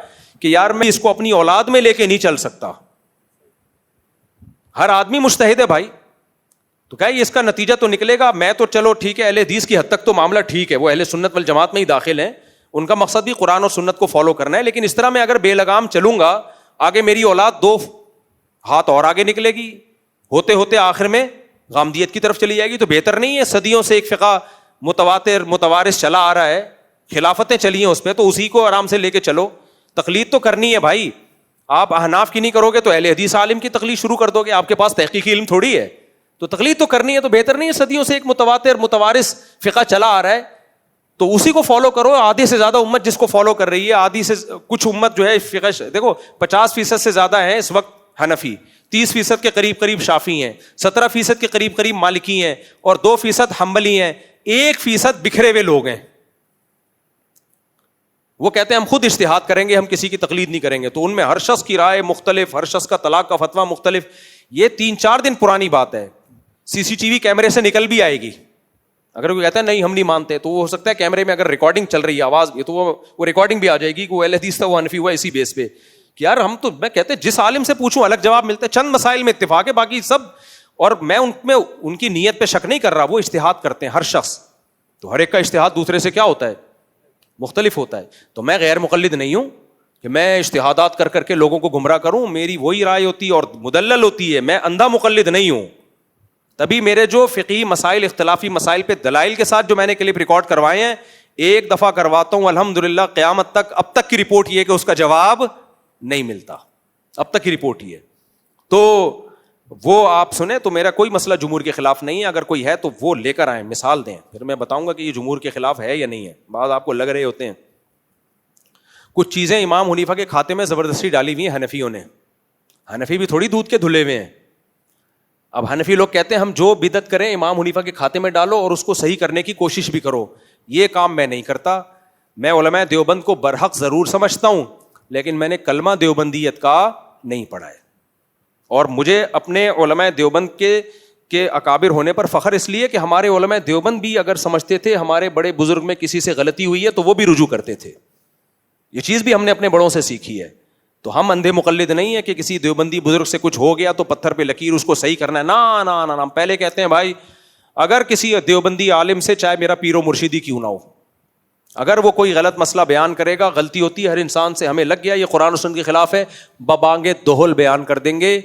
کہ یار میں اس کو اپنی اولاد میں لے کے نہیں چل سکتا. ہر آدمی مجتہد ہے بھائی, تو کیا اس کا نتیجہ تو نکلے گا. میں تو چلو ٹھیک ہے, اہل حدیث کی حد تک تو معاملہ ٹھیک ہے, وہ اہل سنت والجماعت میں ہی داخل ہیں, ان کا مقصد بھی قرآن اور سنت کو فالو کرنا ہے. لیکن اس طرح میں اگر بے لگام چلوں گا, آگے میری اولاد 2 ہاتھ اور آگے نکلے گی, ہوتے ہوتے آخر میں غامدیت کی طرف چلی جائے گی. تو بہتر نہیں ہے, صدیوں سے ایک فقہ متواتر متوارث چلا آ رہا ہے, خلافتیں چلی ہیں اس پہ, تو اسی کو آرام سے لے کے چلو. تقلید تو کرنی ہے بھائی. آپ احناف کی نہیں کرو گے تو اہل حدیث عالم کی تقلید شروع کر دو گے, آپ کے پاس تحقیقی علم تھوڑی ہے. تو تقلید تو کرنی ہے, تو بہتر نہیں ہے, صدیوں سے ایک متواتر متوارث فقہ چلا آ رہا ہے تو اسی کو فالو کرو. آدھے سے زیادہ امت جس کو فالو کر رہی ہے, آدھی سے کچھ امت جو ہے فقہ, دیکھو 50% سے زیادہ ہیں اس وقت حنفی, 30% کے قریب شافی ہیں, 17% کے قریب مالکی ہیں, اور 2% حنبلی ہیں, 1% بکھرے ہوئے لوگ ہیں. وہ کہتے ہیں ہم خود اجتہاد کریں گے, ہم کسی کی تقلید نہیں کریں گے. تو ان میں ہر شخص کی رائے مختلف, ہر شخص کا طلاق کا فتویٰ مختلف. یہ 3-4 دن پرانی بات ہے, CCTV کیمرے سے نکل بھی آئے گی. اگر کوئی کہتا ہے نہیں ہم نہیں مانتے, تو وہ ہو سکتا ہے کیمرے میں اگر ریکارڈنگ چل رہی ہے آواز, تو وہ ریکارڈنگ بھی آ جائے گی کہ وہ اہل حدیث تھا, وہ حنفی ہوا اسی بیس پہ. کہ یار ہم تو, میں کہتے جس عالم سے پوچھوں الگ جواب ملتا ہے, چند مسائل میں اتفاق ہے, باقی سب. اور میں ان کی نیت پہ شک نہیں کر رہا, وہ اجتہاد کرتے ہیں ہر شخص, تو ہر ایک کا اجتہاد دوسرے سے کیا ہوتا ہے, مختلف ہوتا ہے. تو میں غیر مقلد نہیں ہوں کہ میں اجتہادات کر کے لوگوں کو گمراہ کروں. میری وہی رائے ہوتی ہے اور مدلل ہوتی ہے, میں اندھا مقلد نہیں ہوں. تبھی میرے جو فقہی مسائل, اختلافی مسائل پہ دلائل کے ساتھ جو میں نے کلپ ریکارڈ کروائے ہیں, ایک دفعہ کرواتا ہوں, الحمدللہ قیامت تک اب تک کی رپورٹ یہ ہے کہ اس کا جواب نہیں ملتا, اب تک کی رپورٹ یہ ہے. تو وہ آپ سنیں تو میرا کوئی مسئلہ جمہور کے خلاف نہیں ہے, اگر کوئی ہے تو وہ لے کر آئیں, مثال دیں, پھر میں بتاؤں گا کہ یہ جمہور کے خلاف ہے یا نہیں ہے. بعض آپ کو لگ رہے ہوتے ہیں کچھ چیزیں امام حنیفہ کے کھاتے میں زبردستی ڈالی ہوئی ہیں حنفیوں نے. حنفی بھی تھوڑی دودھ کے دھلے ہوئے ہیں. اب حنفی لوگ کہتے ہیں ہم جو بدعت کریں امام حنیفہ کے کھاتے میں ڈالو اور اس کو صحیح کرنے کی کوشش بھی کرو. یہ کام میں نہیں کرتا. میں علماء دیوبند کو برحق ضرور سمجھتا ہوں, لیکن میں نے کلمہ دیوبندیت کا نہیں پڑھا ہے. اور مجھے اپنے علماء دیوبند کے اکابر ہونے پر فخر اس لیے کہ ہمارے علماء دیوبند بھی اگر سمجھتے تھے ہمارے بڑے بزرگ میں کسی سے غلطی ہوئی ہے تو وہ بھی رجوع کرتے تھے. یہ چیز بھی ہم نے اپنے بڑوں سے سیکھی ہے. تو ہم اندھے مقلد نہیں ہے کہ کسی دیوبندی بزرگ سے کچھ ہو گیا تو پتھر پہ لکیر اس کو صحیح کرنا ہے. نا نا نا, ہم پہلے کہتے ہیں بھائی اگر کسی دیوبندی عالم سے چاہے میرا پیر و مرشدی کیوں نہ ہو, اگر وہ کوئی غلط مسئلہ بیان کرے گا, غلطی ہوتی ہے ہر انسان سے, ہمیں لگ گیا یہ قرآن و سنت کے خلاف ہے, ببانگے دوہل بیان کر دیں گے,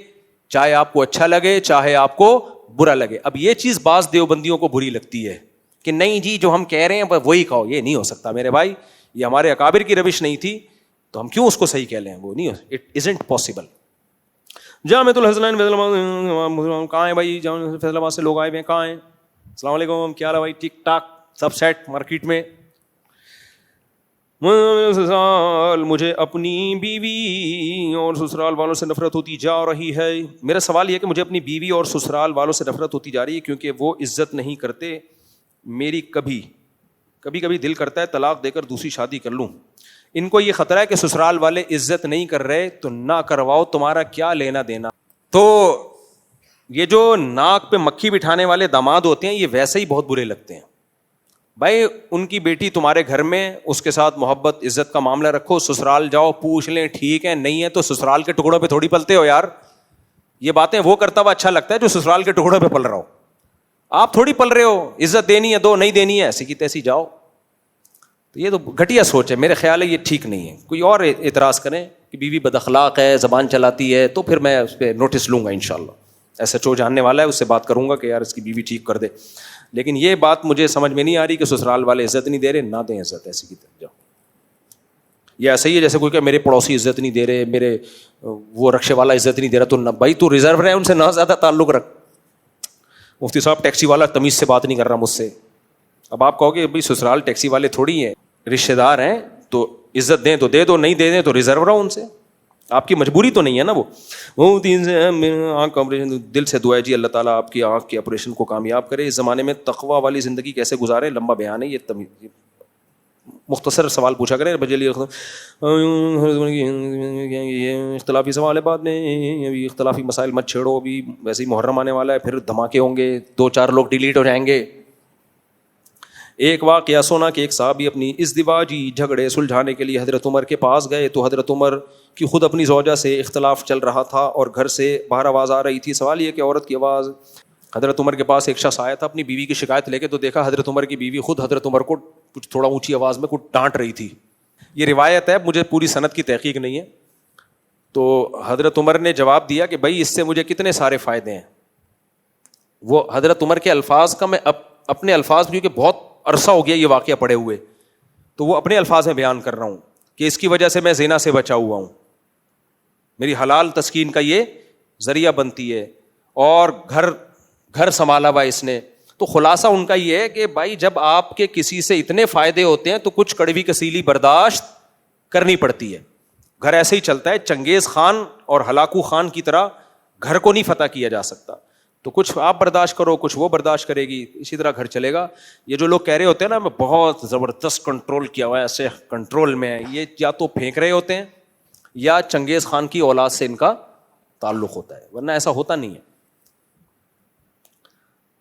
چاہے آپ کو اچھا لگے چاہے آپ کو برا لگے. اب یہ چیز بعض دیوبندیوں کو بری لگتی ہے کہ نہیں جی جو ہم کہہ رہے ہیں وہی کہو. یہ نہیں ہو سکتا میرے بھائی, یہ ہمارے اکابر کی روش نہیں تھی تو ہم کیوں اس کو صحیح کہہ لیں, وہ نہیں, it isn't possible. Jamiatul Alhasnain کہاں ہے بھائی؟ جامعۃ فیصل آباد سے لوگ آئے ہوئے ہیں, کہاں ہیں؟ السلام علیکم, کیا حال ہے بھائی؟ ٹھیک ٹاک, سب سیٹ مارکیٹ میں. مجھے اپنی بیوی اور سسرال والوں سے نفرت ہوتی جا رہی ہے. میرا سوال یہ ہے کہ مجھے اپنی بیوی اور سسرال والوں سے نفرت ہوتی جا رہی ہے کیونکہ وہ عزت نہیں کرتے میری. کبھی دل کرتا ہے طلاق دے کر دوسری شادی کر لوں. ان کو یہ خطرہ ہے کہ سسرال والے عزت نہیں کر رہے تو نہ کرواؤ, تمہارا کیا لینا دینا. تو یہ جو ناک پہ مکھی بٹھانے والے داماد ہوتے ہیں یہ ویسے ہی بہت برے لگتے ہیں. بھائی ان کی بیٹی تمہارے گھر میں, اس کے ساتھ محبت عزت کا معاملہ رکھو, سسرال جاؤ پوچھ لیں ٹھیک ہے, نہیں ہے تو سسرال کے ٹکڑوں پہ تھوڑی پلتے ہو یار. یہ باتیں وہ کرتا ہوا اچھا لگتا ہے جو سسرال کے ٹکڑوں پہ پل رہا ہو. آپ تھوڑی پل رہے ہو, عزت دینی ہے دو, نہیں دینی ہے ایسی کی تیسی جاؤ. تو یہ تو گھٹیا سوچ ہے, میرے خیال ہے یہ ٹھیک نہیں ہے. کوئی اور اعتراض کریں کہ بیوی بد اخلاق ہے, زبان چلاتی ہے, تو پھر میں اس پہ نوٹس لوں گا انشاءاللہ. ایسا چو جاننے والا ہے اس سے بات کروں گا کہ یار اس کی بیوی ٹھیک کر دے. لیکن یہ بات مجھے سمجھ میں نہیں آ رہی کہ سسرال والے عزت نہیں دے رہے, نہ دیں عزت ایسی کی طرف جاؤ. یہ ایسا ہی ہے جیسے کوئی کہ میرے پڑوسی عزت نہیں دے رہے, میرے وہ رکشے والا عزت نہیں دے رہا, تو نہ بھائی تو ریزرو رہے ان سے نہ زیادہ تعلق رکھ. مفتی صاحب ٹیکسی والا تمیز سے بات نہیں کر رہا مجھ سے. اب آپ کہو کہ بھائی سسرال ٹیکسی والے تھوڑی ہیں, رشتے دار ہیں, تو عزت دیں تو دے دو, نہیں دے دیں تو ریزرو رہو ان سے. آپ کی مجبوری تو نہیں ہے نا. وہ دین سے آنکھ کا آپریشن, دل سے دعا ہے جی اللہ تعالیٰ آپ کی آنکھ کے آپریشن کو کامیاب کرے. اس زمانے میں تقویٰ والی زندگی کیسے گزارے, لمبا بیان ہے یہ, مختصر سوال پوچھا کریں بجلی. یہ اختلافی سوال ہے, بعد میں ابھی اختلافی مسائل مت چھیڑو, ابھی ویسے ہی محرم آنے والا ہے, پھر دھماکے ہوں گے, 2-4 لوگ ڈیلیٹ ہو جائیں گے. ایک واقعہ سونا کہ ایک صحابی اپنی ازدواجی جھگڑے سلجھانے کے لیے حضرت عمر کے پاس گئے تو حضرت عمر کی خود اپنی زوجہ سے اختلاف چل رہا تھا اور گھر سے باہر آواز آ رہی تھی. سوال یہ کہ عورت کی آواز, حضرت عمر کے پاس ایک شخص آیا تھا اپنی بیوی کی شکایت لے کے, تو دیکھا حضرت عمر کی بیوی خود حضرت عمر کو کچھ تھوڑا اونچی آواز میں کچھ ڈانٹ رہی تھی. یہ روایت ہے, مجھے پوری سند کی تحقیق نہیں ہے. تو حضرت عمر نے جواب دیا کہ بھائی اس سے مجھے کتنے سارے فائدے ہیں. وہ حضرت عمر کے الفاظ کا میں اپنے الفاظ, کیونکہ بہت عرصہ ہو گیا یہ واقعہ پڑے ہوئے, تو وہ اپنے الفاظ میں بیان کر رہا ہوں کہ اس کی وجہ سے میں زنا سے بچا ہوا ہوں, میری حلال تسکین کا یہ ذریعہ بنتی ہے, اور گھر سنبھالا ہوا اس نے. تو خلاصہ ان کا یہ ہے کہ بھائی جب آپ کے کسی سے اتنے فائدے ہوتے ہیں تو کچھ کڑوی کسیلی برداشت کرنی پڑتی ہے. گھر ایسے ہی چلتا ہے, چنگیز خان اور ہلاکو خان کی طرح گھر کو نہیں فتح کیا جا سکتا. تو کچھ آپ برداشت کرو, کچھ وہ برداشت کرے گی, اسی طرح گھر چلے گا. یہ جو لوگ کہہ رہے ہوتے ہیں نا میں بہت زبردست کنٹرول کیا ہوا ہے, ایسے کنٹرول میں ہے, یہ یا تو پھینک رہے ہوتے ہیں یا چنگیز خان کی اولاد سے ان کا تعلق ہوتا ہے, ورنہ ایسا ہوتا نہیں ہے.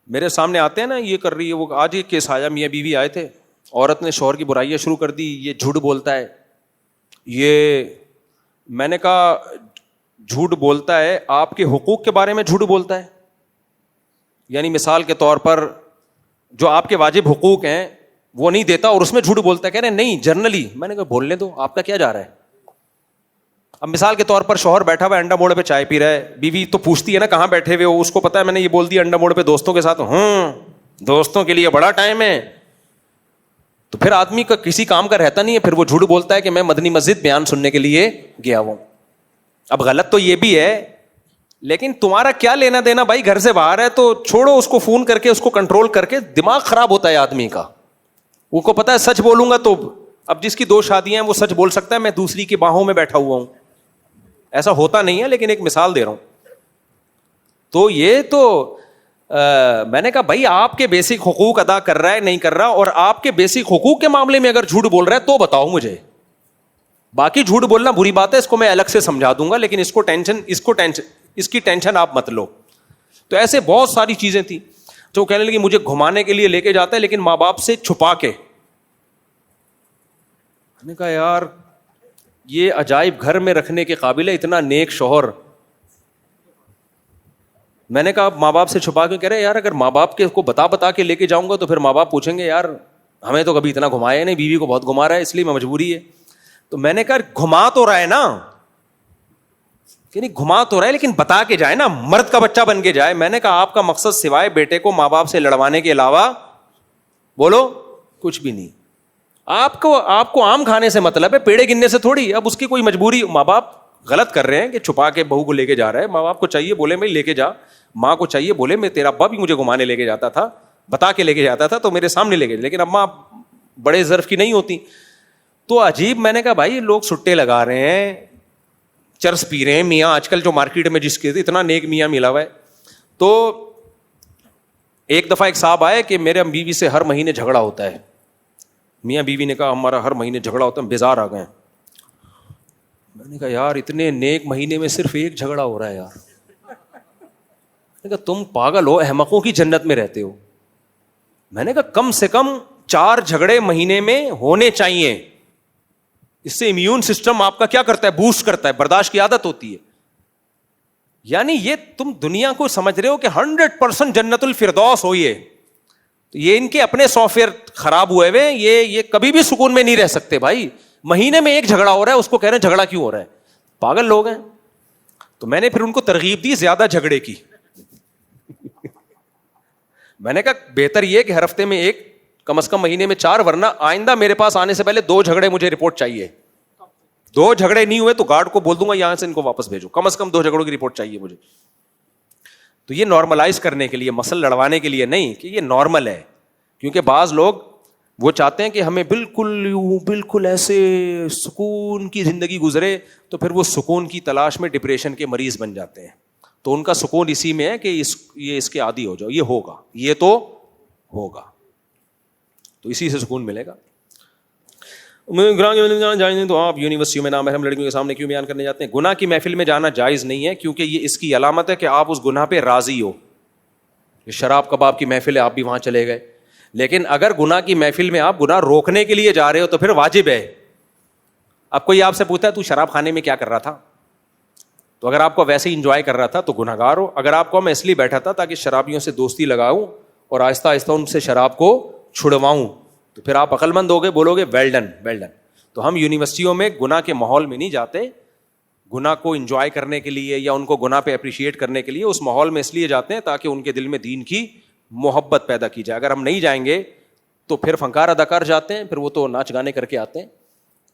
میرے سامنے آتے ہیں نا یہ کر رہی ہے, وہ آج ایک کیس آیا, میاں بیوی آئے تھے, عورت نے شوہر کی برائیاں شروع کر دی, یہ جھوٹ بولتا ہے, یہ میں نے کہا جھوٹ بولتا ہے, آپ کے حقوق کے بارے میں جھوٹ بولتا ہے. یعنی مثال کے طور پر جو آپ کے واجب حقوق ہیں وہ نہیں دیتا اور اس میں جھوٹ بولتا ہے. کہہ رہے ہیں نہیں جنرلی. میں نے کہا بولنے دو, آپ کا کیا جا رہا ہے. اب مثال کے طور پر شوہر بیٹھا ہوا انڈا موڑ پہ چائے پی رہا ہے, بیوی تو پوچھتی ہے نا کہاں بیٹھے ہوئے ہو, اس کو پتا ہے میں نے یہ بول دیا انڈا موڑ پہ دوستوں کے ساتھ. دوستوں کے لیے بڑا ٹائم ہے. تو پھر آدمی کا کسی کام کا رہتا نہیں ہے, پھر وہ جھوٹ بولتا ہے کہ میں مدنی مسجد بیان سننے کے لیے گیا ہوں. اب غلط تو یہ بھی ہے لیکن تمہارا کیا لینا دینا بھائی, گھر سے باہر ہے تو چھوڑو اس کو, فون کر کے اس کو کنٹرول کر کے. دماغ خراب ہوتا ہے آدمی کا. وہ کو پتا ہے سچ بولوں گا تو, اب جس کی 2 شادیاں ہیں وہ سچ بول سکتا ہے میں دوسری کی باہوں میں بیٹھا ہوا ہوں. ایسا ہوتا نہیں ہے لیکن ایک مثال دے رہا ہوں. تو یہ تو میں نے کہا بھائی آپ کے بیسک حقوق ادا کر رہا ہے نہیں کر رہا, اور آپ کے بیسک حقوق کے معاملے میں اگر جھوٹ بول رہا ہے تو بتاؤ مجھے. باقی جھوٹ بولنا بری بات ہے, اس کو میں الگ سے سمجھا دوں گا, لیکن اس کی ٹینشن آپ مت لو. تو ایسے بہت ساری چیزیں تھیں جو کہنے لگی مجھے گھمانے کے لیے لے کے جاتا ہے لیکن ماں باپ سے چھپا کے. میں نے کہا یار یہ عجائب گھر میں رکھنے کے قابل ہے, اتنا نیک شوہر. میں نے کہا ماں باپ سے چھپا کے, کہہ رہے یار اگر ماں باپ کے کو بتا کے لے کے جاؤں گا تو پھر ماں باپ پوچھیں گے یار ہمیں تو کبھی اتنا گھمایا نہیں, بیوی کو بہت گھما رہا ہے اس لیے مجبوری ہے. تو میں نے کہا گھما تو رہا ہے نا, کہ نہیں گھما تو رہا ہے لیکن بتا کے جائے نا, مرد کا بچہ بن کے جائے. میں نے کہا آپ کا مقصد سوائے بیٹے کو ماں باپ سے لڑوانے کے علاوہ بولو کچھ بھی نہیں. آپ کو آم کھانے سے مطلب ہے, پیڑے گننے سے تھوڑی. اب اس کی کوئی مجبوری, ماں باپ غلط کر رہے ہیں کہ چھپا کے بہو کو لے کے جا رہا ہے. ماں باپ کو چاہیے بولے میں لے کے جا, ماں کو چاہیے بولے میں تیرا ابا بھی مجھے گھمانے لے کے جاتا تھا, بتا کے لے کے جاتا تھا تو میرے سامنے لے کے, لیکن اماں بڑے ظرف کی نہیں ہوتی. تو عجیب. میں نے کہا بھائی لوگ سٹے لگا رہے ہیں, چرس پی رہے ہیں, میاں آج کل جو مارکیٹ میں جس کے اتنا نیک میاں ملا ہوا ہے. تو ایک دفعہ ایک صاحب آئے کہ میرے بیوی سے ہر مہینے جھگڑا ہوتا ہے. میاں بیوی نے کہا ہمارا ہر مہینے جھگڑا ہوتا ہے, ہم بیزار آ گئے. میں نے کہا یار اتنے نیک مہینے میں صرف ایک جھگڑا ہو رہا ہے یار. میں نے کہا تم پاگل ہو, احمقوں کی جنت میں رہتے ہو. میں نے کہا کم سے کم 4 جھگڑے مہینے میں ہونے چاہیے. اس سے امیون سسٹم آپ کا کیا کرتا ہے, بوسٹ کرتا ہے, برداشت کی عادت ہوتی ہے. یعنی یہ تم دنیا کو سمجھ رہے ہو کہ 100% جنت الفردوس ہو. یہ ان کے اپنے سافٹ ویئر خراب ہوئے ہوئے, یہ کبھی بھی سکون میں نہیں رہ سکتے بھائی. مہینے میں ایک جھگڑا ہو رہا ہے, اس کو کہہ رہے ہیں جھگڑا کیوں ہو رہا ہے, پاگل لوگ ہیں. تو میں نے پھر ان کو ترغیب دی زیادہ جھگڑے کی. میں نے کہا بہتر یہ کہ ہر ہفتے میں ایک, کم از کم مہینے میں 4, ورنہ آئندہ میرے پاس آنے سے پہلے 2 جھگڑے مجھے رپورٹ چاہیے. 2 جھگڑے نہیں ہوئے تو گارڈ کو بول دوں گا یہاں سے ان کو واپس بھیجو, کم از کم 2 جھگڑوں کی رپورٹ چاہیے مجھے. تو یہ نارملائز کرنے کے لیے, مسل لڑوانے کے لیے نہیں کہ یہ نارمل ہے. کیونکہ بعض لوگ وہ چاہتے ہیں کہ ہمیں بالکل ایسے سکون کی زندگی گزرے, تو پھر وہ سکون کی تلاش میں ڈپریشن کے مریض بن جاتے ہیں. تو ان کا سکون اسی میں ہے کہ یہ اس کے عادی ہو جاؤ, یہ ہوگا, یہ تو ہوگا, تو اسی سے سکون ملے گا. تو آپ یونیورسٹیوں میں نامحرم لڑکیوں کے سامنے کیوں بیان کرنے جاتے ہیں؟ گناہ کی محفل میں جانا جائز نہیں ہے, کیونکہ یہ اس کی علامت ہے کہ آپ اس گناہ پہ راضی ہو. شراب کباب کی محفل ہے, آپ بھی وہاں چلے گئے. لیکن اگر گناہ کی محفل میں آپ گناہ روکنے کے لیے جا رہے ہو تو پھر واجب ہے. اب کوئی آپ سے پوچھتا ہے تو شراب خانے میں کیا کر رہا تھا, تو اگر آپ کو ویسے ہی انجوائے کر رہا تھا تو گناہ گار ہو. اگر آپ کو میں اس لیے بیٹھا تھا تاکہ شرابیوں سے دوستی لگاؤں اور آہستہ آہستہ ان سے شراب کو چھڑواؤں, تو پھر آپ عقل مند ہو گئے, بولو گے ویل ڈن ویل ڈن. تو ہم یونیورسٹیوں میں گناہ کے ماحول میں نہیں جاتے, گناہ کو انجوائے کرنے کے لیے یا ان کو گناہ پہ اپریشیٹ کرنے کے لیے. اس ماحول میں اس لیے جاتے ہیں تاکہ ان کے دل میں دین کی محبت پیدا کی جائے. اگر ہم نہیں جائیں گے تو پھر فنکار اداکار جاتے ہیں, پھر وہ تو ناچ گانے کر کے آتے ہیں.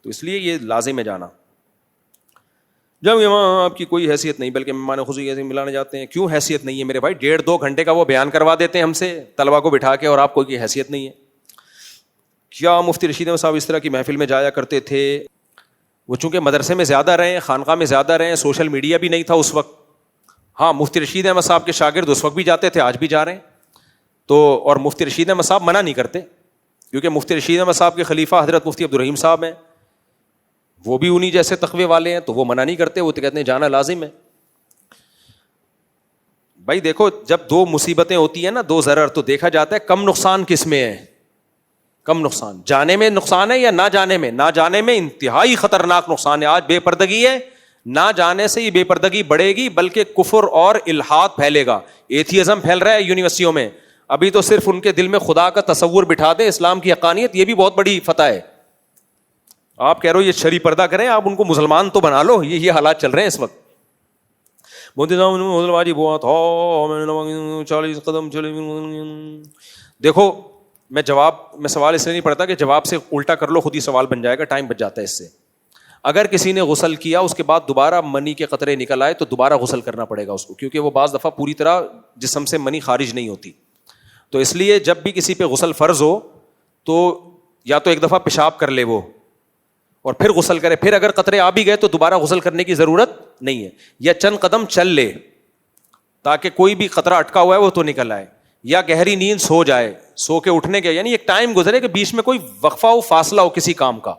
تو اس لیے یہ لازم ہے جانا. جب وہاں آپ کی کوئی حیثیت نہیں بلکہ مہمان خصوصی ملانے جاتے ہیں. کیوں حیثیت نہیں ہے میرے بھائی؟ 1.5-2 گھنٹے کا وہ بیان کروا دیتے ہیں ہم سے طلبا کو بٹھا کے, اور آپ کو کوئی حیثیت نہیں ہے. کیا مفتی رشید احمد صاحب اس طرح کی محفل میں جایا کرتے تھے؟ وہ چونکہ مدرسے میں زیادہ رہے, خانقاہ میں زیادہ رہے, سوشل میڈیا بھی نہیں تھا اس وقت. ہاں مفتی رشید احمد صاحب کے شاگرد اس وقت بھی جاتے تھے, آج بھی جا رہے ہیں. تو اور مفتی رشید احمد صاحب منع نہیں کرتے, کیونکہ مفتی رشید احمد صاحب کے خلیفہ حضرت مفتی عبدالرحیم صاحب ہیں, وہ بھی انہی جیسے تقوی والے ہیں, تو وہ منع نہیں کرتے, وہ تو کہتے ہیں جانا لازم ہے. بھائی دیکھو جب 2 مصیبتیں ہوتی ہیں نا, 2 ضرر, تو دیکھا جاتا ہے کم نقصان کس میں ہے. کم نقصان جانے میں نقصان ہے یا نہ جانے میں؟ نہ جانے میں انتہائی خطرناک نقصان ہے. آج بے پردگی ہے, نہ جانے سے یہ بے پردگی بڑھے گی بلکہ کفر اور الحاد پھیلے گا. ایتھیزم پھیل رہا ہے یونیورسٹیوں میں. ابھی تو صرف ان کے دل میں خدا کا تصور بٹھا دیں, اسلام کی حقانیت, یہ بھی بہت بڑی فتح ہے. آپ کہہ رہے ہو یہ شرعی پردہ کریں, آپ ان کو مسلمان تو بنا لو. یہ حالات چل رہے ہیں اس وقت. واجب ہوا تھا 40 قدم چلے. دیکھو میں سوال اس لیے نہیں پڑھتا کہ جواب سے الٹا کر لو, خود ہی سوال بن جائے گا, ٹائم بچ جاتا ہے اس سے. اگر کسی نے غسل کیا اس کے بعد دوبارہ منی کے قطرے نکل آئے تو دوبارہ غسل کرنا پڑے گا اس کو, کیونکہ وہ بعض دفعہ پوری طرح جسم سے منی خارج نہیں ہوتی. تو اس لیے جب بھی کسی پہ غسل فرض ہو تو یا تو ایک دفعہ پیشاب کر لے وہ اور پھر غسل کرے, پھر اگر قطرے آ بھی گئے تو دوبارہ غسل کرنے کی ضرورت نہیں ہے, یا چند قدم چل لے تاکہ کوئی بھی قطرہ اٹکا ہوا ہے وہ تو نکل آئے, یا گہری نیند سو جائے, سو کے اٹھنے کے یعنی ایک ٹائم گزرے کہ بیچ میں کوئی وقفہ ہو, فاصلہ ہو کسی کام کا.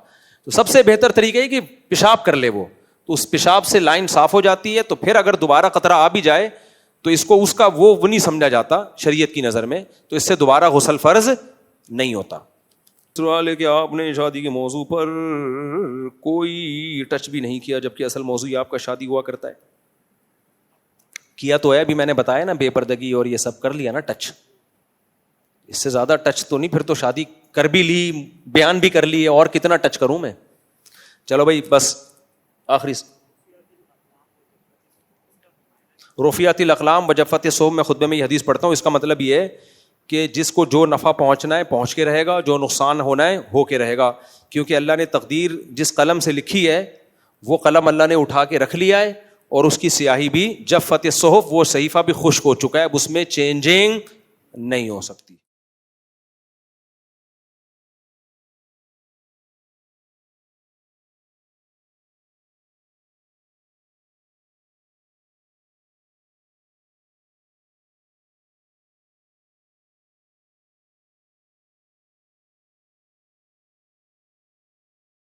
تو سب سے بہتر طریقہ ہے کہ پیشاب کر لے وہ, تو اس پیشاب سے لائن صاف ہو جاتی ہے. تو پھر اگر دوبارہ قطرہ آ بھی جائے تو اس کو اس کا وہ نہیں سمجھا جاتا شریعت کی نظر میں, تو اس سے دوبارہ غسل فرض نہیں ہوتا. سوال ہے کہ آپ نے شادی کے موضوع پر کوئی ٹچ بھی نہیں کیا جبکہ اصل موضوع آپ کا شادی ہوا کرتا ہے. کیا تو ہے, ابھی میں نے بتایا نا, بے پردگی اور یہ سب کر لیا نا ٹچ, اس سے زیادہ ٹچ تو نہیں. پھر تو شادی کر بھی لی, بیان بھی کر لی, اور کتنا ٹچ کروں میں. چلو بھائی بس آخری رفیعت الاقلام وجفت الصحف, میں خطبے میں یہ حدیث پڑھتا ہوں. اس کا مطلب یہ ہے کہ جس کو جو نفع پہنچنا ہے پہنچ کے رہے گا, جو نقصان ہونا ہے ہو کے رہے گا, کیونکہ اللہ نے تقدیر جس قلم سے لکھی ہے وہ قلم اللہ نے اٹھا کے رکھ لیا ہے, اور اس کی سیاہی بھی جفت الصحف, وہ صحیفہ بھی خشک ہو چکا ہے, اب اس میں چینجنگ نہیں ہو سکتی.